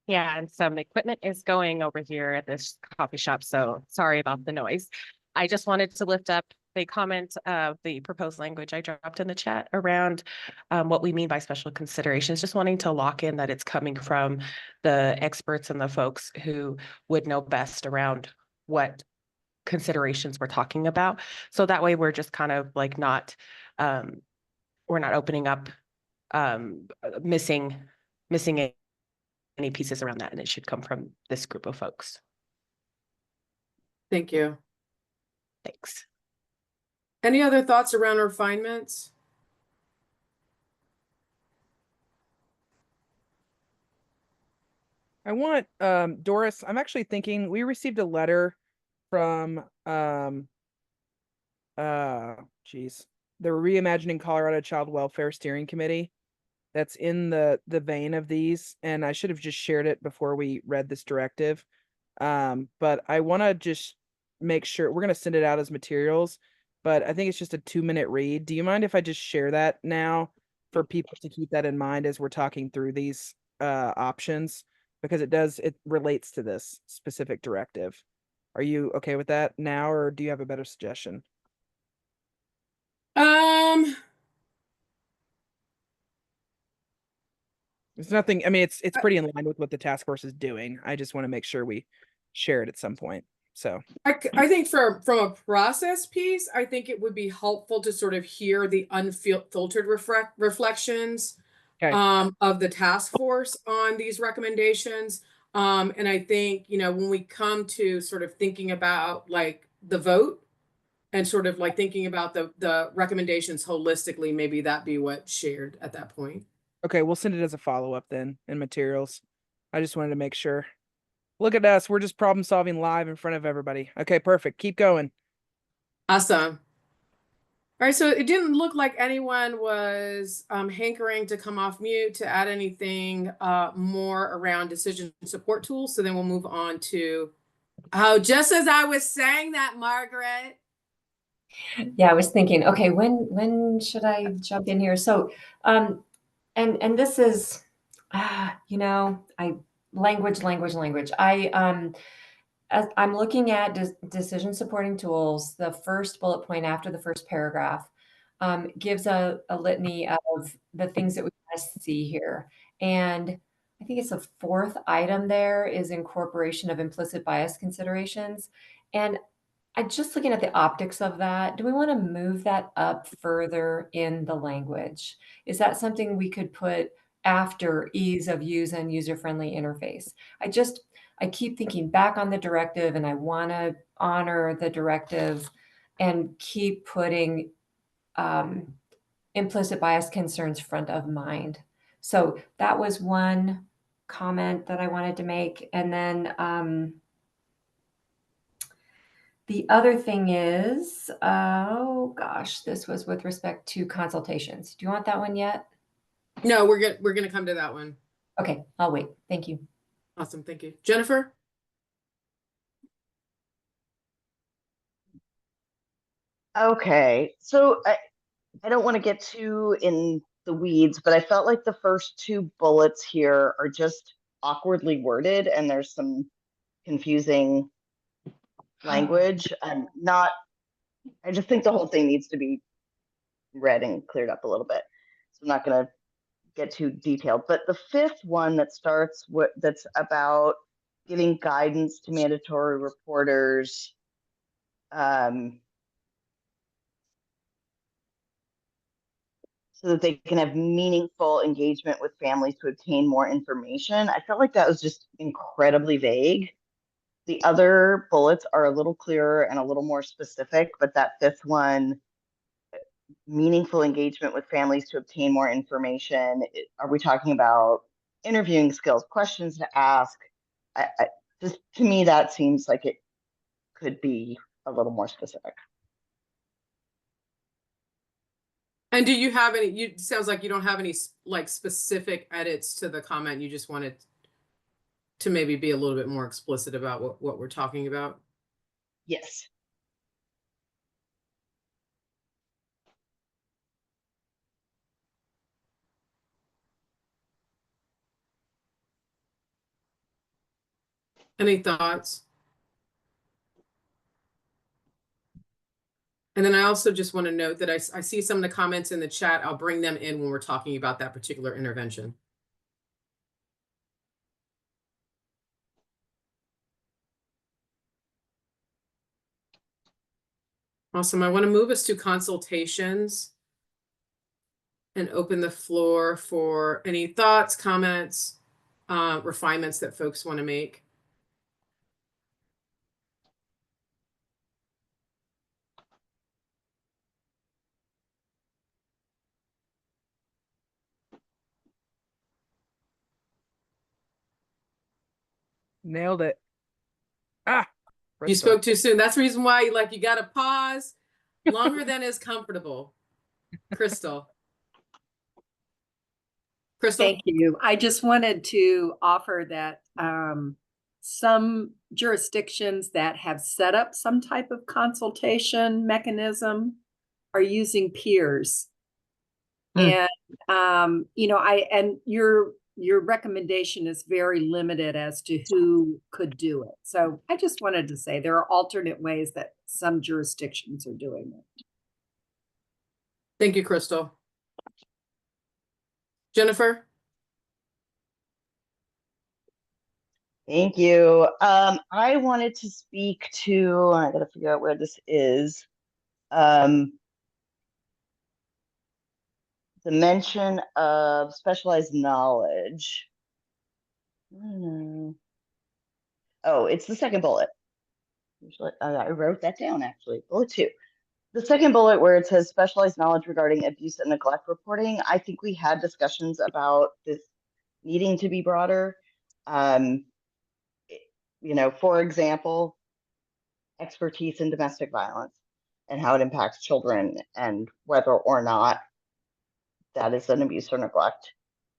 Yeah, and some equipment is going over here at this coffee shop, so sorry about the noise. I just wanted to lift up the comment of the proposed language I dropped in the chat around what we mean by special considerations, just wanting to lock in that it's coming from the experts and the folks who would know best around what considerations we're talking about. So that way we're just kind of like not, we're not opening up, missing any pieces around that, and it should come from this group of folks. Thank you. Thanks. Any other thoughts around refinements? I want, Doris, I'm actually thinking we received a letter from, geez, the Reimagining Colorado Child Welfare Steering Committee. That's in the vein of these, and I should have just shared it before we read this directive. But I want to just make sure we're going to send it out as materials, but I think it's just a 2-minute read. Do you mind if I just share that now for people to keep that in mind as we're talking through these options? Because it relates to this specific directive. Are you okay with that now, or do you have a better suggestion? It's nothing, I mean, it's pretty in line with what the task force is doing. I just want to make sure we share it at some point. So I think from a process piece, I think it would be helpful to sort of hear the unfiltered reflections of the task force on these recommendations. And I think, when we come to sort of thinking about like the vote and sort of like thinking about the recommendations holistically, maybe that be what's shared at that point. okay, we'll send it as a follow-up then in materials. I just wanted to make sure. Look at us, we're just problem solving live in front of everybody. Okay, perfect. Keep going. Awesome. All right, so it didn't look like anyone was hankering to come off mute to add anything more around decision support tools. So then we'll move on to, just as I was saying that, Margaret. Yeah, I was thinking, okay, when should I jump in here? So, and this is, language. As I'm looking at decision supporting tools, the first bullet point after the first paragraph gives a litany of the things that we want SC here. And I think it's the fourth item there is incorporation of implicit bias considerations. And I just looking at the optics of that, do we want to move that up further in the language? Is that something we could put after ease of use and user-friendly interface? I keep thinking back on the directive and I want to honor the directive and keep putting implicit bias concerns front of mind. So that was one comment that I wanted to make. And then the other thing is, oh gosh, this was with respect to consultations. Do you want that one yet? No, we're going to come to that one. Okay, I'll wait. Thank you. Awesome. Thank you. Jennifer? Okay, so I don't want to get too in the weeds, but I felt like the first two bullets here are just awkwardly worded and there's some confusing language and I just think the whole thing needs to be read and cleared up a little bit. So I'm not going to get too detailed, but the fifth one that starts with that's about giving guidance to mandatory reporters, so that they can have meaningful engagement with families to obtain more information. I felt like that was just incredibly vague. The other bullets are a little clearer and a little more specific, but that fifth one, meaningful engagement with families to obtain more information. Are we talking about interviewing skills, questions to ask? Just to me, that seems like it could be a little more specific. And do you have any, it sounds like you don't have any like specific edits to the comment. You just wanted to maybe be a little bit more explicit about what we're talking about. Yes. Any thoughts? And then I also just want to note that I see some of the comments in the chat. I'll bring them in when we're talking about that particular intervention. Awesome. I want to move us to consultations and open the floor for any thoughts, comments, refinements that folks want to make. Nailed it. Ah, You spoke too soon. That's the reason why you got to pause longer than is comfortable. Crystal. Thank you. I just wanted to offer that some jurisdictions that have set up some type of consultation mechanism are using peers. And and your recommendation is very limited as to who could do it. So I just wanted to say there are alternate ways that some jurisdictions are doing it. Thank you, Crystal. Jennifer? Thank you. I wanted to speak to, I gotta figure out where this is. The mention of specialized knowledge. Oh, it's the second bullet. I wrote that down actually, bullet 2. The second bullet where it says specialized knowledge regarding abuse and neglect reporting. I think we had discussions about this needing to be broader. For example, expertise in domestic violence and how it impacts children and whether or not that is an abuse or neglect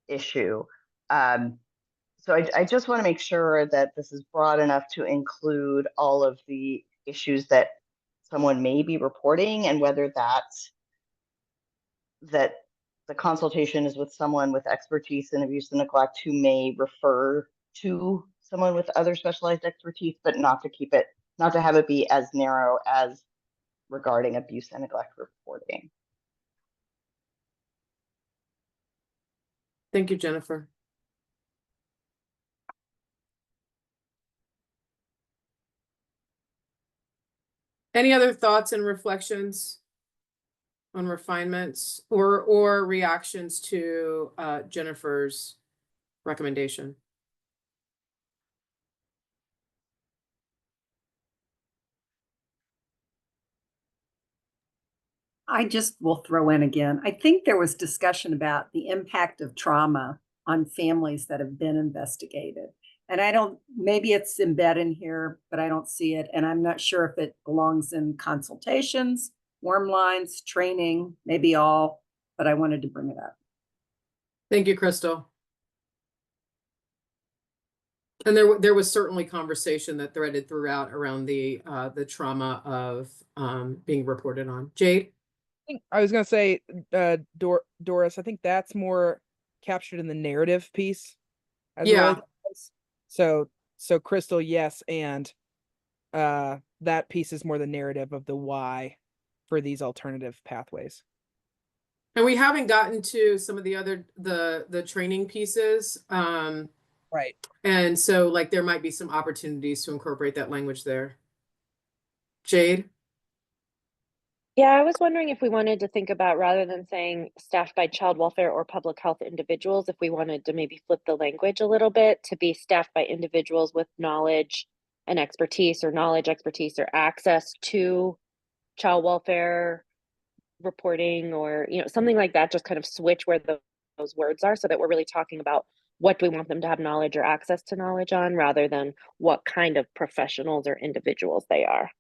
issue. So I just want to make sure that this is broad enough to include all of the issues that someone may be reporting and whether that the consultation is with someone with expertise in abuse and neglect who may refer to someone with other specialized expertise, but not to have it be as narrow as regarding abuse and neglect reporting. Thank you, Jennifer. Any other thoughts and reflections on refinements or reactions to Jennifer's recommendation? I just will throw in again. I think there was discussion about the impact of trauma on families that have been investigated. And I don't, maybe it's embedded in here, but I don't see it. And I'm not sure if it belongs in consultations, warm lines, training, maybe all, but I wanted to bring it up. Thank you, Crystal. And there was certainly conversation that threaded throughout around the trauma of being reported on. Jade? I was gonna say, Doris, I think that's more captured in the narrative piece. As Yeah. well as, so Crystal, yes, and that piece is more the narrative of the why for these alternative pathways. And we haven't gotten to some of the other the training pieces. Right. And so like there might be some opportunities to incorporate that language there. Jade? Yeah, I was wondering if we wanted to think about, rather than saying staffed by child welfare or public health individuals, if we wanted to maybe flip the language a little bit to be staffed by individuals with knowledge and expertise, or knowledge, expertise, or access to child welfare reporting, or, you know, something like that, just kind of switch where those words are, so that we're really talking about what do we want them to have knowledge or access to knowledge on, rather than what kind of professionals or individuals they are.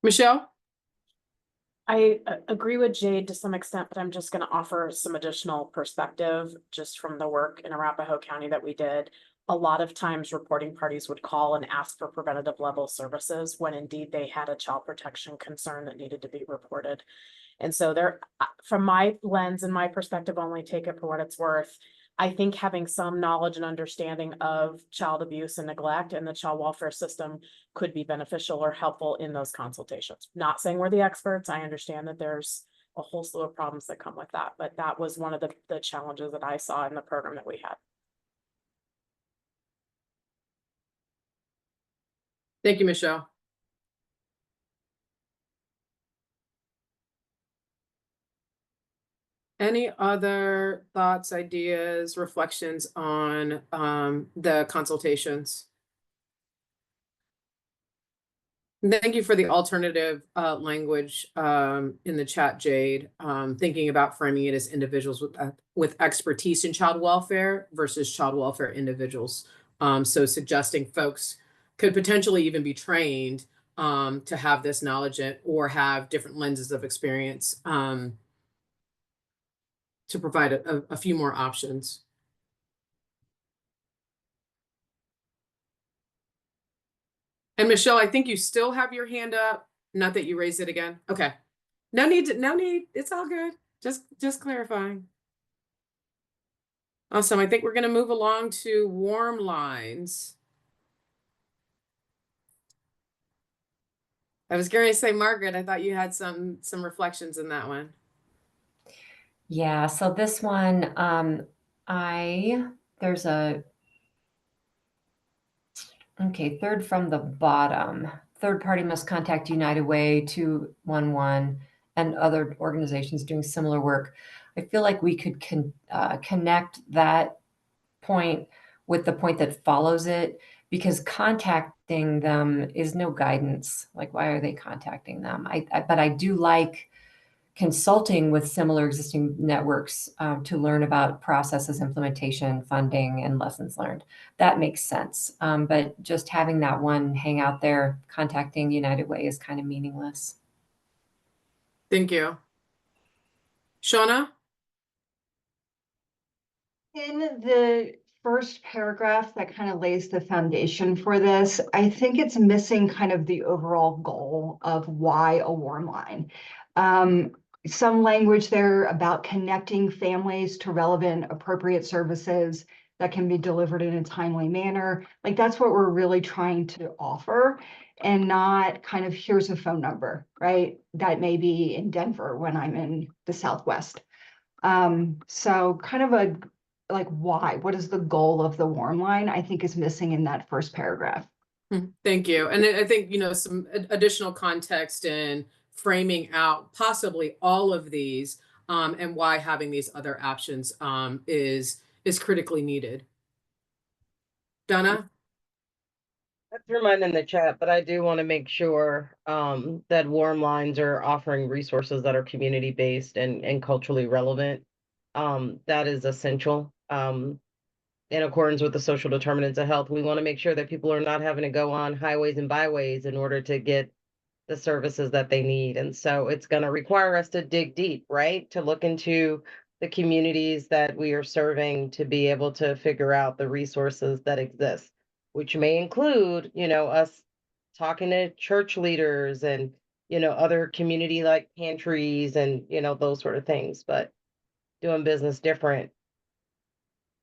Michelle? I agree with Jade to some extent, but I'm just going to offer some additional perspective just from the work in Arapahoe County that we did. A lot of times reporting parties would call and ask for preventative level services when indeed they had a child protection concern that needed to be reported. And so there, from my lens and my perspective, only take it for what it's worth. I think having some knowledge and understanding of child abuse and neglect and the child welfare system could be beneficial or helpful in those consultations. Not saying we're the experts. I understand that there's a whole slew of problems that come with that, but that was one of the challenges that I saw in the program that we had. Thank you, Michelle. Any other thoughts, ideas, reflections on the consultations? Thank you for the alternative language in the chat, Jade. Thinking about framing it as individuals with expertise in child welfare versus child welfare individuals. So suggesting folks could potentially even be trained to have this knowledge or have different lenses of experience to provide a few more options. And Michelle, I think you still have your hand up. Not that you raised it again. Okay. No need. It's all good. Just clarifying. Awesome. I think we're going to move along to warm lines. I was going to say, Margaret, I thought you had some reflections in that one. Yeah, so this one, there's a, okay, third from the bottom. Third party must contact United Way 211 and other organizations doing similar work. I feel like we could connect that point with the point that follows it, because contacting them is no guidance. Like, why are they contacting them? But I do like consulting with similar existing networks to learn about processes, implementation, funding, and lessons learned. That makes sense. But just having that one hang out there, contacting United Way, is kind of meaningless. Thank you. Shauna? In the first paragraph that kind of lays the foundation for this, I think it's missing kind of the overall goal of why a warm line. Some language there about connecting families to relevant appropriate services, that can be delivered in a timely manner. Like that's what we're really trying to offer, and not kind of here's a phone number, right? That may be in Denver when I'm in the Southwest. So kind of a like why? What is the goal of the warm line? I think is missing in that first paragraph. Thank you. And I think, some additional context in framing out possibly all of these and why having these other options is critically needed. Donna? That's mine in the chat, but I do want to make sure that warm lines are offering resources that are community based and culturally relevant. That is essential. In accordance with the social determinants of health, we want to make sure that people are not having to go on highways and byways in order to get the services that they need. And so it's going to require us to dig deep, right? To look into the communities that we are serving to be able to figure out the resources that exist, which may include, us talking to church leaders and, other community like pantries and, those sort of things. But doing business different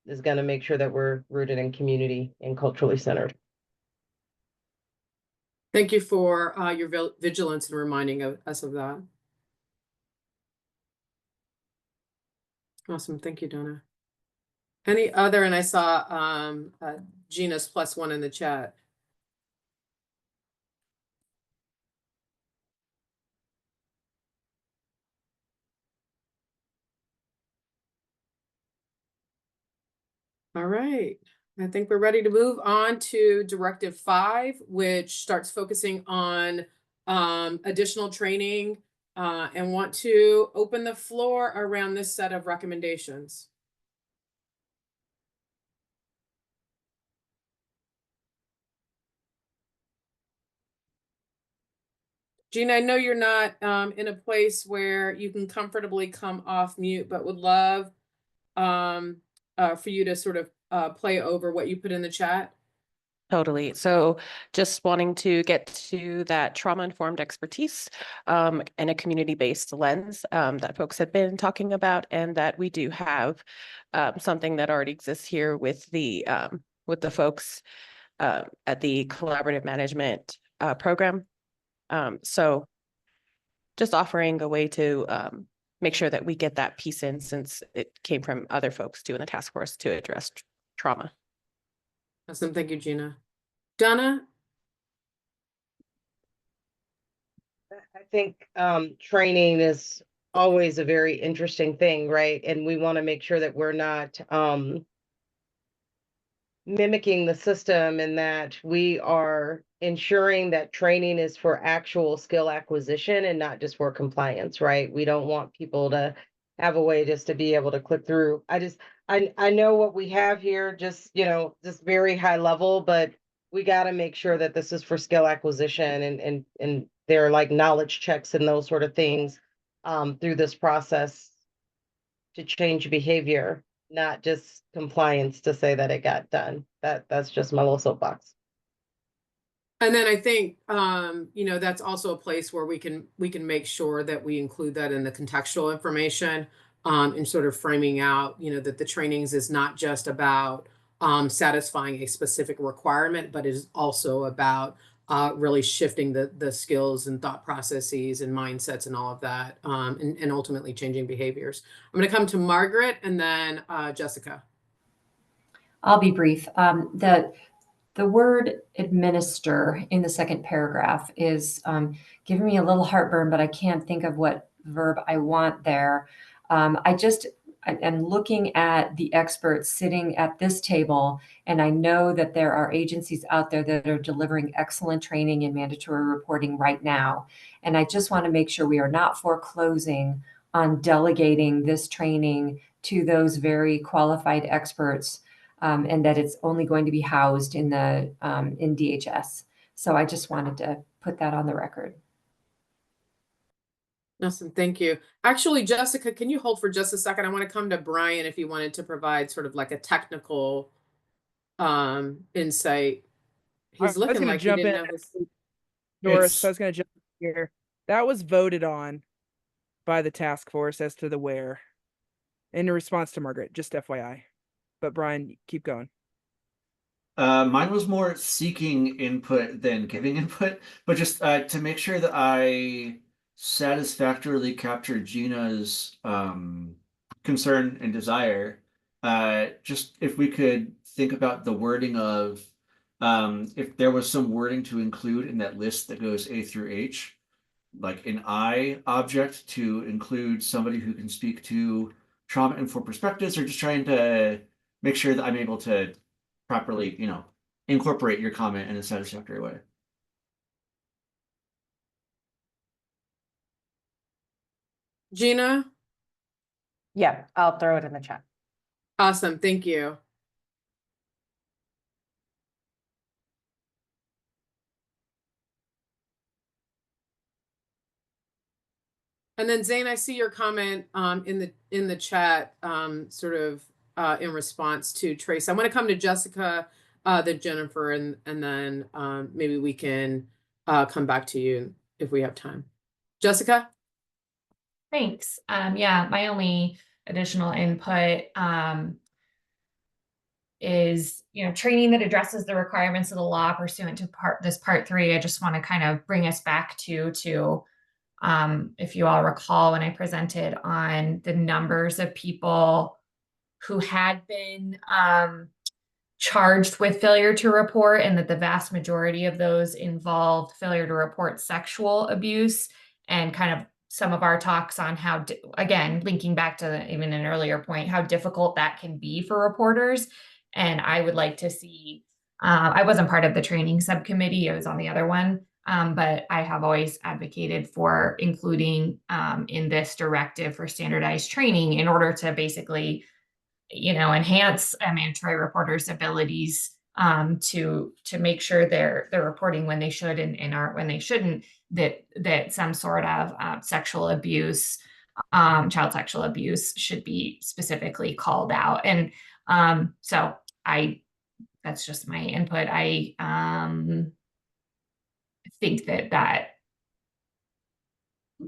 is going to make sure that we're rooted in community and culturally centered. Thank you for your vigilance and reminding us of that. Awesome. Thank you, Donna. Any other, and I saw Gina's +1 in the chat. All right. I think we're ready to move on to Directive 5, which starts focusing on additional training and want to open the floor around this set of recommendations. Gina, I know you're not in a place where you can comfortably come off mute, but would love for you to sort of play over what you put in the chat. Totally. So just wanting to get to that trauma-informed expertise and a community-based lens that folks have been talking about, and that we do have something that already exists here with the folks at the collaborative management program. So just offering a way to make sure that we get that piece in, since it came from other folks too in the task force to address trauma. Awesome. Thank you, Gina. Donna? I think training is always a very interesting thing, right? And we want to make sure that we're not mimicking the system, and that we are ensuring that training is for actual skill acquisition and not just for compliance, right? We don't want people to have a way just to be able to click through. I know what we have here, just very high level, but we got to make sure that this is for skill acquisition and there are like knowledge checks and those sort of things through this process to change behavior, not just compliance to say that it got done. That's just my little soapbox. And then I think, that's also a place where we can make sure that we include that in the contextual information and sort of framing out, that the trainings is not just about satisfying a specific requirement, but is also about really shifting the skills and thought processes and mindsets and all of that, and ultimately changing behaviors. I'm going to come to Margaret and then Jessica. I'll be brief. The word administer in the second paragraph is giving me a little heartburn, but I can't think of what verb I want there. I'm looking at the experts sitting at this table, and I know that there are agencies out there that are delivering excellent training in mandatory reporting right now. And I just want to make sure we are not foreclosing on delegating this training to those very qualified experts, and that it's only going to be housed in DHS. So I just wanted to put that on the record. Awesome. Thank you. Actually, Jessica, can you hold for just a second? I want to come to Brian if you wanted to provide sort of like a technical insight. He's looking like he didn't have his... Doris, I was going to jump in here. That was voted on by the task force as to the where in response to Margaret, just FYI. but Brian, keep going. Mine was more seeking input than giving input, but just to make sure that I satisfactorily captured Gina's concern and desire. Just if we could think about the wording of if there was some wording to include in that list that goes A through H, like an I object to include somebody who can speak to trauma-informed perspectives, or just trying to make sure that I'm able to properly, incorporate your comment in a satisfactory way. Gina? Yeah, I'll throw it in the chat. Awesome, thank you. And then Zane, I see your comment in the chat, sort of in response to Trace. I want to come to Jessica, then Jennifer, and then maybe we can come back to you if we have time. Jessica? Thanks. Yeah, my only additional input is, training that addresses the requirements of the law pursuant to part 3. I just want to kind of bring us back to if you all recall when I presented on the numbers of people who had been charged with failure to report, and that the vast majority of those involved failure to report sexual abuse, and kind of some of our talks on how, again, linking back to even an earlier point, how difficult that can be for reporters. And I would like to see, I wasn't part of the training subcommittee, I was on the other one. But I have always advocated for including in this directive for standardized training in order to basically, enhance mandatory reporters' abilities to make sure they're reporting when they should and aren't when they shouldn't, that some sort of sexual abuse, child sexual abuse should be specifically called out. And so that's just my input. I think that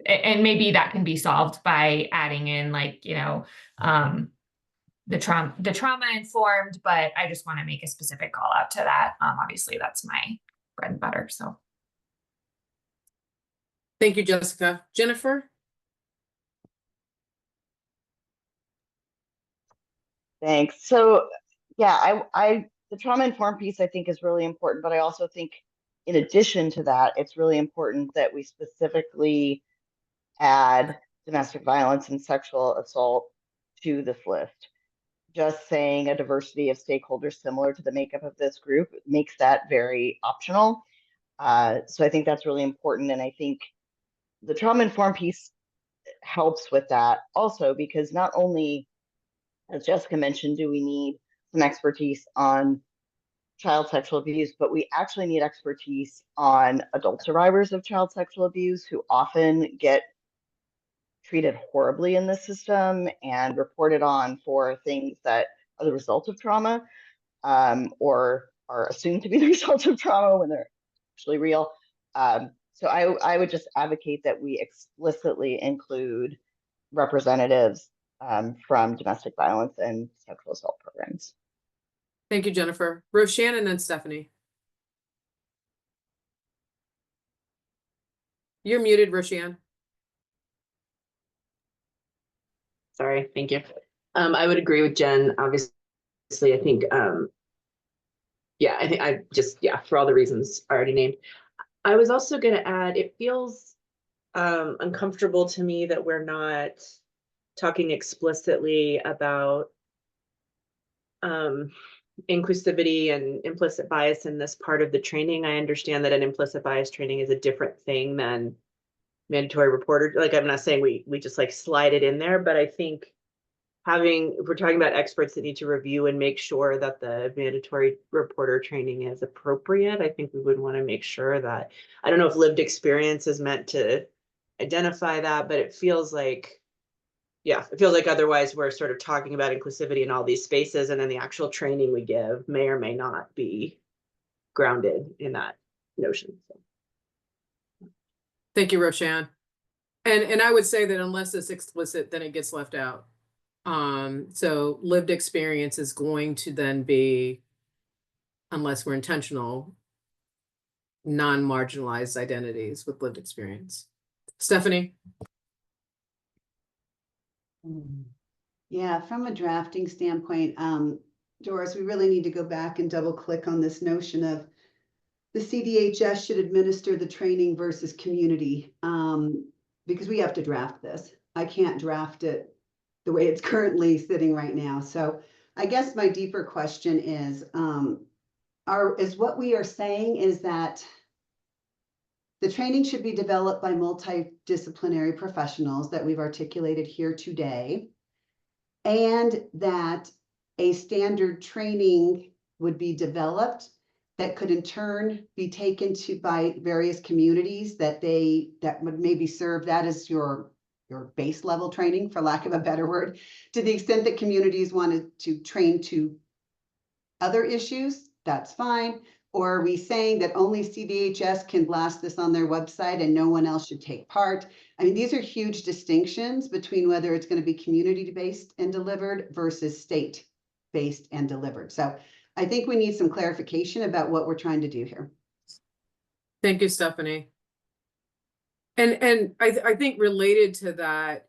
and maybe that can be solved by adding in the trauma informed, but I just want to make a specific call out to that. Obviously that's my bread and butter. So thank you, Jessica. Jennifer? Thanks. So yeah, the trauma informed piece I think is really important, but I also think in addition to that, it's really important that we specifically add domestic violence and sexual assault to this list. Just saying a diversity of stakeholders similar to the makeup of this group makes that very optional. So I think that's really important. And I think the trauma-informed piece helps with that also, because not only, as Jessica mentioned, do we need some expertise on child sexual abuse, but we actually need expertise on adult survivors of child sexual abuse who often get treated horribly in the system and reported on for things that are the result of trauma, or are assumed to be the result of trauma when they're actually real. So I would just advocate that we explicitly include representatives from domestic violence and sexual assault programs. Thank you, Jennifer. Roseanne and then Stephanie. You're muted, Roseanne. Sorry, thank you. I would agree with Jen. Obviously, I think, for all the reasons already named. I was also going to add, it feels uncomfortable to me that we're not talking explicitly about inclusivity and implicit bias in this part of the training. I understand that an implicit bias training is a different thing than mandatory reporter. Like, I'm not saying we just slide it in there, but I think if we're talking about experts that need to review and make sure that the mandatory reporter training is appropriate, I think we would want to make sure that, I don't know if lived experience is meant to identify that, but it feels like otherwise we're sort of talking about inclusivity in all these spaces, and then the actual training we give may or may not be grounded in that notion. So. Thank you, Roseanne. And I would say that unless it's explicit, then it gets left out. So lived experience is going to then be, unless we're intentional, non-marginalized identities with lived experience. Stephanie? Yeah, from a drafting standpoint, Doris, we really need to go back and double click on this notion of the CDHS should administer the training versus community, because we have to draft this. I can't draft it the way it's currently sitting right now. So I guess my deeper question is what we are saying is that the training should be developed by multidisciplinary professionals that we've articulated here today, and that a standard training would be developed that could in turn be taken to by various communities that would maybe serve that as your base level training, for lack of a better word, to the extent that communities wanted to train to other issues, that's fine. Or are we saying that only CDHS can blast this on their website and no one else should take part? I mean, these are huge distinctions between whether it's going to be community-based and delivered versus state-based and delivered. So I think we need some clarification about what we're trying to do here. Thank you, Stephanie. And I think related to that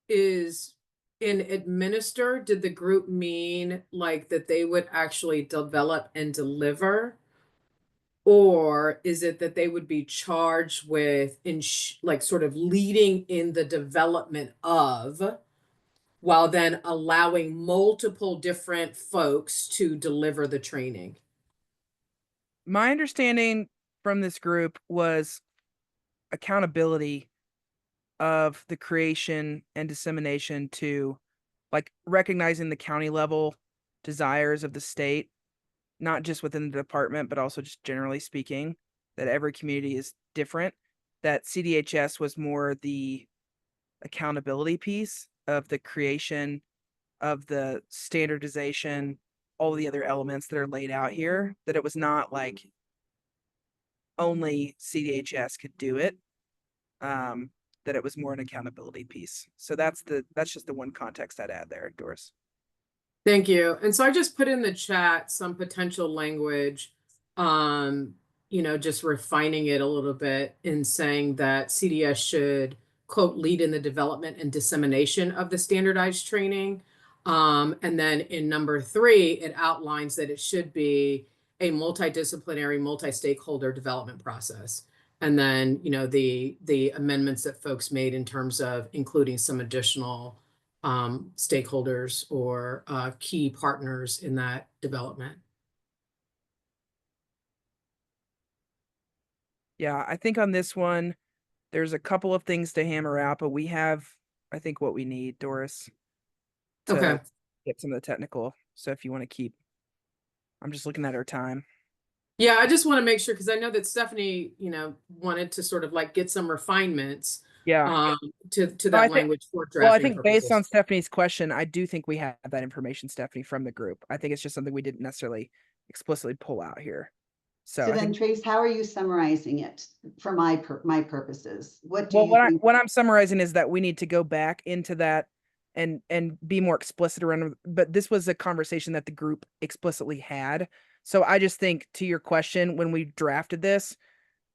is, in administer, did the group mean like that they would actually develop and deliver? Or is it that they would be charged with like sort of leading in the development of, while then allowing multiple different folks to deliver the training? My understanding from this group was accountability of the creation and dissemination to, like, recognizing the county level desires of the state, not just within the department, but also just generally speaking, that every community is different, that CDHS was more the accountability piece of the creation of the standardization, all the other elements that are laid out here, that it was not like only CDHS could do it. That it was more an accountability piece. So that's just the one context I'd add there, Doris. Thank you. And so I just put in the chat some potential language, just refining it a little bit in saying that CDS should, quote, lead in the development and dissemination of the standardized training. And then in number 3, it outlines that it should be a multidisciplinary, multi-stakeholder development process. And then, the amendments that folks made in terms of including some additional stakeholders or key partners in that development. Yeah, I think on this one, there's a couple of things to hammer out, but we have, I think, what we need, Doris, to Okay. get some of the technical. So if you want to keep, I'm just looking at our time. Yeah, I just want to make sure, because I know that Stephanie, wanted to sort of like get some refinements Yeah. to that language for drafting. Well, I think based on purposes. Stephanie's question, I do think we have that information, Stephanie, from the group. I think it's just something we didn't necessarily explicitly pull out here. So, So I then, think, Trace, how are you summarizing it for my purposes? What do well, you think? what I'm summarizing is that we need to go back into that and be more explicit around, but this was a conversation that the group explicitly had. So I just think, to your question, when we drafted this,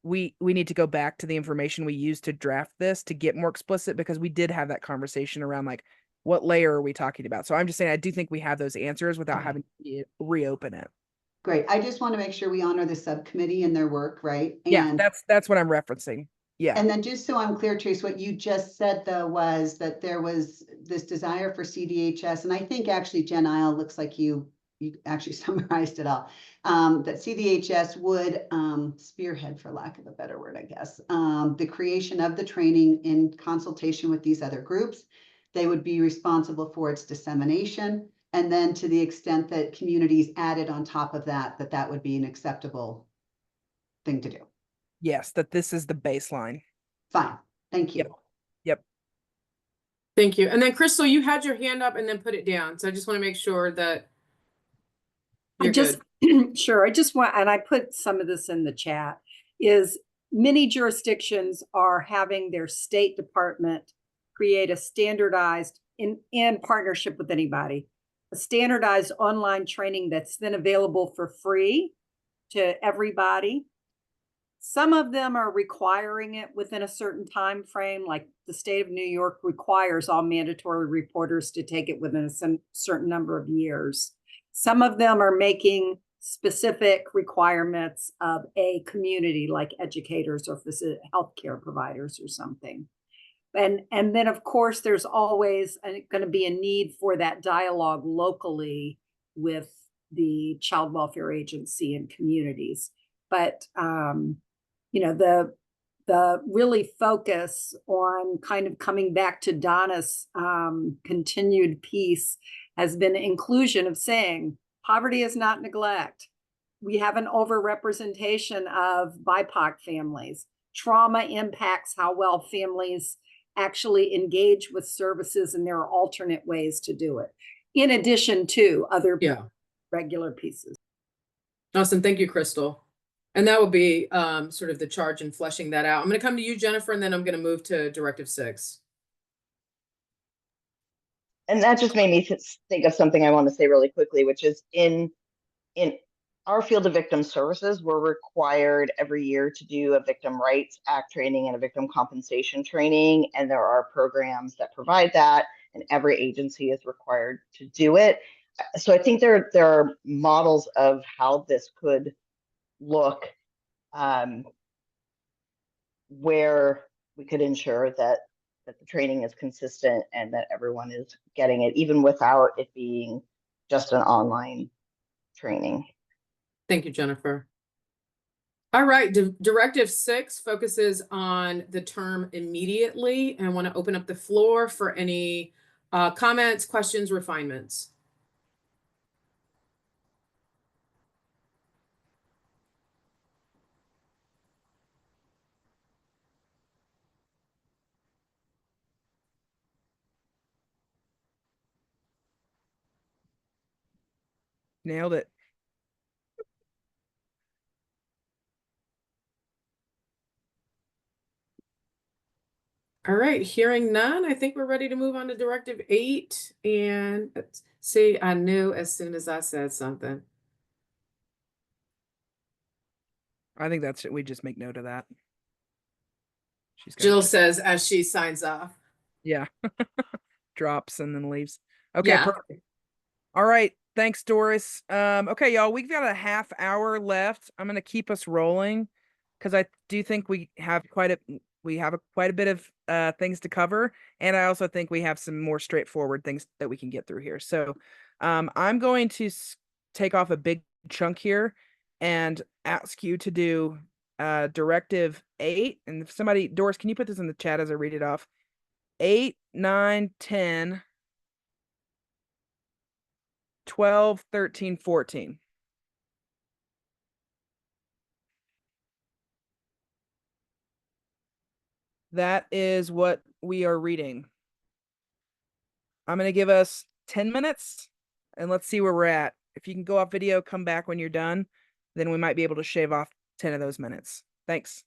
we need to go back to the information we used to draft this to get more explicit, because we did have that conversation around like, what layer are we talking about? So I'm just saying, I do think we have those answers without having to reopen it. Great. I just want to make sure we honor the subcommittee and their work, right? Yeah, that's what I'm referencing. Yeah. And then just so I'm clear, Trace, what you just said though was that there was this desire for CDHS, and I think actually Jen Isle looks like you actually summarized it all, that CDHS would spearhead, for lack of a better word, I guess, the creation of the training in consultation with these other groups. They would be responsible for its dissemination. And then to the extent that communities added on top of that, that would be an acceptable thing to do. Yes, that this is the baseline. Fine. Thank you. Yep. Thank you. And then Crystal, you had your hand up and then put it down. So I just want to make sure that you're good. Sure. I just want, and I put some of this in the chat, is many jurisdictions are having their state department create a standardized in partnership with anybody, a standardized online training that's then available for free to everybody. Some of them are requiring it within a certain time frame, like the state of New York requires all mandatory reporters to take it within a certain number of years. Some of them are making specific requirements of a community, like educators or healthcare providers or something. And then, of course, there's always going to be a need for that dialogue locally with the child welfare agency and communities. But you know, the really focus on kind of coming back to Donna's continued piece has been inclusion of saying poverty is not neglect. We have an overrepresentation of BIPOC families. Trauma impacts how well families actually engage with services, and there are alternate ways to do it, in addition to other regular pieces. Awesome. Thank you, Crystal. And that will be sort of the charge in fleshing that out. I'm going to come to you, Jennifer, and then I'm going to move to Directive 6. And that just made me think of something I want to say really quickly, which is in our field of victim services, we're required every year to do a Victim Rights Act training and a victim compensation training. And there are programs that provide that, and every agency is required to do it. So I think there are models of how this could look, where we could ensure that the training is consistent and that everyone is getting it, even without it being just an online training. Thank you, Jennifer. All right, Directive 6 focuses on the term immediately, and I want to open up the floor for any comments, questions, refinements. Nailed it. All right, hearing none, I think we're ready to move on to Directive 8. And let's see, I knew as soon as I said something. I think that's it. We just make note of that. Jill says as she signs off. Yeah. Drops and then leaves. Okay, Yeah. perfect. All right. Thanks, Doris. Okay, y'all, we've got a half hour left. I'm gonna keep us rolling because I do think we have quite a bit of things to cover, and I also think we have some more straightforward things that we can get through here. So I'm going to take off a big chunk here and ask you to do Directive 8. And if somebody, Doris, can you put this in the chat as I read it off? 8, 9, 10, 12, 13, 14. That is what we are reading. I'm going to give us 10 minutes and let's see where we're at. If you can go off video, come back when you're done, then we might be able to shave off 10 of those minutes. Thanks.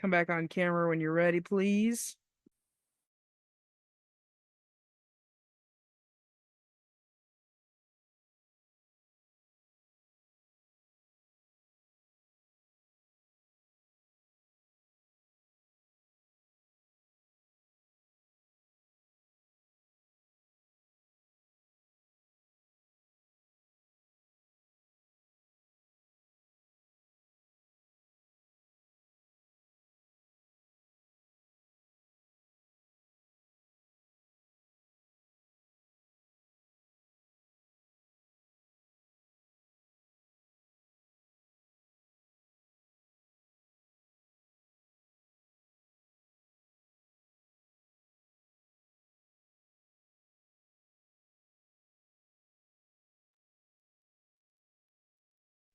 come back on camera when you're ready, please.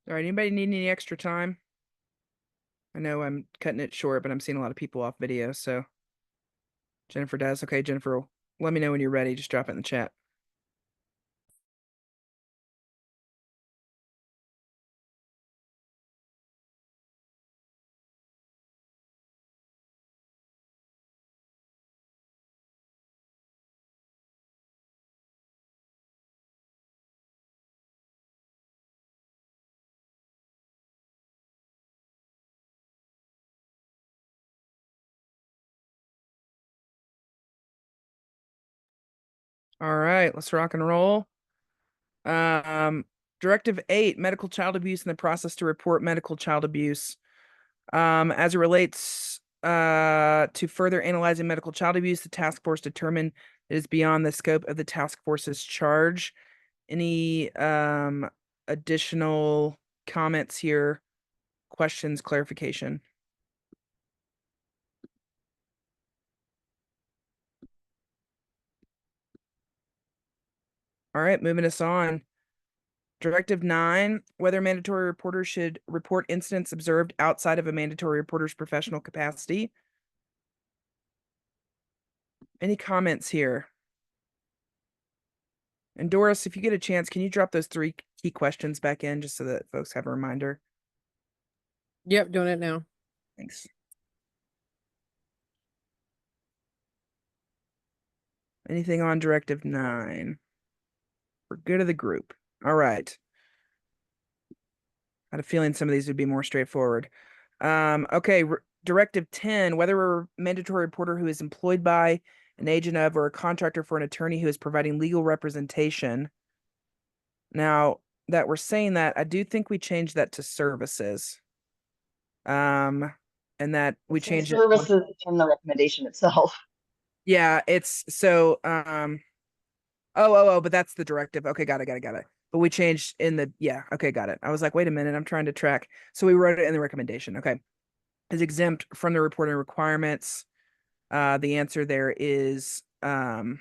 All right, anybody need any extra time? I know I'm cutting it short, but I'm seeing a lot of people off video, so Jennifer does. Okay, Jennifer, let me know when you're ready. Just drop it in the chat. All right, let's rock and roll. Directive 8, medical child abuse and the process to report medical child abuse. As it relates to further analyzing medical child abuse, the task force determined it is beyond the scope of the task force's charge. Any additional comments here, questions, clarification? All right, moving us on. Directive 9, whether mandatory reporters should report incidents observed outside of a mandatory reporter's professional capacity. Any comments here? And Doris, if you get a chance, can you drop those 3 key questions back in just so that folks have a reminder? Yep, doing it now. Thanks. Anything on Directive 9? For good of the group. All right. I had a feeling some of these would be more straightforward. Okay, Directive 10, whether a mandatory reporter who is employed by an agent of or a contractor for an attorney who is providing legal representation. Now that we're saying that, I do think we changed that to services. And that we changed it. Services in the recommendation itself. Yeah, it's so but that's the directive. Okay, got it. But we changed in the okay, got it. I was like, wait a minute, I'm trying to track. So we wrote it in the recommendation. Okay. Is exempt from the reporting requirements. The answer there is clarifying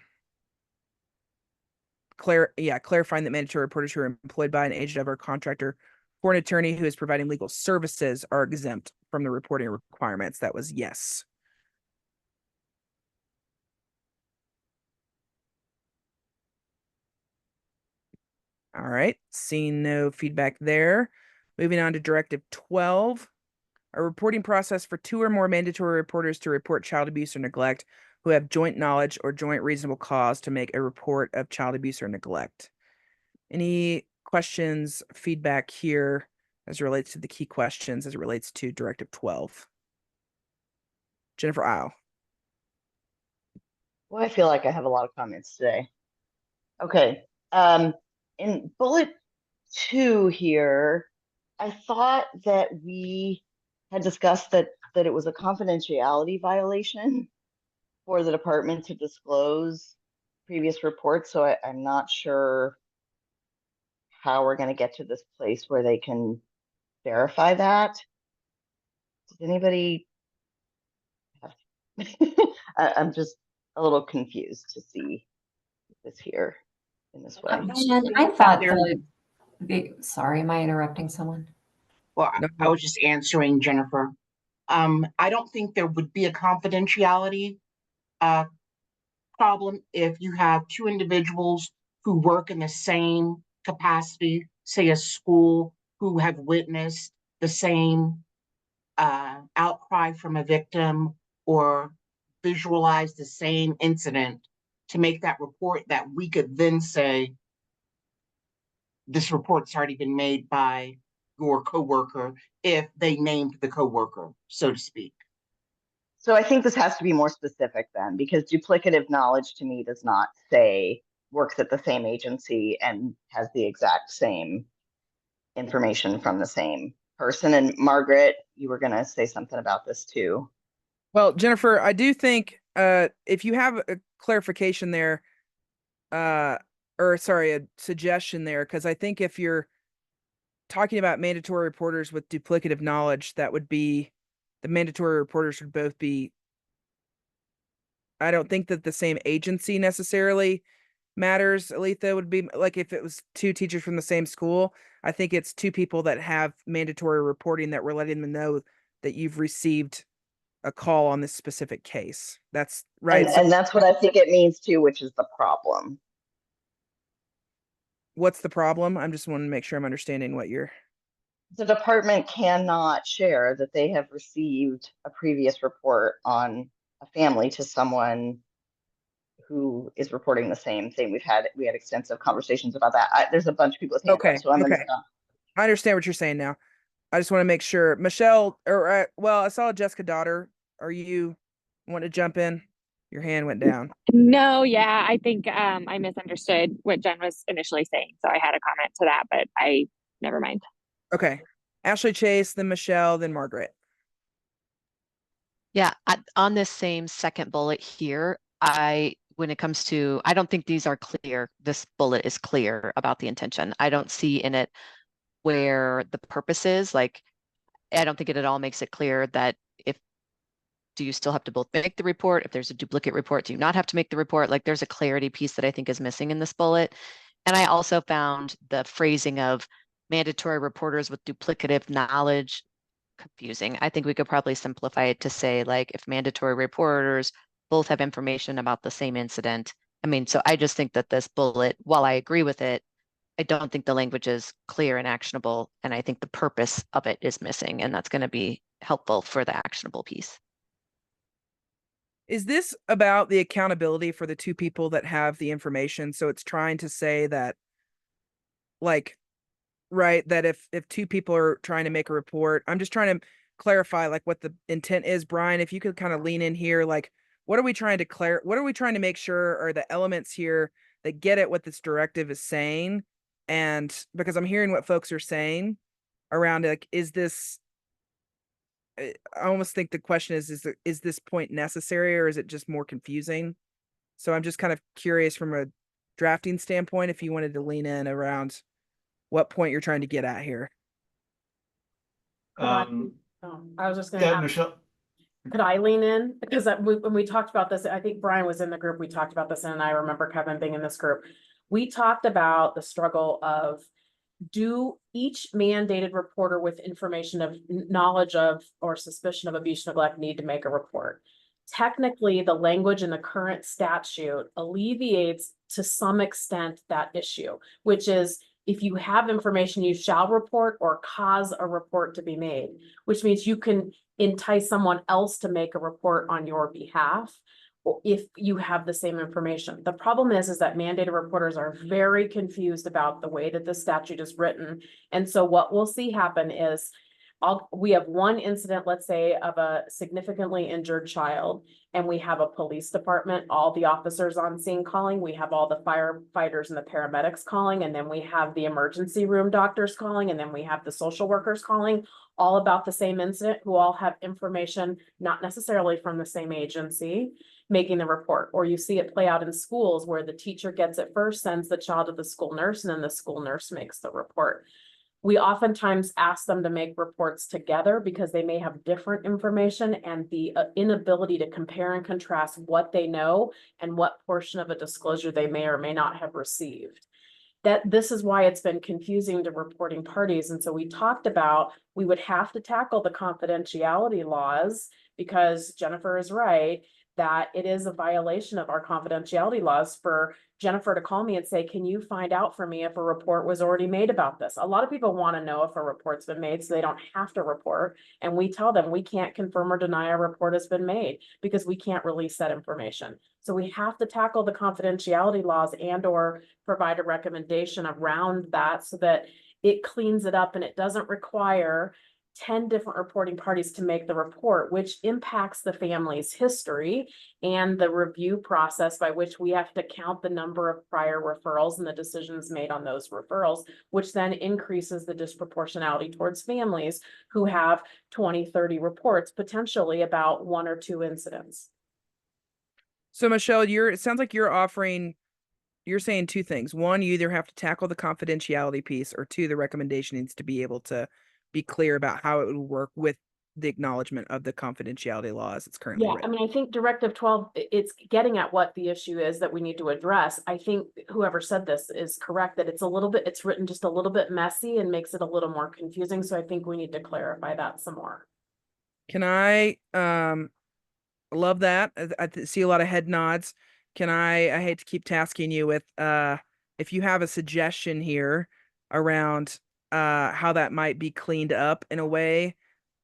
that mandatory reporters who are employed by an agent of or contractor for an attorney who is providing legal services are exempt from the reporting requirements. That was yes. All right, seeing no feedback there. Moving on to Directive 12, a reporting process for 2 or more mandatory reporters to report child abuse or neglect who have joint knowledge or joint reasonable cause to make a report of child abuse or neglect. Any questions, feedback here as it relates to the key questions as it relates to Directive 12? Jennifer Isle. Well, I feel like I have a lot of comments today. Okay. In bullet 2 here, I thought that we had discussed that it was a confidentiality violation for the department to disclose previous reports. So I'm not sure how we're going to get to this place where they can verify that. Does anybody have I'm just a little confused to see this here in this way. Jen, I thought sorry, am I interrupting someone? Well, I was just answering Jennifer. I don't think there would be a confidentiality problem if you have 2 individuals who work in the same capacity, say a school, who have witnessed the same outcry from a victim or visualize the same incident to make that report that we could then say, this report's already been made by your coworker, if they named the coworker, so to speak. So I think this has to be more specific then, because duplicative knowledge to me does not say works at the same agency and has the exact same information from the same person. And Margaret, you were going to say something about this too. Well, Jennifer, I do think if you have a clarification there, or sorry, a suggestion there, because I think if you're talking about mandatory reporters with duplicative knowledge, that would be the mandatory reporters would both be. I don't think that the same agency necessarily matters. Aletha, would be like if it was two teachers from the same school. I think it's two people that have mandatory reporting that we're letting them know that you've received a call on this specific case. That's right. And that's what I think it means too, which is the problem. What's the problem? I'm just wanting to make sure I'm understanding what you're. The department cannot share that they have received a previous report on a family to someone who is reporting the same thing. We had extensive conversations about that. There's a bunch of people with hands up, so I'm gonna stop. I understand what you're saying now. I just want to make sure. Michelle, or well, I saw Jessica Daughter. Are you want to jump in? Your hand went down. No, yeah, I think I misunderstood what Jen was initially saying. So I had a comment to that, but never mind. Okay. Ashley Chase, then Michelle, then Margaret. Yeah, on this same second bullet here, when it comes to, I don't think these are clear. This bullet is clear about the intention. I don't see in it where the purpose is. Like, I don't think it at all makes it clear that do you still have to both make the report? If there's a duplicate report, do you not have to make the report? Like, there's a clarity piece that I think is missing in this bullet. And I also found the phrasing of mandatory reporters with duplicative knowledge confusing. I think we could probably simplify it to say, like, if mandatory reporters both have information about the same incident. I mean, so I just think that this bullet, while I agree with it, I don't think the language is clear and actionable. And I think the purpose of it is missing, and that's going to be helpful for the actionable piece. Is this about the accountability for the two people that have the information? So it's trying to say that, like, right, that if two people are trying to make a report, I'm just trying to clarify like what the intent is. Brian, if you could kind of lean in here, like, what are we trying to what are we trying to make sure are the elements here that get at what this directive is saying? And because I'm hearing what folks are saying around it, like, is this, I almost think the question is this point necessary, or is it just more confusing? So I'm just kind of curious from a drafting standpoint, if you wanted to lean in around what point you're trying to get at here. I was just going to Yeah, ask, Michelle. could I lean in? Because when we talked about this, I think Brian was in the group, we talked about this, and I remember Kevin being in this group. We talked about the struggle of, do each mandated reporter with information of knowledge of or suspicion of abuse, neglect need to make a report? Technically, the language in the current statute alleviates to some extent that issue, which is, if you have information, you shall report or cause a report to be made, which means you can entice someone else to make a report on your behalf, or if you have the same information. The problem is that mandated reporters are very confused about the way that the statute is written. And so what we'll see happen is, we have one incident, let's say, of a significantly injured child, and we have a police department, all the officers on scene calling, we have all the firefighters and the paramedics calling, and then we have the emergency room doctors calling, and then we have the social workers calling, all about the same incident, who all have information, not necessarily from the same agency, making the report. Or you see it play out in schools where the teacher gets it first, sends the child to the school nurse, and then the school nurse makes the report. We oftentimes ask them to make reports together because they may have different information, and the inability to compare and contrast what they know and what portion of a disclosure they may or may not have received. This is why it's been confusing to reporting parties. And so we talked about, we would have to tackle the confidentiality laws, because Jennifer is right. that it is a violation of our confidentiality laws for Jennifer to call me and say, can you find out for me if a report was already made about this? A lot of people want to know if a report's been made so they don't have to report. And we tell them we can't confirm or deny a report has been made because we can't release that information. So we have to tackle the confidentiality laws and or provide a recommendation around that so that it cleans it up and it doesn't require 10 different reporting parties to make the report, which impacts the family's history and the review process by which we have to count the number of prior referrals and the decisions made on those referrals, which then increases the disproportionality towards families who have 20, 30 reports, potentially about 1 or 2 incidents. So Michelle, it sounds like you're saying 2 things. 1, you either have to tackle the confidentiality piece, or 2, the recommendation needs to be able to be clear about how it would work with the acknowledgement of the confidentiality laws it's currently Yeah, I written. mean, I think Directive 12, it's getting at what the issue is that we need to address. I think whoever said this is correct, that it's written just a little bit messy and makes it a little more confusing. So I think we need to clarify that some more. Can I love that. I see a lot of head nods. I hate to keep tasking you with if you have a suggestion here around how that might be cleaned up in a way.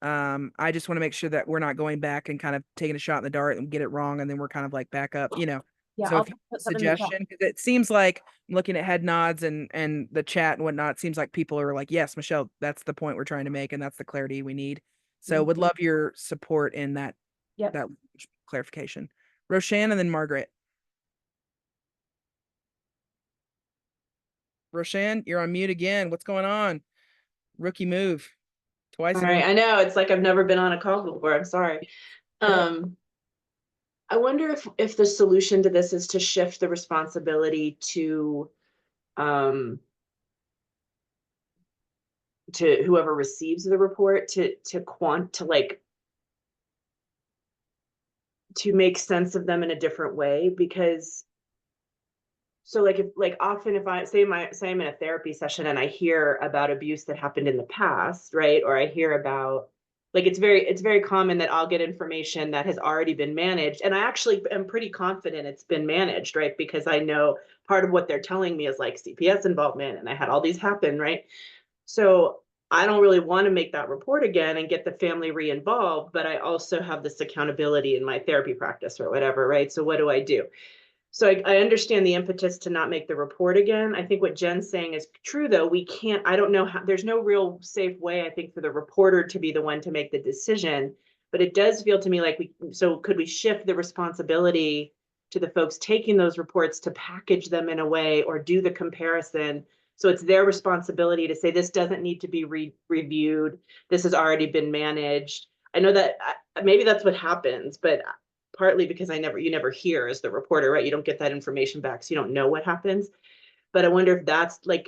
I just want to make sure that we're not going back and kind of taking a shot in the dark and get it wrong and then we're kind of like back up, Yeah, So I'll if you have a put something in the chat. suggestion, 'cause it seems like I'm looking at head nods and the chat and whatnot, it seems like people are like, yes, Michelle, that's the point we're trying to make and that's the clarity we need. So would love your support in that that clarification. Roshan and then Margaret. Roshan, you're on mute again. What's going on? Rookie move. Twice. All right, I know, it's like I've never been on a call before, I'm sorry. I wonder if the solution to this is to shift the responsibility to whoever receives the report to make sense of them in a different way, because so like often if I say I'm in a therapy session and I hear about abuse that happened in the past, right? Or I hear about it's very common that I'll get information that has already been managed. And I actually am pretty confident it's been managed, right? Because I know part of what they're telling me is like CPS involvement and I had all these happen, right? So I don't really want to make that report again and get the family re-involved, but I also have this accountability in my therapy practice or whatever, right? So what do I do? So I understand the impetus to not make the report again. I think what Jen's saying is true, though. I don't know how, there's no real safe way, I think, for the reporter to be the one to make the decision. But it does feel to me like could we shift the responsibility to the folks taking those reports to package them in a way or do the comparison? So it's their responsibility to say, this doesn't need to be reviewed. This has already been managed. I know that maybe that's what happens, but partly because you never hear as the reporter, right? You don't get that information back, so you don't know what happens. But I wonder if that's I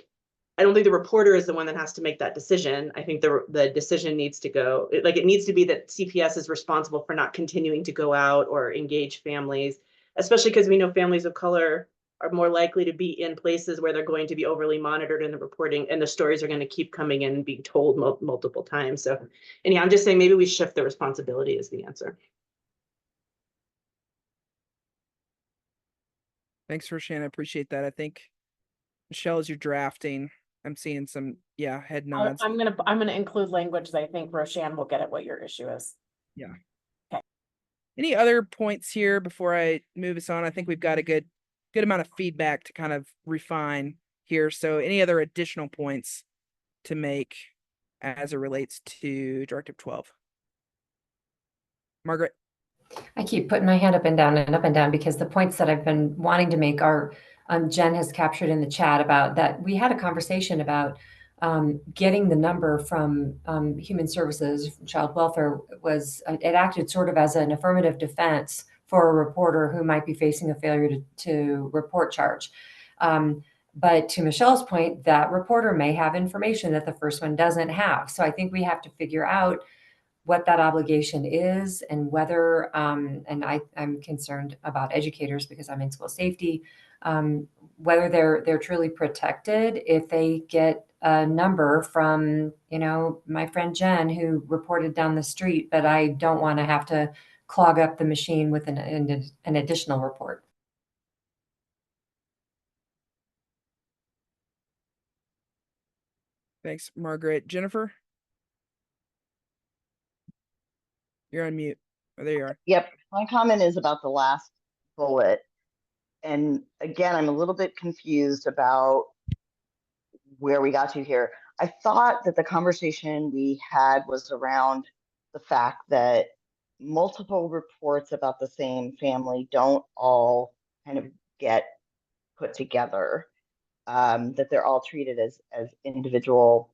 don't think the reporter is the one that has to make that decision. I think the decision needs to go, it needs to be that CPS is responsible for not continuing to go out or engage families, especially because we know families of color are more likely to be in places where they're going to be overly monitored in the reporting, and the stories are going to keep coming in and being told multiple times. So anyhow, I'm just saying maybe we shift the responsibility is the answer. Thanks, Roshan. I appreciate that. I think Michelle, as you're drafting, I'm seeing some head nods. I'm gonna include language that I think Roshan will get at what your issue is. Yeah. Okay. Any other points here before I move us on? I think we've got a good amount of feedback to kind of refine here. So any other additional points to make as it relates to Directive 12? Margaret. I keep putting my hand up and down because the points that I've been wanting to make are, Jen has captured in the chat about that. We had a conversation about getting the number from Human Services, Child Welfare it acted sort of as an affirmative defense for a reporter who might be facing a failure to report charge. But to Michelle's point, that reporter may have information that the first one doesn't have. So I think we have to figure out what that obligation is and whether, and I'm concerned about educators because I'm in school safety, whether they're truly protected if they get a number from, my friend Jen who reported down the street, but I don't want to have to clog up the machine with an additional report. Thanks, Margaret. Jennifer? You're on mute. Oh, there you are. Yep, my comment is about the last bullet. And again, I'm a little bit confused about where we got to here. I thought that the conversation we had was around the fact that multiple reports about the same family don't all kind of get put together, that they're all treated as individual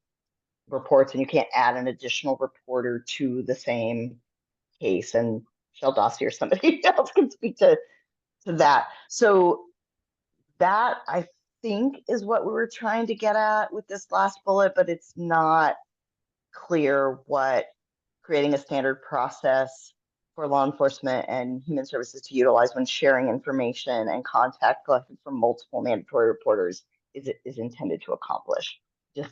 reports, and you can't add an additional reporter to the same case. And Michelle Dossi or somebody else can speak to that. So that, I think, is what we were trying to get at with this last bullet, but it's not clear what creating a standard process for law enforcement and human services to utilize when sharing information and contact collected from multiple mandatory reporters is intended to accomplish. Just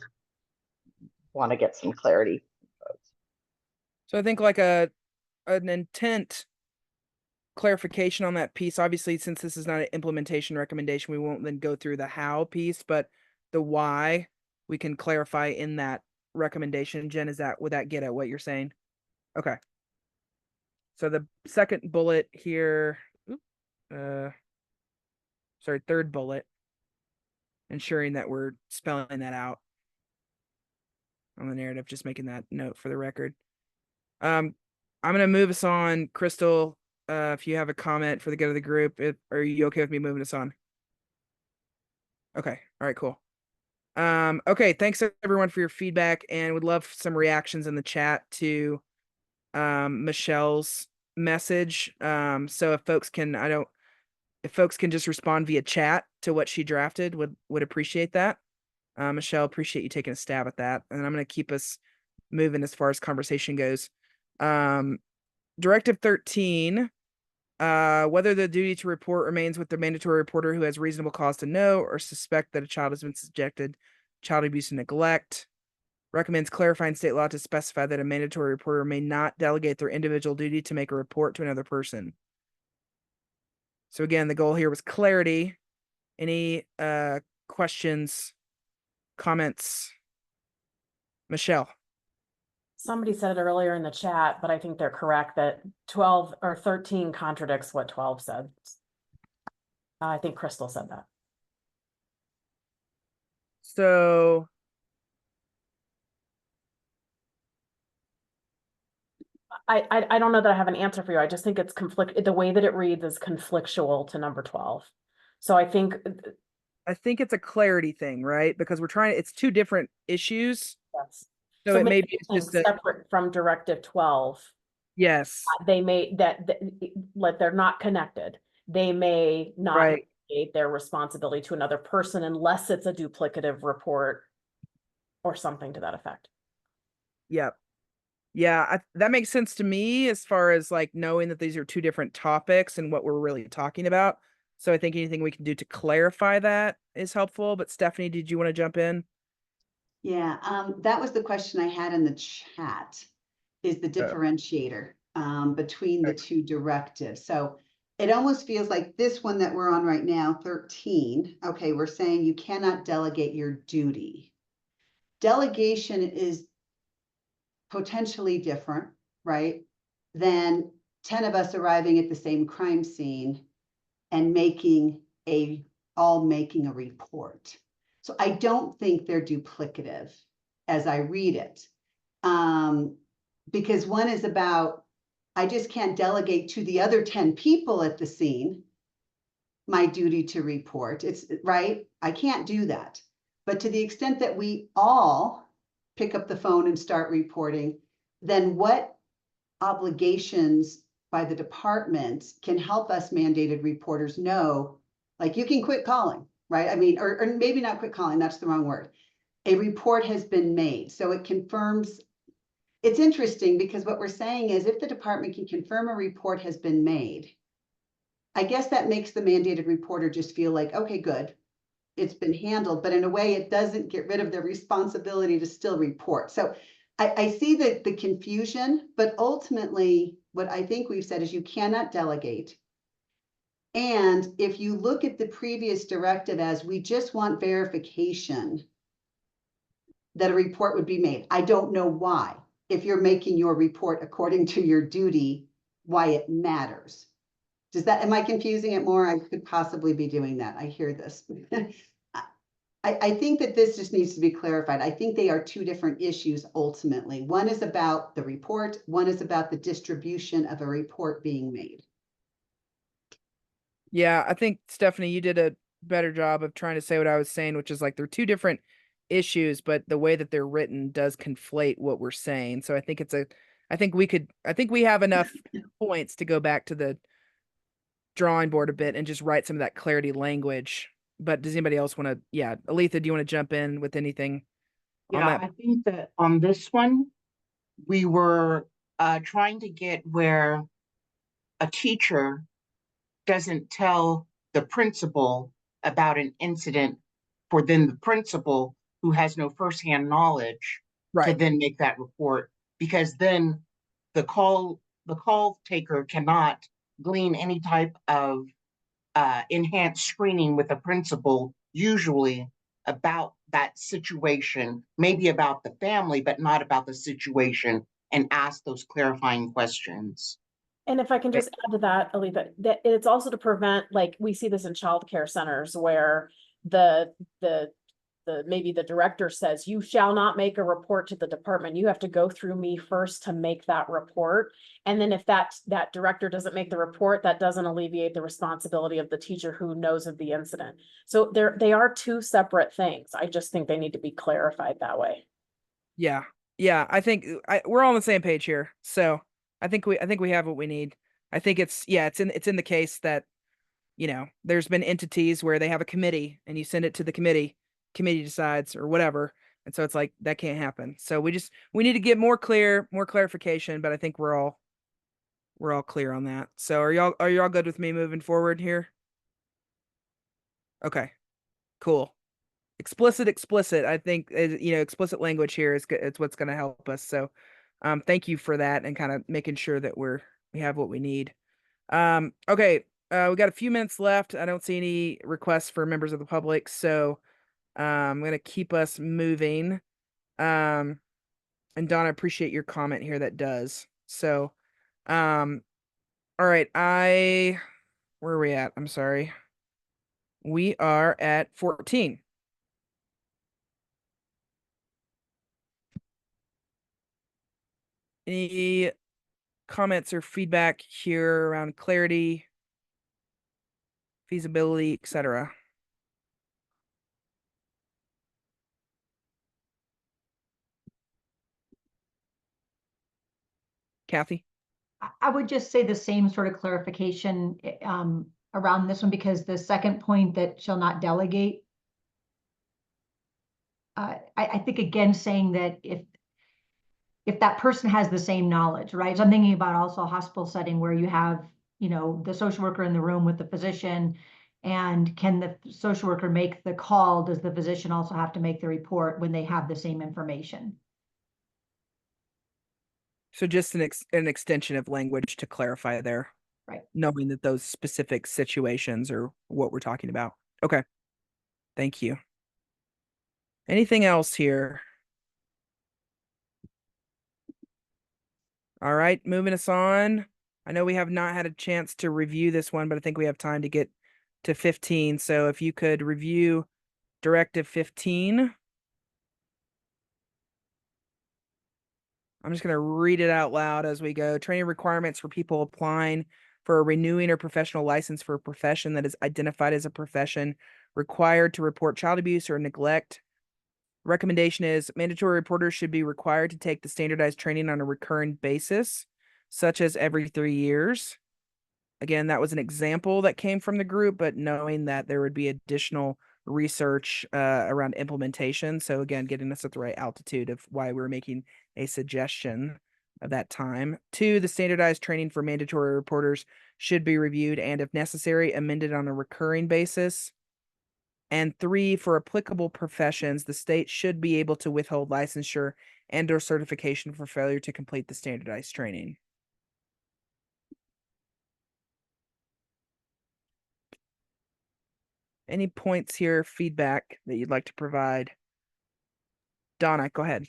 want to get some clarity. So I think like an intent clarification on that piece. Obviously, since this is not an implementation recommendation, we won't then go through the how piece, but the why we can clarify in that recommendation. Jen, would that get at what you're saying? Okay. So the second bullet here, third bullet, ensuring that we're spelling that out on the narrative, just making that note for the record. I'm going to move us on. Crystal, if you have a comment for the good of the group, are you okay with me moving us on? Okay. All right, cool. Okay. Thanks everyone for your feedback, and would love some reactions in the chat to Michelle's message. So if folks can, if folks can just respond via chat to what she drafted, would appreciate that. Michelle, appreciate you taking a stab at that. And I'm going to keep us moving as far as conversation goes. Directive 13, whether the duty to report remains with the mandatory reporter who has reasonable cause to know or suspect that a child has been subjected to child abuse and neglect, recommends clarifying state law to specify that a mandatory reporter may not delegate their individual duty to make a report to another person. So again, the goal here was clarity. Any questions, comments? Michelle? Somebody said it earlier in the chat, but I think they're correct that 12 or 13 contradicts what 12 said. I think Crystal said that. So I don't know that I have an answer for you. I just think it's the way that it reads is conflictual to number 12. So I think it's a clarity thing, right? Because it's two different issues. Yes. So it may be just separate from Directive 12. Yes. They may they're not connected. They may not delegate their responsibility to another person unless it's a duplicative report or something to that effect. Yep. Yeah, that makes sense to me as far as like knowing that these are two different topics and what we're really talking about. So I think anything we can do to clarify that is helpful. But Stephanie, did you want to jump in? Yeah, that was the question I had in the chat, is the differentiator between the two directives. So it almost feels like this one that we're on right now, 13. Okay, we're saying you cannot delegate your duty. Delegation is potentially different, right, than 10 of us arriving at the same crime scene and making a report. So I don't think they're duplicative as I read it, because one is about, I just can't delegate to the other 10 people at the scene my duty to report. It's right. I can't do that. But to the extent that we all pick up the phone and start reporting, then what obligations by the department can help us mandated reporters know, like, you can quit calling, right? I mean, or maybe not quit calling, that's the wrong word. A report has been made. So it confirms. It's interesting because what we're saying is if the department can confirm a report has been made, I guess that makes the mandated reporter just feel like, okay, good, it's been handled, but in a way it doesn't get rid of the responsibility to still report. So I see the confusion, but ultimately what I think we've said is you cannot delegate. And if you look at the previous directive as we just want verification that a report would be made. I don't know why, if you're making your report according to your duty, why it matters. Am I confusing it more? I could possibly be doing that. I hear this. I think that this just needs to be clarified. I think they are two different issues ultimately. One is about the report, one is about the distribution of a report being made. Yeah, I think Stephanie, you did a better job of trying to say what I was saying, which is like they're two different issues, but the way that they're written does conflate what we're saying. So I think I think we have enough points to go back to the drawing board a bit and just write some of that clarity language. But does anybody else want to, yeah, Aletha, do you want to jump in with anything on Yeah, that? I think that on this one, we were trying to get where a teacher doesn't tell the principal about an incident for then the principal, who has no firsthand knowledge, to then make that report, because then the call taker cannot glean any type of enhanced screening with the principal, usually about that situation, maybe about the family, but not about the situation, and ask those clarifying questions. And if I can just add to that, Aletha, that it's also to prevent, like, we see this in childcare centers where maybe the director says, you shall not make a report to the department. You have to go through me first to make that report. And then if that director doesn't make the report, that doesn't alleviate the responsibility of the teacher who knows of the incident. So they are two separate things. I just think they need to be clarified that way. Yeah. Yeah. I think we're all on the same page here. So I think we have what we need. I think it's in the case that, there's been entities where they have a committee and you send it to the committee decides or whatever. And so it's like, that can't happen. So we need to get more clarification, but I think we're all clear on that. So are y'all good with me moving forward here? Okay, cool. Explicit. I think, explicit language here it's what's going to help us. So, thank you for that and kind of making sure that we have what we need. Okay. We got a few minutes left. I don't see any requests for members of the public. So, I'm going to keep us moving. And Donna, I appreciate your comment here. That does. So, all right. Where are we at? I'm sorry. We are at 14. Any comments or feedback here around clarity, feasibility, etc.? Kathy? I would just say the same sort of clarification around this one, because the second point that shall not delegate, I think again saying that if that person has the same knowledge, right? So I'm thinking about also a hospital setting where you have, the social worker in the room with the physician, and can the social worker make the call? Does the physician also have to make the report when they have the same information? So just an extension of language to clarify there. Right. Knowing that those specific situations are what we're talking about. Okay. Thank you. Anything else here? All right, moving us on. I know we have not had a chance to review this one, but I think we have time to get to 15. So if you could review Directive 15. I'm just going to read it out loud as we go. Training requirements for people applying for a renewing or professional license for a profession that is identified as a profession required to report child abuse or neglect. Recommendation is mandatory reporters should be required to take the standardized training on a recurring basis, such as every 3 years. Again, that was an example that came from the group, but knowing that there would be additional research around implementation. So again, getting us at the right altitude of why we're making a suggestion of that time. 2, the standardized training for mandatory reporters should be reviewed and, if necessary, amended on a recurring basis. And 3, for applicable professions, the state should be able to withhold licensure and/or certification for failure to complete the standardized training. Any points here, feedback that you'd like to provide? Donna, go ahead.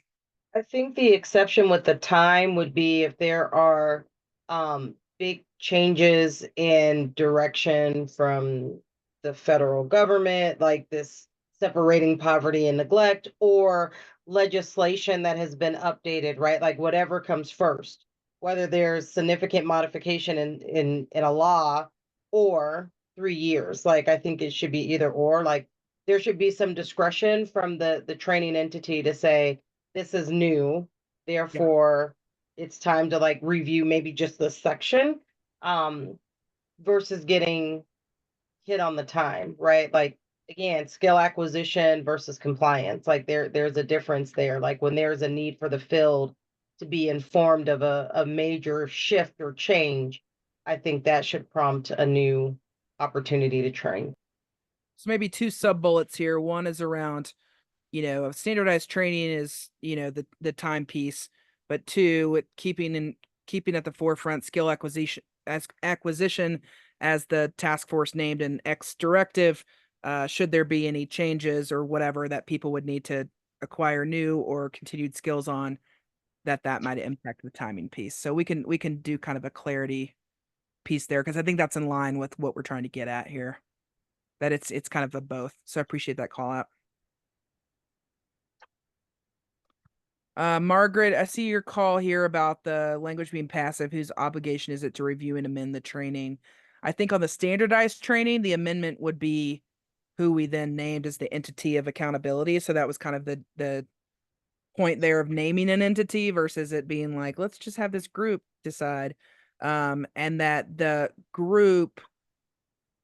I think the exception with the time would be if there are big changes in direction from the federal government, like this separating poverty and neglect, or legislation that has been updated, right? Like whatever comes first, whether there's significant modification in a law or 3 years. Like I think it should be either or. Like there should be some discretion from the training entity to say, this is new, therefore it's time to like review maybe just this section, versus getting hit on the time, right? Like again, skill acquisition versus compliance. Like there's a difference there. Like when there's a need for the field to be informed of a major shift or change, I think that should prompt a new opportunity to train. So maybe 2 sub bullets here. One is around, standardized training is, the time piece, but 2, with keeping at the forefront skill acquisition as the task force named in X directive, should there be any changes or whatever that people would need to acquire new or continued skills on, that might impact the timing piece. So we can do kind of a clarity piece there, because I think that's in line with what we're trying to get at here, that it's kind of a both. So I appreciate that call out. Margaret, I see your call here about the language being passive. Whose obligation is it to review and amend the training? I think on the standardized training, the amendment would be who we then named as the entity of accountability. So that was kind of the point there of naming an entity versus it being like, let's just have this group decide. And that the group,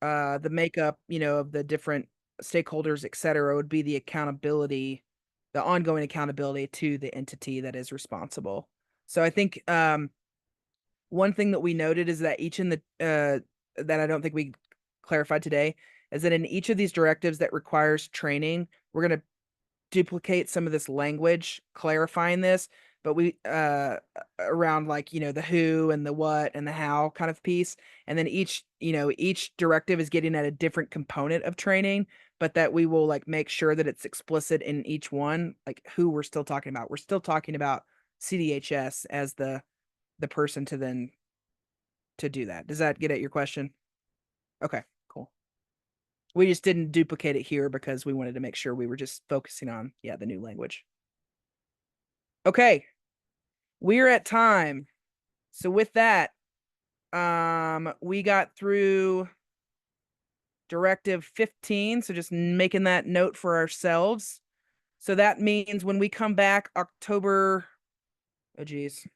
the makeup, of the different stakeholders, et cetera, would be the accountability, the ongoing accountability to the entity that is responsible. So I think one thing that we noted is that each in the that I don't think we clarified today is that in each of these directives that requires training, we're going to duplicate some of this language clarifying this, but we around like, the who and the what and the how kind of piece. And then each directive is getting at a different component of training, but that we will like make sure that it's explicit in each one, like who we're still talking about. We're still talking about CDHS as the person to do that. Does that get at your question? Okay, cool. We just didn't duplicate it here because we wanted to make sure we were just focusing on, the new language. Okay, we're at time. So with that, we got through Directive 15. So just making that note for ourselves. So that means when we come back October, 16th.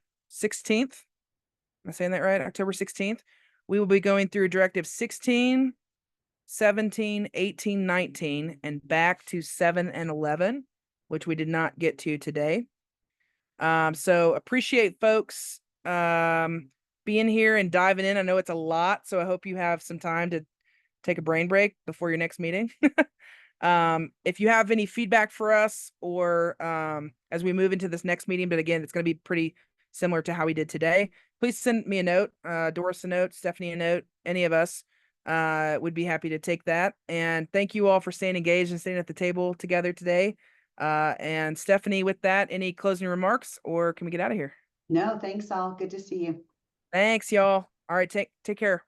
Am I saying that right? October 16th. We will be going through Directive 16, 17, 18, 19, and back to 7 and 11, which we did not get to today. So appreciate folks being here and diving in. I know it's a lot, so I hope you have some time to take a brain break before your next meeting. If you have any feedback for us or as we move into this next meeting, but again, it's going to be pretty similar to how we did today, please send me a note, Doris a note, Stephanie a note, any of us would be happy to take that. And thank you all for staying engaged and staying at the table together today. And Stephanie, with that, any closing remarks or can we get out of here? No, thanks all. Good to see you. Thanks, y'all. All right, take care.